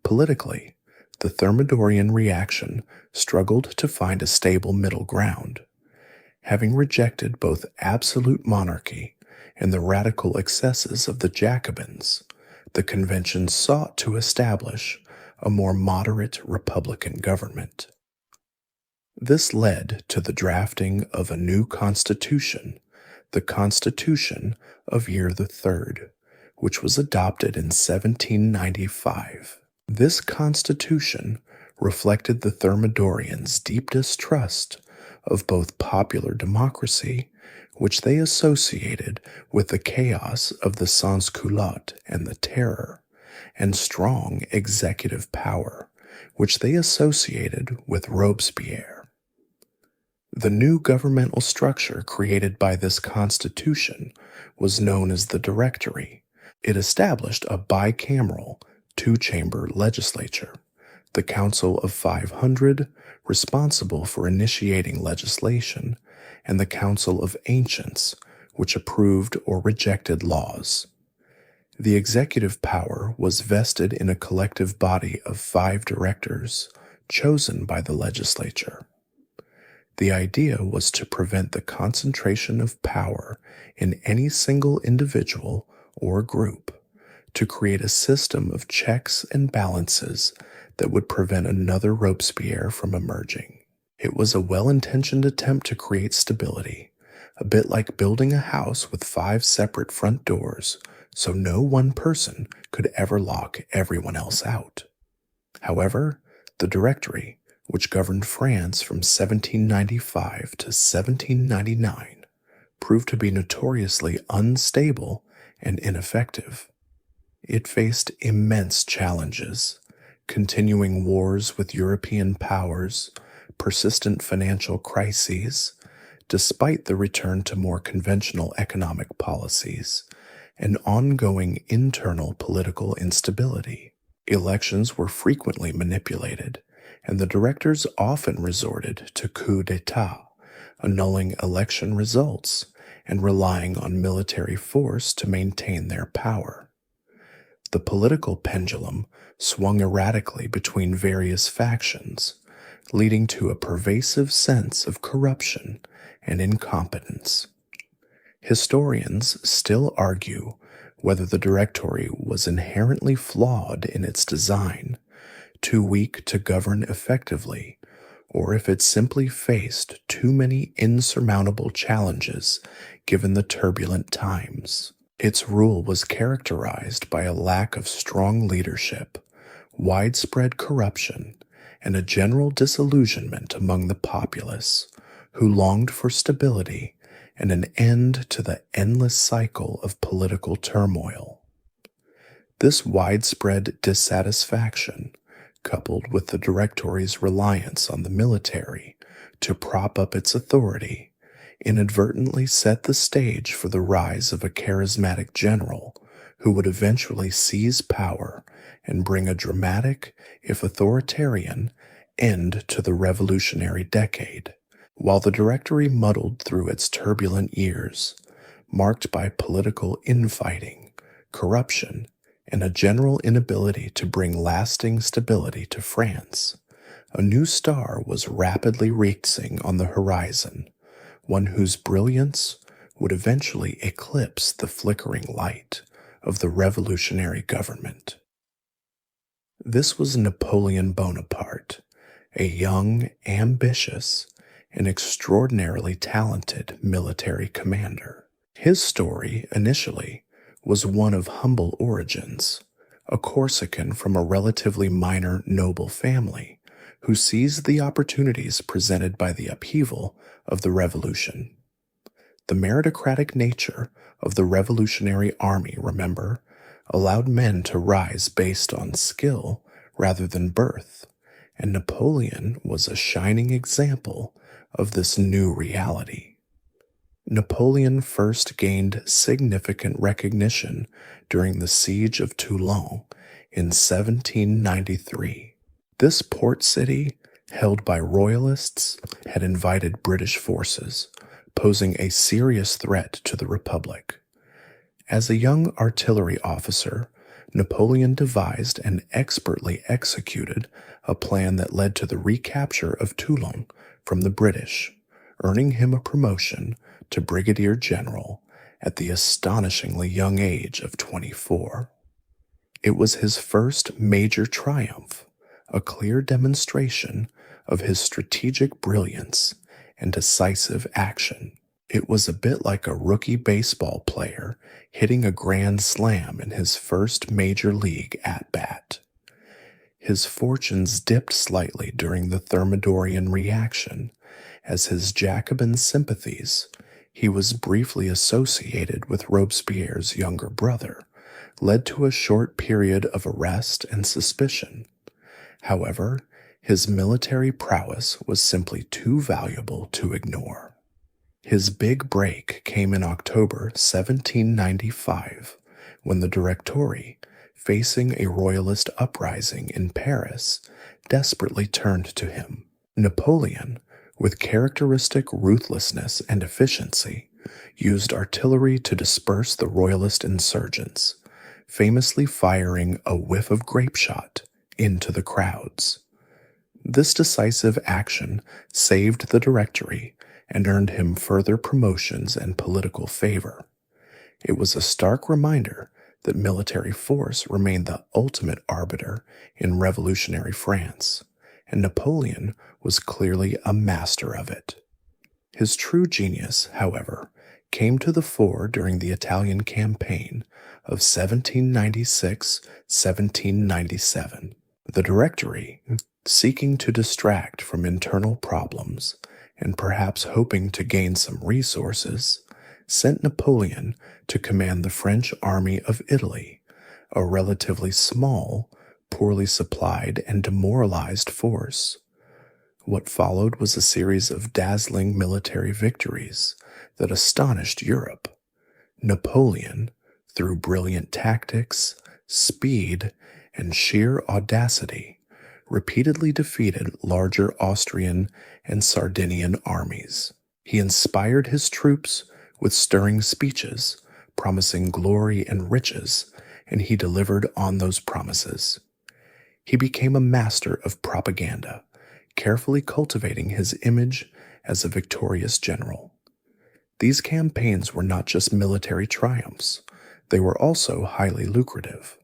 Politically, the Thermidorian reaction struggled to find a stable middle ground. Having rejected both absolute monarchy and the radical excesses of the Jacobins, the convention sought to establish a more moderate republican government. This led to the drafting of a new constitution, the Constitution of Year III, which was adopted in 1795. This constitution reflected the Thermidorians' deep distrust of both popular democracy, which they associated with the chaos of the sans-culottes and the terror, and strong executive power, which they associated with Robespierre. The new governmental structure created by this constitution was known as the Directory. It established a bicameral, two-chamber legislature, the Council of 500, responsible for initiating legislation, and the Council of Ancients, which approved or rejected laws. The executive power was vested in a collective body of 5 directors, chosen by the legislature. The idea was to prevent the concentration of power in any single individual or group, to create a system of checks and balances that would prevent another Robespierre from emerging. It was a well-intentioned attempt to create stability, a bit like building a house with 5 separate front doors, so no one person could ever lock everyone else out. However, the Directory, which governed France from 1795 to 1799, proved to be notoriously unstable and ineffective. It faced immense challenges, continuing wars with European powers, persistent financial crises, despite the return to more conventional economic policies, and ongoing internal political instability. Elections were frequently manipulated, and the directors often resorted to coups d'état, annulling election results and relying on military force to maintain their power. The political pendulum swung erratically between various factions, leading to a pervasive sense of corruption and incompetence. Historians still argue whether the Directory was inherently flawed in its design, too weak to govern effectively, or if it simply faced too many insurmountable challenges given the turbulent times. Its rule was characterized by a lack of strong leadership, widespread corruption, and a general disillusionment among the populace, who longed for stability and an end to the endless cycle of political turmoil. This widespread dissatisfaction, coupled with the Directory's reliance on the military to prop up its authority, inadvertently set the stage for the rise of a charismatic general who would eventually seize power and bring a dramatic, if authoritarian, end to the revolutionary decade. While the Directory muddled through its turbulent years, marked by political infighting, corruption, and a general inability to bring lasting stability to France, a new star was rapidly rising on the horizon, one whose brilliance would eventually eclipse the flickering light of the revolutionary government. This was Napoleon Bonaparte, a young, ambitious, and extraordinarily talented military commander. His story, initially, was one of humble origins, a Corsican from a relatively minor noble family who seized the opportunities presented by the upheaval of the revolution. The meritocratic nature of the revolutionary army, remember, allowed men to rise based on skill rather than birth, and Napoleon was a shining example of this new reality. Napoleon first gained significant recognition during the Siege of Toulon in 1793. This port city, held by royalists, had invited British forces, posing a serious threat to the Republic. As a young artillery officer, Napoleon devised and expertly executed a plan that led to the recapture of Toulon from the British, earning him a promotion to brigadier general at the astonishingly young age of 24. It was his first major triumph, a clear demonstration of his strategic brilliance and decisive action. It was a bit like a rookie baseball player hitting a grand slam in his first major league at-bat. His fortunes dipped slightly during the Thermidorian reaction, as his Jacobin sympathies, he was briefly associated with Robespierre's younger brother, led to a short period of arrest and suspicion. However, his military prowess was simply too valuable to ignore. His big break came in October 1795, when the Directory, facing a royalist uprising in Paris, desperately turned to him. Napoleon, with characteristic ruthlessness and efficiency, used artillery to disperse the royalist insurgents, famously firing a whiff of grapeshot into the crowds. This decisive action saved the Directory and earned him further promotions and political favor. It was a stark reminder that military force remained the ultimate arbiter in revolutionary France, and Napoleon was clearly a master of it. His true genius, however, came to the fore during the Italian campaign of 1796-1797. The Directory, seeking to distract from internal problems and perhaps hoping to gain some resources, sent Napoleon to command the French army of Italy, a relatively small, poorly supplied, and demoralized force. What followed was a series of dazzling military victories that astonished Europe. Napoleon, through brilliant tactics, speed, and sheer audacity, repeatedly defeated larger Austrian and Sardinian armies. He inspired his troops with stirring speeches, promising glory and riches, and he delivered on those promises. He became a master of propaganda, carefully cultivating his image as a victorious general. These campaigns were not just military triumphs, they were also highly lucrative.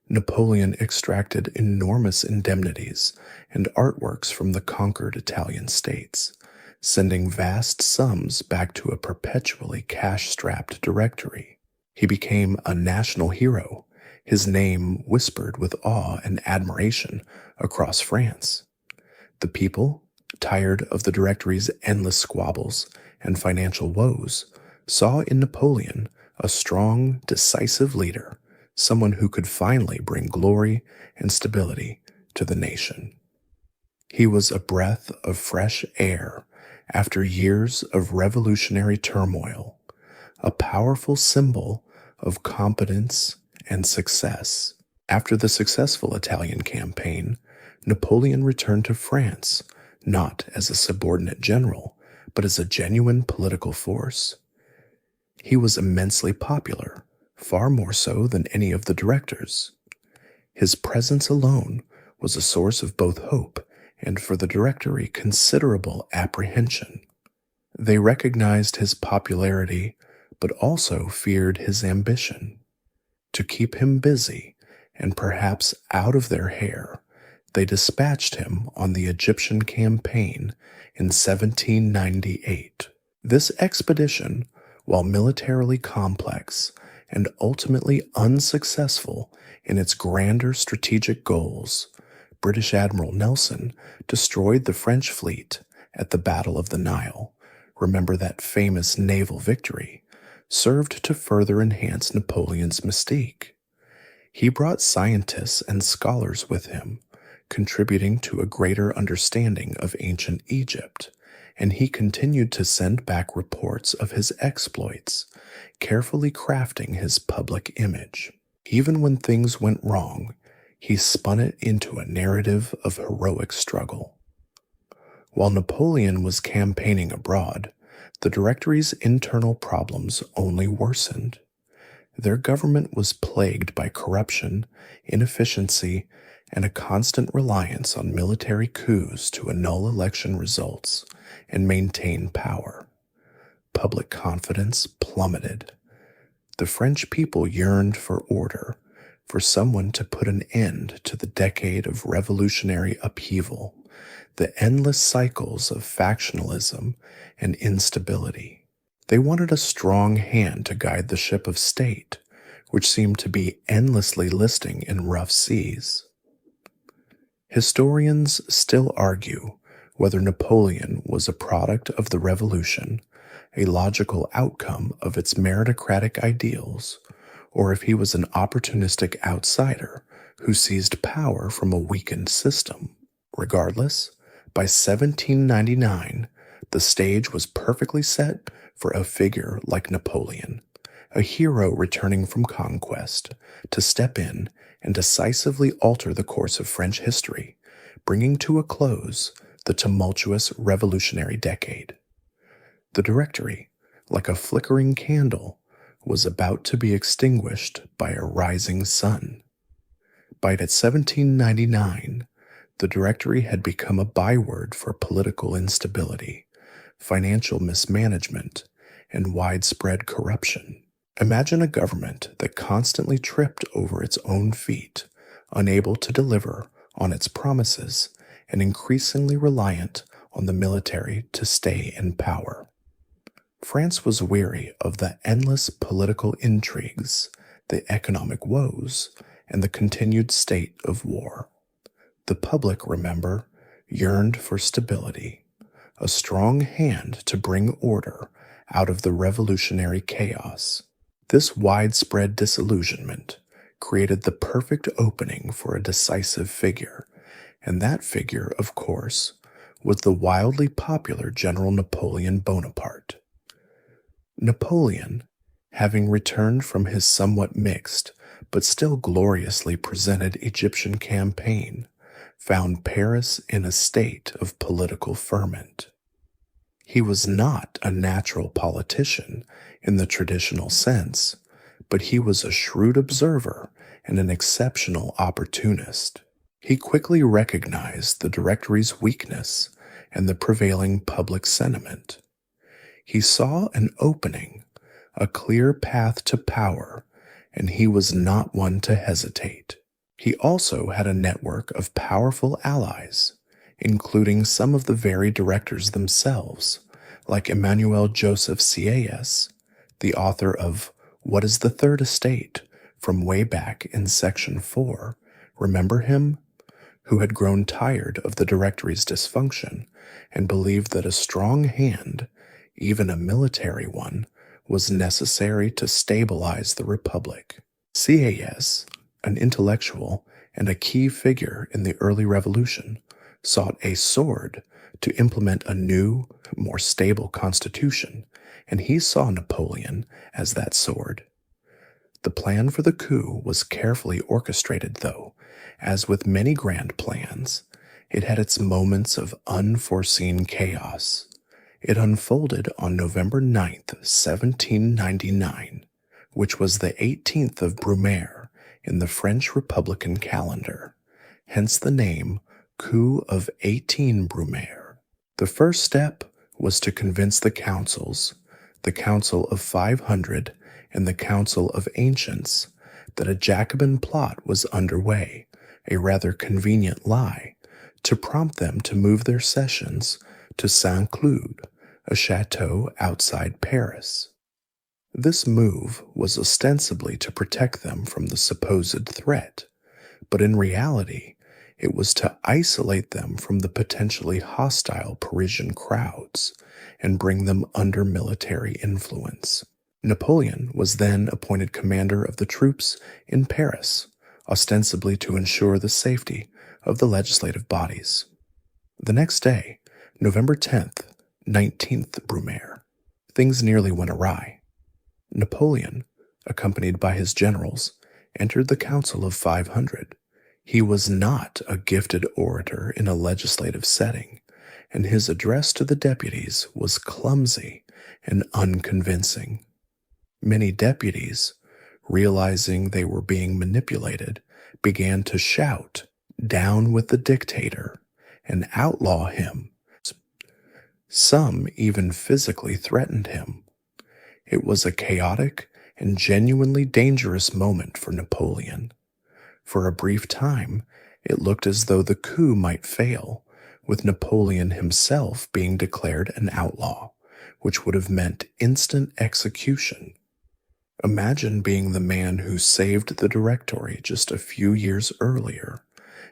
Napoleon extracted enormous indemnities and artworks from the conquered Italian states, sending vast sums back to a perpetually cash-strapped Directory. He became a national hero, his name whispered with awe and admiration across France. The people, tired of the Directory's endless squabbles and financial woes, saw in Napoleon a strong, decisive leader, someone who could finally bring glory and stability to the nation. He was a breath of fresh air after years of revolutionary turmoil, a powerful symbol of competence and success. After the successful Italian campaign, Napoleon returned to France, not as a subordinate general, but as a genuine political force. He was immensely popular, far more so than any of the directors. His presence alone was a source of both hope and, for the Directory, considerable apprehension. They recognized his popularity, but also feared his ambition. To keep him busy and perhaps out of their hair, they dispatched him on the Egyptian campaign in 1798. This expedition, while militarily complex and ultimately unsuccessful in its grander strategic goals, British Admiral Nelson destroyed the French fleet at the Battle of the Nile. Remember that famous naval victory served to further enhance Napoleon's mystique. He brought scientists and scholars with him, contributing to a greater understanding of ancient Egypt, and he continued to send back reports of his exploits, carefully crafting his public image. Even when things went wrong, he spun it into a narrative of heroic struggle. While Napoleon was campaigning abroad, the Directory's internal problems only worsened. Their government was plagued by corruption, inefficiency, and a constant reliance on military coups to annul election results and maintain power. Public confidence plummeted. The French people yearned for order, for someone to put an end to the decade of revolutionary upheaval, the endless cycles of factionalism and instability. They wanted a strong hand to guide the ship of state, which seemed to be endlessly listing in rough seas. Historians still argue whether Napoleon was a product of the revolution, a logical outcome of its meritocratic ideals, or if he was an opportunistic outsider who seized power from a weakened system. Regardless, by 1799, the stage was perfectly set for a figure like Napoleon, a hero returning from conquest, to step in and decisively alter the course of French history, bringing to a close the tumultuous revolutionary decade. The Directory, like a flickering candle, was about to be extinguished by a rising sun. By 1799, the Directory had become a byword for political instability, financial mismanagement, and widespread corruption. Imagine a government that constantly tripped over its own feet, unable to deliver on its promises, and increasingly reliant on the military to stay in power. France was weary of the endless political intrigues, the economic woes, and the continued state of war. The public, remember, yearned for stability, a strong hand to bring order out of the revolutionary chaos. This widespread disillusionment created the perfect opening for a decisive figure, and that figure, of course, was the wildly popular General Napoleon Bonaparte. Napoleon, having returned from his somewhat mixed but still gloriously presented Egyptian campaign, found Paris in a state of political ferment. He was not a natural politician in the traditional sense, but he was a shrewd observer and an exceptional opportunist. He quickly recognized the Directory's weakness and the prevailing public sentiment. He saw an opening, a clear path to power, and he was not one to hesitate. He also had a network of powerful allies, including some of the very directors themselves, like Emmanuel Joseph Sieyès, the author of What is the Third Estate, from way back in Section 4. Remember him? Who had grown tired of the Directory's dysfunction and believed that a strong hand, even a military one, was necessary to stabilize the Republic. Sieyès, an intellectual and a key figure in the early revolution, sought a sword to implement a new, more stable constitution, and he saw Napoleon as that sword. The plan for the coup was carefully orchestrated, though, as with many grand plans, it had its moments of unforeseen chaos. It unfolded on November 9th, 1799, which was the 18th of Brumaire in the French Republican calendar, hence the name Coup of 18 Brumaire. The first step was to convince the councils, the Council of 500 and the Council of Ancients, that a Jacobin plot was underway, a rather convenient lie, to prompt them to move their sessions to Saint-Cloud, a chateau outside Paris. This move was ostensibly to protect them from the supposed threat, but in reality, it was to isolate them from the potentially hostile Parisian crowds and bring them under military influence. Napoleon was then appointed commander of the troops in Paris, ostensibly to ensure the safety of the legislative bodies. The next day, November 10th, 19th Brumaire, things nearly went awry. Napoleon, accompanied by his generals, entered the Council of 500. He was not a gifted orator in a legislative setting, and his address to the deputies was clumsy and unconvincing. Many deputies, realizing they were being manipulated, began to shout, "Down with the dictator," and outlaw him. Some even physically threatened him. It was a chaotic and genuinely dangerous moment for Napoleon. For a brief time, it looked as though the coup might fail, with Napoleon himself being declared an outlaw, which would have meant instant execution. Imagine being the man who saved the Directory just a few years earlier,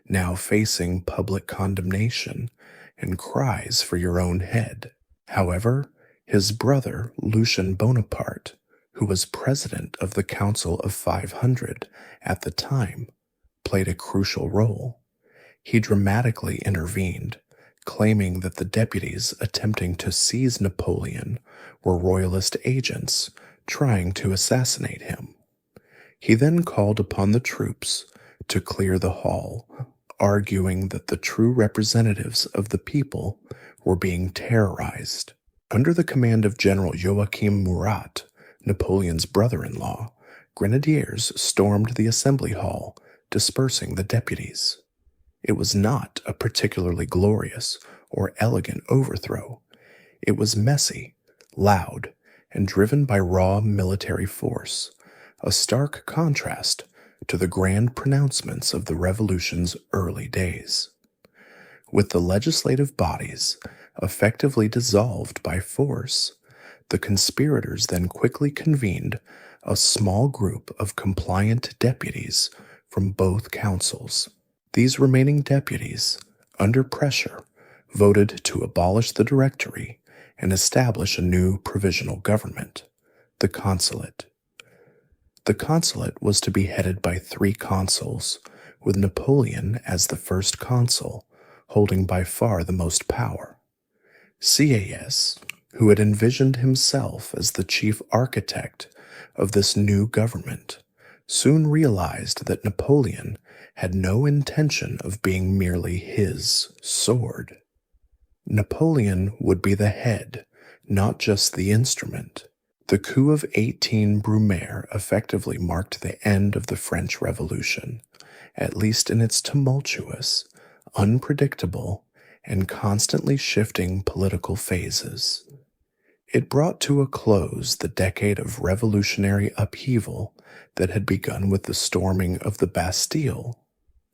now facing public condemnation and cries for your own head. However, his brother, Napoleon Bonaparte, who was president of the Council of 500 at the time, played a crucial role. He dramatically intervened, claiming that the deputies attempting to seize Napoleon were royalist agents trying to assassinate him. He then called upon the troops to clear the hall, arguing that the true representatives of the people were being terrorized. Under the command of General Joachim Murat, Napoleon's brother-in-law, grenadiers stormed the assembly hall, dispersing the deputies. It was not a particularly glorious or elegant overthrow. It was messy, loud, and driven by raw military force, a stark contrast to the grand pronouncements of the revolution's early days. With the legislative bodies effectively dissolved by force, the conspirators then quickly convened a small group of compliant deputies from both councils. These remaining deputies, under pressure, voted to abolish the Directory and establish a new provisional government, the Consulate. The Consulate was to be headed by 3 consuls, with Napoleon as the first consul, holding by far the most power. CAS, who had envisioned himself as the chief architect of this new government, soon realized that Napoleon had no intention of being merely his sword. Napoleon would be the head, not just the instrument. The coup of 18 Brumaire effectively marked the end of the French Revolution, at least in its tumultuous, unpredictable, and constantly shifting political phases. It brought to a close the decade of revolutionary upheaval that had begun with the storming of the Bastille.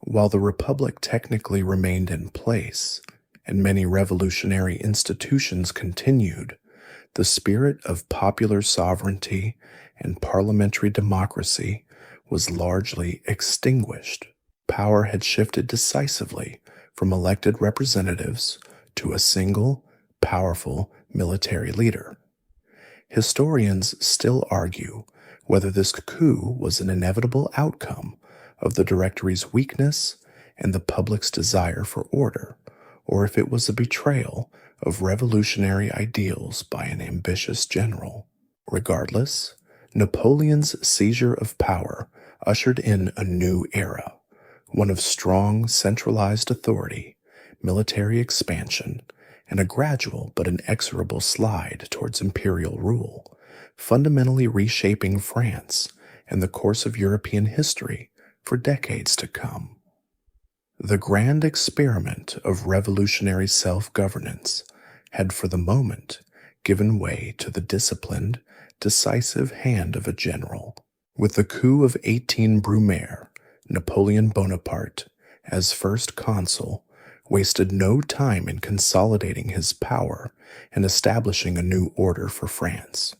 While the Republic technically remained in place, and many revolutionary institutions continued, the spirit of popular sovereignty and parliamentary democracy was largely extinguished. Power had shifted decisively from elected representatives to a single, powerful military leader. Historians still argue whether this coup was an inevitable outcome of the Directory's weakness and the public's desire for order, or if it was a betrayal of revolutionary ideals by an ambitious general. Regardless, Napoleon's seizure of power ushered in a new era, one of strong centralized authority, military expansion, and a gradual but inexorable slide towards imperial rule, fundamentally reshaping France and the course of European history for decades to come. The grand experiment of revolutionary self-governance had for the moment given way to the disciplined, decisive hand of a general. With the coup of 18 Brumaire, Napoleon Bonaparte, as first consul, wasted no time in consolidating his power and establishing a new order for France.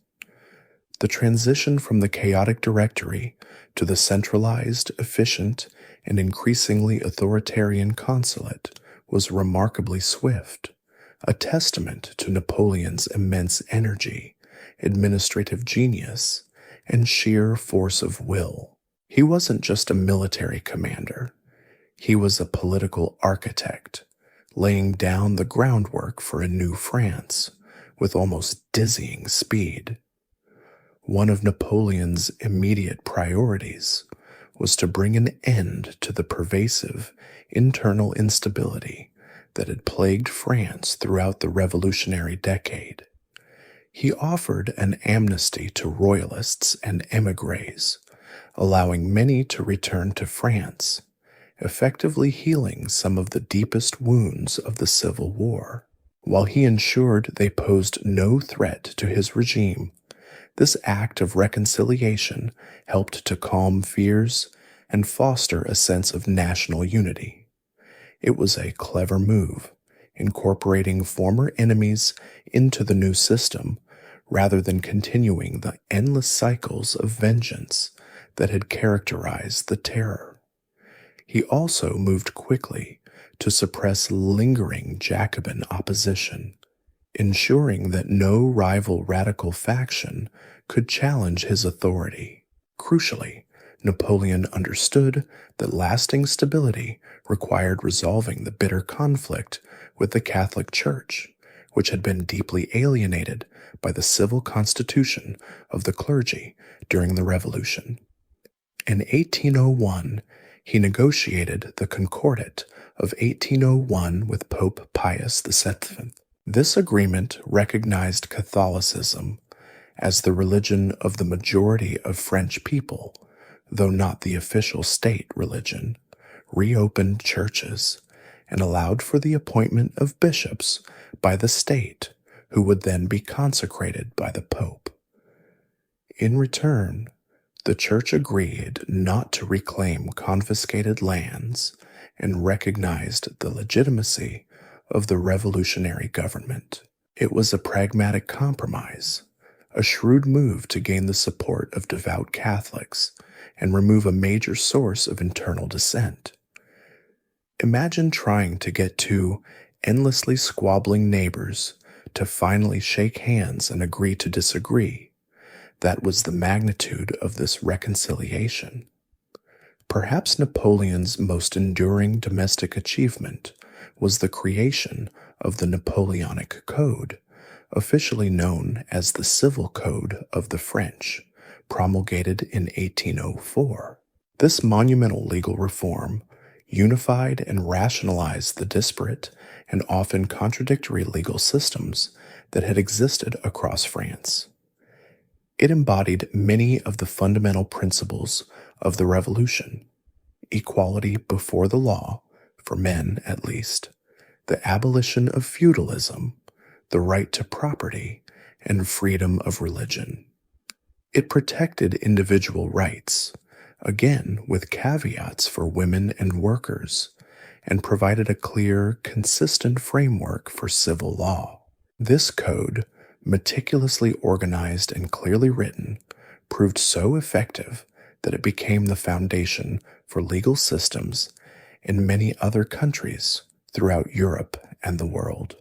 The transition from the chaotic directory to the centralized, efficient, and increasingly authoritarian consulate was remarkably swift, a testament to Napoleon's immense energy, administrative genius, and sheer force of will. He wasn't just a military commander. He was a political architect, laying down the groundwork for a new France with almost dizzying speed. One of Napoleon's immediate priorities was to bring an end to the pervasive internal instability that had plagued France throughout the revolutionary decade. He offered an amnesty to royalists and émigrés, allowing many to return to France, effectively healing some of the deepest wounds of the Civil War. While he ensured they posed no threat to his regime, this act of reconciliation helped to calm fears and foster a sense of national unity. It was a clever move, incorporating former enemies into the new system rather than continuing the endless cycles of vengeance that had characterized the Terror. He also moved quickly to suppress lingering Jacobin opposition, ensuring that no rival radical faction could challenge his authority. Crucially, Napoleon understood that lasting stability required resolving the bitter conflict with the Catholic Church, which had been deeply alienated by the civil constitution of the clergy during the Revolution. In 1801, he negotiated the Concordat of 1801 with Pope Pius VII. This agreement recognized Catholicism as the religion of the majority of French people, though not the official state religion, reopened churches, and allowed for the appointment of bishops by the state, who would then be consecrated by the Pope. In return, the Church agreed not to reclaim confiscated lands and recognized the legitimacy of the revolutionary government. It was a pragmatic compromise, a shrewd move to gain the support of devout Catholics and remove a major source of internal dissent. Imagine trying to get two endlessly squabbling neighbors to finally shake hands and agree to disagree. That was the magnitude of this reconciliation. Perhaps Napoleon's most enduring domestic achievement was the creation of the Napoleonic Code, officially known as the Civil Code of the French, promulgated in 1804. This monumental legal reform unified and rationalized the disparate and often contradictory legal systems that had existed across France. It embodied many of the fundamental principles of the Revolution: equality before the law, for men at least, the abolition of feudalism, the right to property, and freedom of religion. It protected individual rights, again with caveats for women and workers, and provided a clear, consistent framework for civil law. This code, meticulously organized and clearly written, proved so effective that it became the foundation for legal systems in many other countries throughout Europe and the world.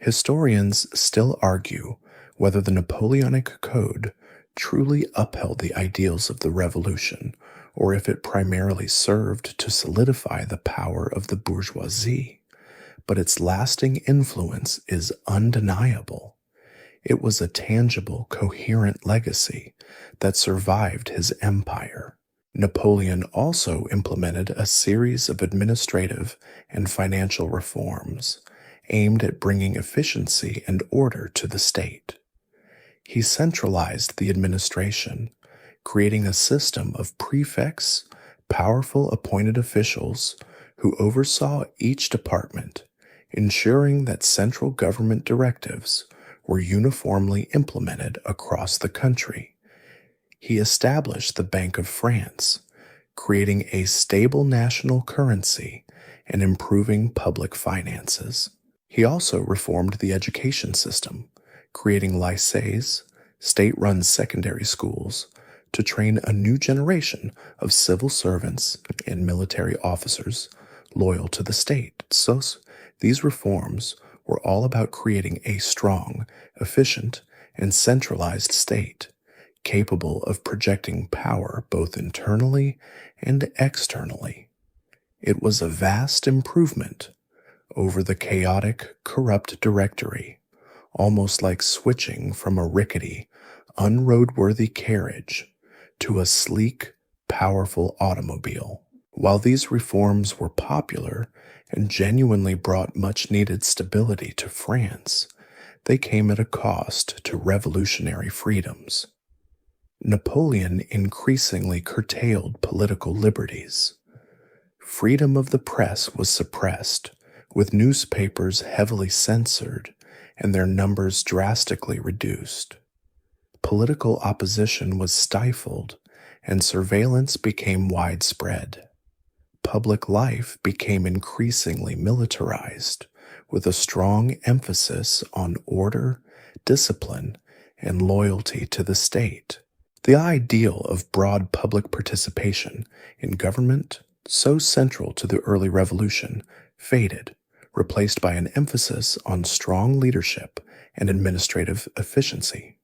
Historians still argue whether the Napoleonic Code truly upheld the ideals of the Revolution, or if it primarily served to solidify the power of the bourgeoisie, but its lasting influence is undeniable. It was a tangible, coherent legacy that survived his empire. Napoleon also implemented a series of administrative and financial reforms aimed at bringing efficiency and order to the state. He centralized the administration, creating a system of prefects, powerful appointed officials who oversaw each department, ensuring that central government directives were uniformly implemented across the country. He established the Bank of France, creating a stable national currency and improving public finances. He also reformed the education system, creating lycées, state-run secondary schools, to train a new generation of civil servants and military officers loyal to the state. So these reforms were all about creating a strong, efficient, and centralized state, capable of projecting power both internally and externally. It was a vast improvement over the chaotic, corrupt directory, almost like switching from a rickety, unroadworthy carriage to a sleek, powerful automobile. While these reforms were popular and genuinely brought much-needed stability to France, they came at a cost to revolutionary freedoms. Napoleon increasingly curtailed political liberties. Freedom of the press was suppressed, with newspapers heavily censored and their numbers drastically reduced. Political opposition was stifled, and surveillance became widespread. Public life became increasingly militarized, with a strong emphasis on order, discipline, and loyalty to the state. The ideal of broad public participation in government, so central to the early revolution, faded, replaced by an emphasis on strong leadership and administrative efficiency.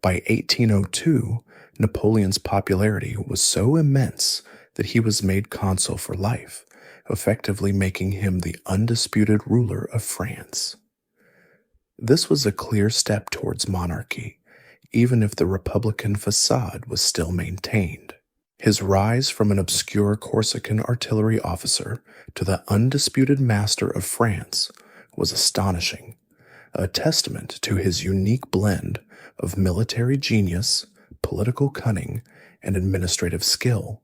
By 1802, Napoleon's popularity was so immense that he was made consul for life, effectively making him the undisputed ruler of France. This was a clear step towards monarchy, even if the republican facade was still maintained. His rise from an obscure Corsican artillery officer to the undisputed master of France was astonishing, a testament to his unique blend of military genius, political cunning, and administrative skill.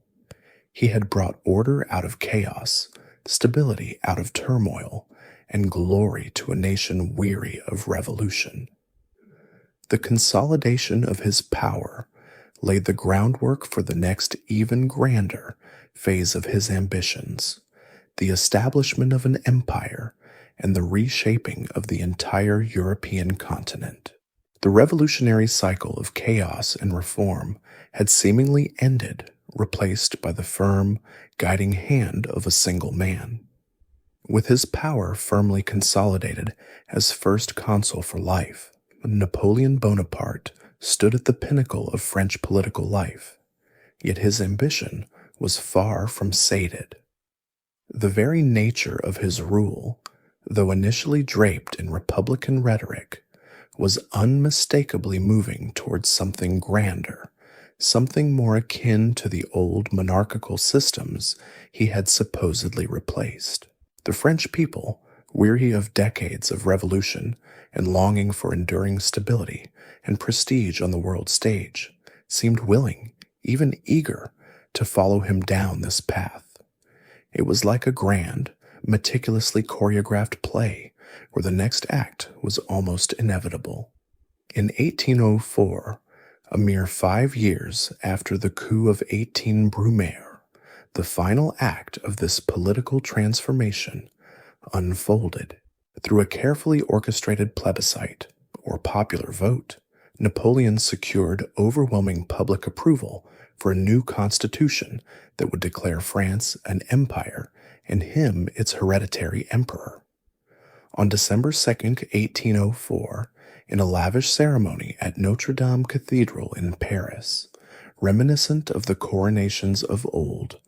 He had brought order out of chaos, stability out of turmoil, and glory to a nation weary of revolution. The consolidation of his power laid the groundwork for the next even grander phase of his ambitions, the establishment of an empire and the reshaping of the entire European continent. The revolutionary cycle of chaos and reform had seemingly ended, replaced by the firm, guiding hand of a single man. With his power firmly consolidated as first consul for life, Napoleon Bonaparte stood at the pinnacle of French political life, yet his ambition was far from sated. The very nature of his rule, though initially draped in republican rhetoric, was unmistakably moving towards something grander, something more akin to the old monarchical systems he had supposedly replaced. The French people, weary of decades of revolution and longing for enduring stability and prestige on the world stage, seemed willing, even eager, to follow him down this path. It was like a grand, meticulously choreographed play where the next act was almost inevitable. In 1804, a mere 5 years after the coup of 18 Brumaire, the final act of this political transformation unfolded. Through a carefully orchestrated plebiscite, or popular vote, Napoleon secured overwhelming public approval for a new constitution that would declare France an empire and him its hereditary emperor. On December 2, 1804, in a lavish ceremony at Notre Dame Cathedral in Paris, reminiscent of the coronations of old,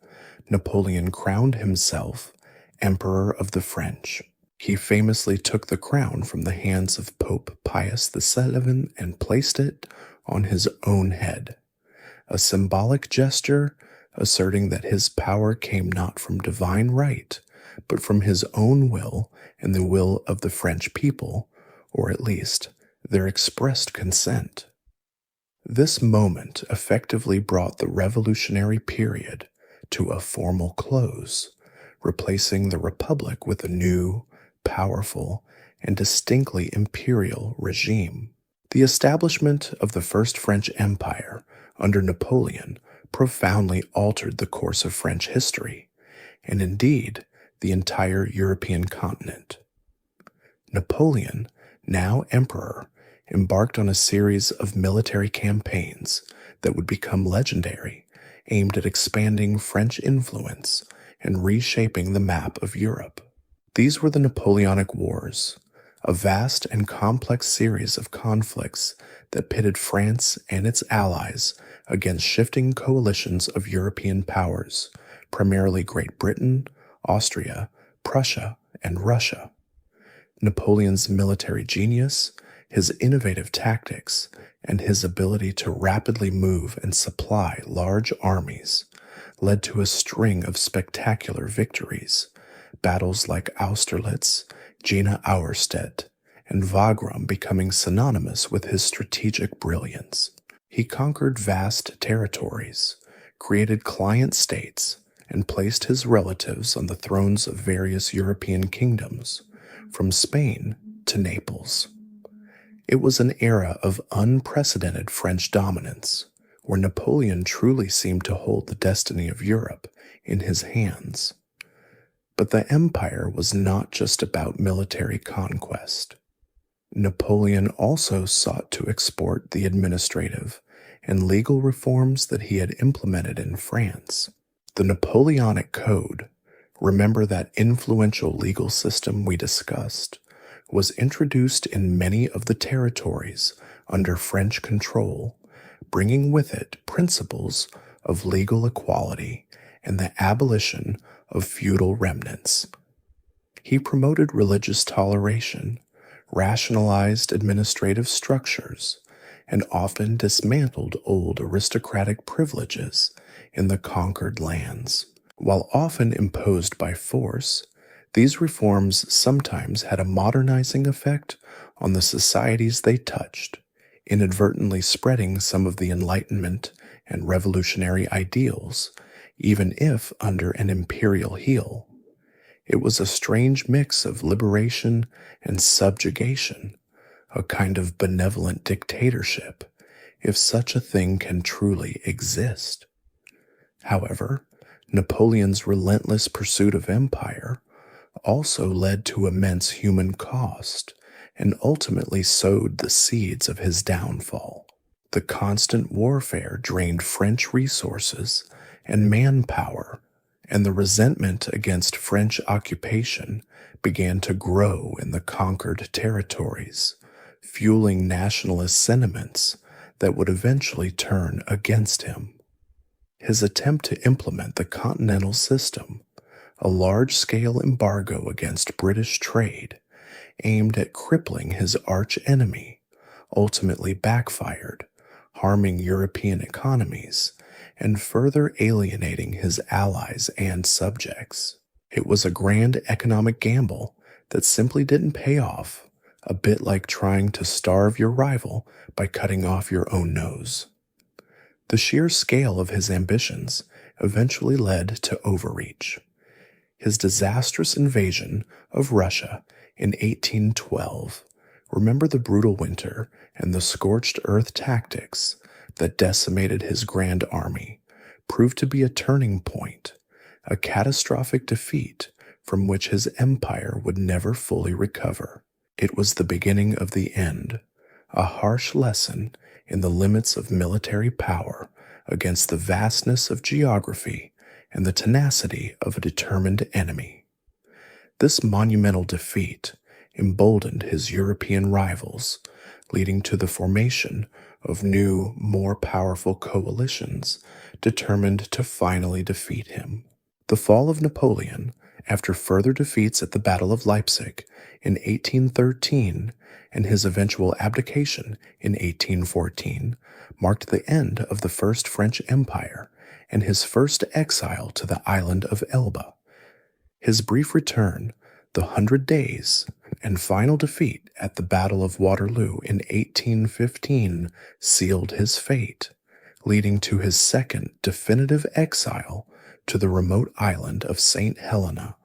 Napoleon crowned himself Emperor of the French. He famously took the crown from the hands of Pope Pius VII and placed it on his own head, a symbolic gesture asserting that his power came not from divine right, but from his own will and the will of the French people, or at least their expressed consent. This moment effectively brought the revolutionary period to a formal close, replacing the Republic with a new, powerful, and distinctly imperial regime. The establishment of the First French Empire under Napoleon profoundly altered the course of French history, and indeed the entire European continent. Napoleon, now emperor, embarked on a series of military campaigns that would become legendary, aimed at expanding French influence and reshaping the map of Europe. These were the Napoleonic Wars, a vast and complex series of conflicts that pitted France and its allies against shifting coalitions of European powers, primarily Great Britain, Austria, Prussia, and Russia. Napoleon's military genius, his innovative tactics, and his ability to rapidly move and supply large armies led to a string of spectacular victories, battles like Austerlitz, Jena Auerstedt, and Wagram becoming synonymous with his strategic brilliance. He conquered vast territories, created client states, and placed his relatives on the thrones of various European kingdoms, from Spain to Naples. It was an era of unprecedented French dominance, where Napoleon truly seemed to hold the destiny of Europe in his hands. But the empire was not just about military conquest. Napoleon also sought to export the administrative and legal reforms that he had implemented in France. The Napoleonic Code, remember that influential legal system we discussed, was introduced in many of the territories under French control, bringing with it principles of legal equality and the abolition of feudal remnants. He promoted religious toleration, rationalized administrative structures, and often dismantled old aristocratic privileges in the conquered lands. While often imposed by force, these reforms sometimes had a modernizing effect on the societies they touched, inadvertently spreading some of the Enlightenment and revolutionary ideals, even if under an imperial heel. It was a strange mix of liberation and subjugation, a kind of benevolent dictatorship, if such a thing can truly exist. However, Napoleon's relentless pursuit of empire also led to immense human cost and ultimately sowed the seeds of his downfall. The constant warfare drained French resources and manpower, and the resentment against French occupation began to grow in the conquered territories, fueling nationalist sentiments that would eventually turn against him. His attempt to implement the continental system, a large-scale embargo against British trade, aimed at crippling his arch-enemy, ultimately backfired, harming European economies and further alienating his allies and subjects. It was a grand economic gamble that simply didn't pay off, a bit like trying to starve your rival by cutting off your own nose. The sheer scale of his ambitions eventually led to overreach. His disastrous invasion of Russia in 1812, remember the brutal winter and the scorched earth tactics that decimated his grand army, proved to be a turning point, a catastrophic defeat from which his empire would never fully recover. It was the beginning of the end, a harsh lesson in the limits of military power against the vastness of geography and the tenacity of a determined enemy. This monumental defeat emboldened his European rivals, leading to the formation of new, more powerful coalitions determined to finally defeat him. The fall of Napoleon, after further defeats at the Battle of Leipzig in 1813 and his eventual abdication in 1814, marked the end of the First French Empire and his first exile to the island of Elba. His brief return, the 100 Days, and final defeat at the Battle of Waterloo in 1815 sealed his fate, leading to his second definitive exile to the remote island of St. Helena,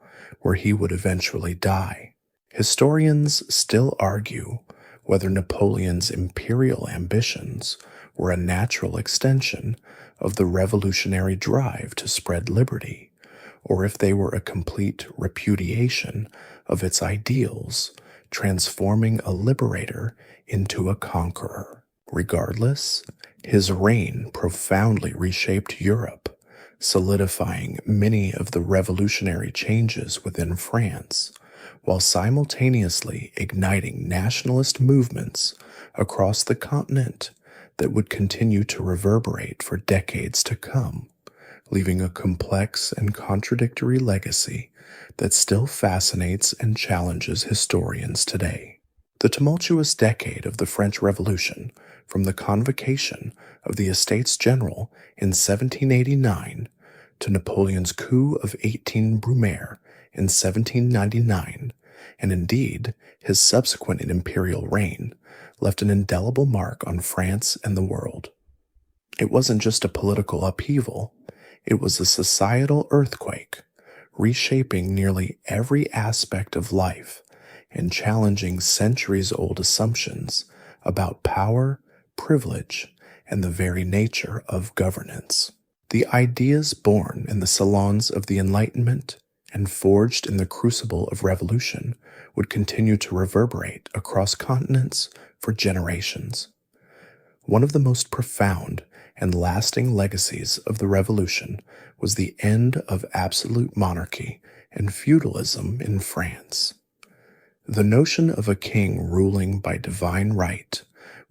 where he would eventually die. Historians still argue whether Napoleon's imperial ambitions were a natural extension of the revolutionary drive to spread liberty, or if they were a complete repudiation of its ideals, transforming a liberator into a conqueror. Regardless, his reign profoundly reshaped Europe, solidifying many of the revolutionary changes within France, while simultaneously igniting nationalist movements across the continent that would continue to reverberate for decades to come, leaving a complex and contradictory legacy that still fascinates and challenges historians today. The tumultuous decade of the French Revolution, from the convocation of the Estates General in 1789 to Napoleon's coup of 18 Brumaire in 1799, and indeed his subsequent imperial reign, left an indelible mark on France and the world. It wasn't just a political upheaval, it was a societal earthquake, reshaping nearly every aspect of life and challenging centuries-old assumptions about power, privilege, and the very nature of governance. The ideas born in the salons of the Enlightenment and forged in the crucible of revolution would continue to reverberate across continents for generations. One of the most profound and lasting legacies of the revolution was the end of absolute monarchy and feudalism in France. The notion of a king ruling by divine right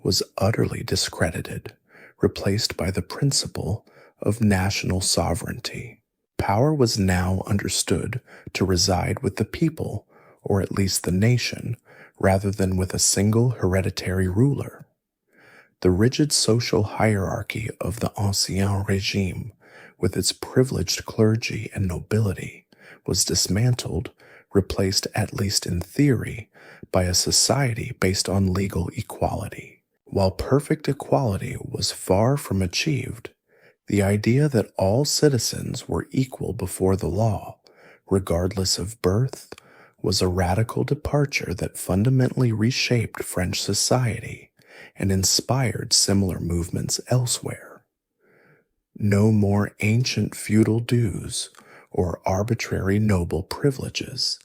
was utterly discredited, replaced by the principle of national sovereignty. Power was now understood to reside with the people, or at least the nation, rather than with a single hereditary ruler. The rigid social hierarchy of the Ancien Regime, with its privileged clergy and nobility, was dismantled, replaced at least in theory by a society based on legal equality. While perfect equality was far from achieved, the idea that all citizens were equal before the law, regardless of birth, was a radical departure that fundamentally reshaped French society and inspired similar movements elsewhere. No more ancient feudal dues or arbitrary noble privileges.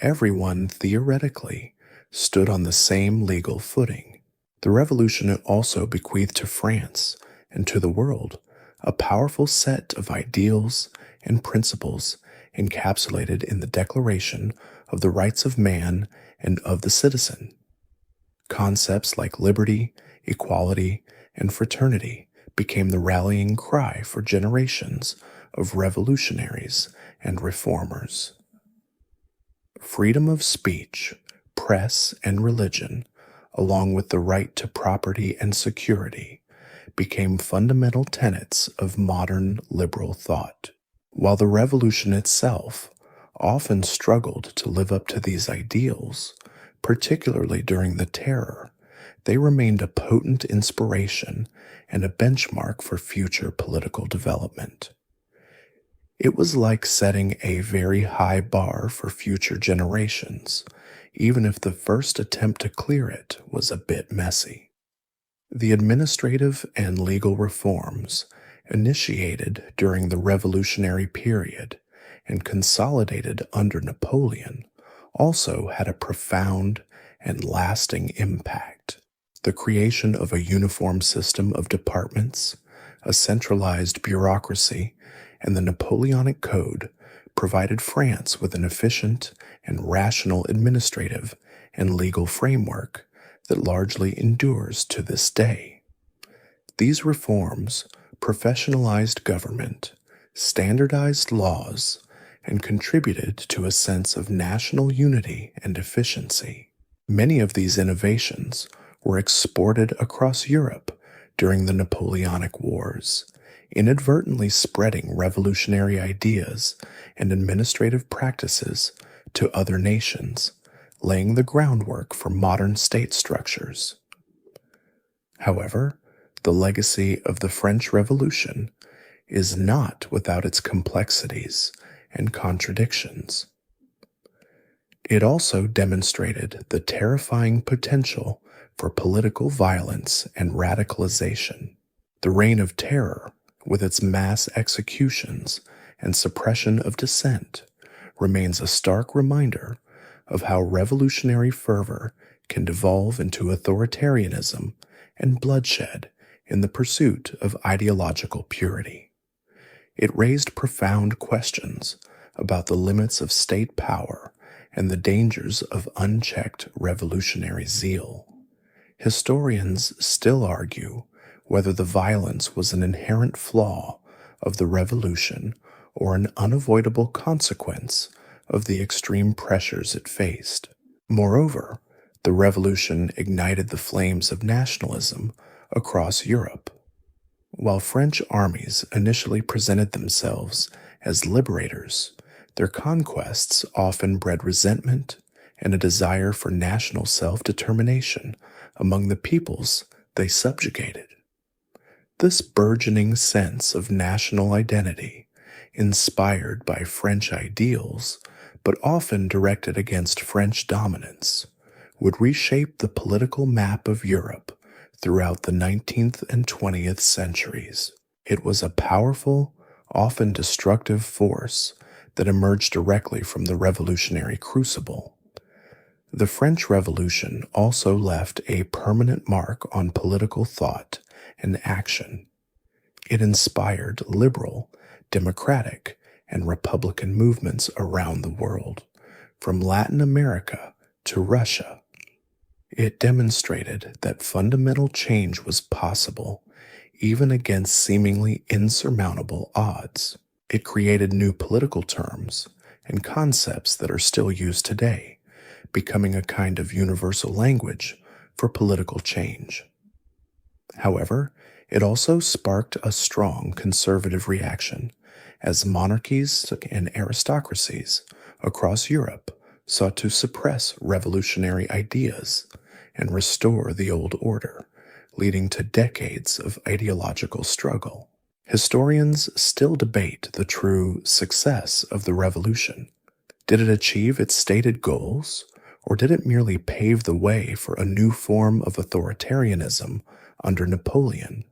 Everyone, theoretically, stood on the same legal footing. The revolution also bequeathed to France and to the world a powerful set of ideals and principles encapsulated in the Declaration of the Rights of Man and of the Citizen. Concepts like liberty, equality, and fraternity became the rallying cry for generations of revolutionaries and reformers. Freedom of speech, press, and religion, along with the right to property and security, became fundamental tenets of modern liberal thought. While the revolution itself often struggled to live up to these ideals, particularly during the Terror, they remained a potent inspiration and a benchmark for future political development. It was like setting a very high bar for future generations, even if the first attempt to clear it was a bit messy. The administrative and legal reforms initiated during the revolutionary period and consolidated under Napoleon also had a profound and lasting impact. The creation of a uniform system of departments, a centralized bureaucracy, and the Napoleonic Code provided France with an efficient and rational administrative and legal framework that largely endures to this day. These reforms professionalized government, standardized laws, and contributed to a sense of national unity and efficiency. Many of these innovations were exported across Europe during the Napoleonic Wars, inadvertently spreading revolutionary ideas and administrative practices to other nations, laying the groundwork for modern state structures. However, the legacy of the French Revolution is not without its complexities and contradictions. It also demonstrated the terrifying potential for political violence and radicalization. The Reign of Terror, with its mass executions and suppression of dissent, remains a stark reminder of how revolutionary fervor can devolve into authoritarianism and bloodshed in the pursuit of ideological purity. It raised profound questions about the limits of state power and the dangers of unchecked revolutionary zeal. Historians still argue whether the violence was an inherent flaw of the revolution or an unavoidable consequence of the extreme pressures it faced. Moreover, the revolution ignited the flames of nationalism across Europe. While French armies initially presented themselves as liberators, their conquests often bred resentment and a desire for national self-determination among the peoples they subjugated. This burgeoning sense of national identity, inspired by French ideals, but often directed against French dominance, would reshape the political map of Europe throughout the 19th and 20th centuries. It was a powerful, often destructive force that emerged directly from the revolutionary crucible. The French Revolution also left a permanent mark on political thought and action. It inspired liberal, democratic, and republican movements around the world, from Latin America to Russia. It demonstrated that fundamental change was possible, even against seemingly insurmountable odds. It created new political terms and concepts that are still used today, becoming a kind of universal language for political change. However, it also sparked a strong conservative reaction as monarchies and aristocracies across Europe sought to suppress revolutionary ideas and restore the old order, leading to decades of ideological struggle. Historians still debate the true success of the revolution. Did it achieve its stated goals, or did it merely pave the way for a new form of authoritarianism under Napoleon?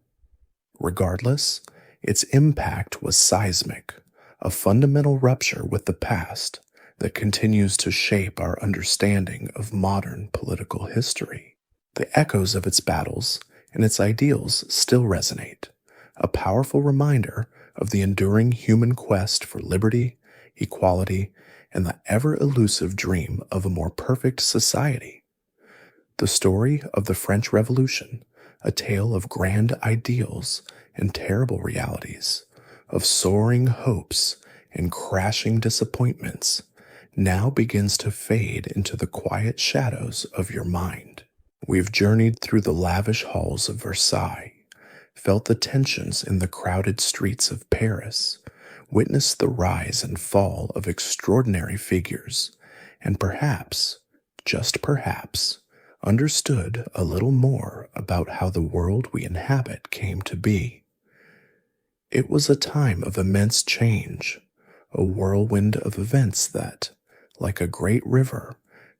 Regardless, its impact was seismic, a fundamental rupture with the past that continues to shape our understanding of modern political history. The echoes of its battles and its ideals still resonate, a powerful reminder of the enduring human quest for liberty, equality, and the ever-elusive dream of a more perfect society. The story of the French Revolution, a tale of grand ideals and terrible realities, of soaring hopes and crashing disappointments, now begins to fade into the quiet shadows of your mind. We've journeyed through the lavish halls of Versailles, felt the tensions in the crowded streets of Paris, witnessed the rise and fall of extraordinary figures, and perhaps, just perhaps, understood a little more about how the world we inhabit came to be. It was a time of immense change, a whirlwind of events that, like a great river,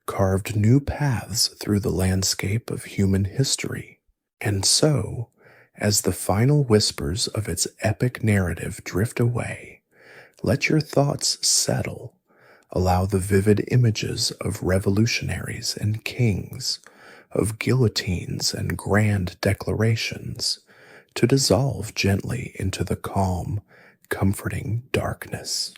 carved new paths through the landscape of human history. And so, as the final whispers of its epic narrative drift away, let your thoughts settle. Allow the vivid images of revolutionaries and kings, of guillotines and grand declarations, to dissolve gently into the calm, comforting darkness.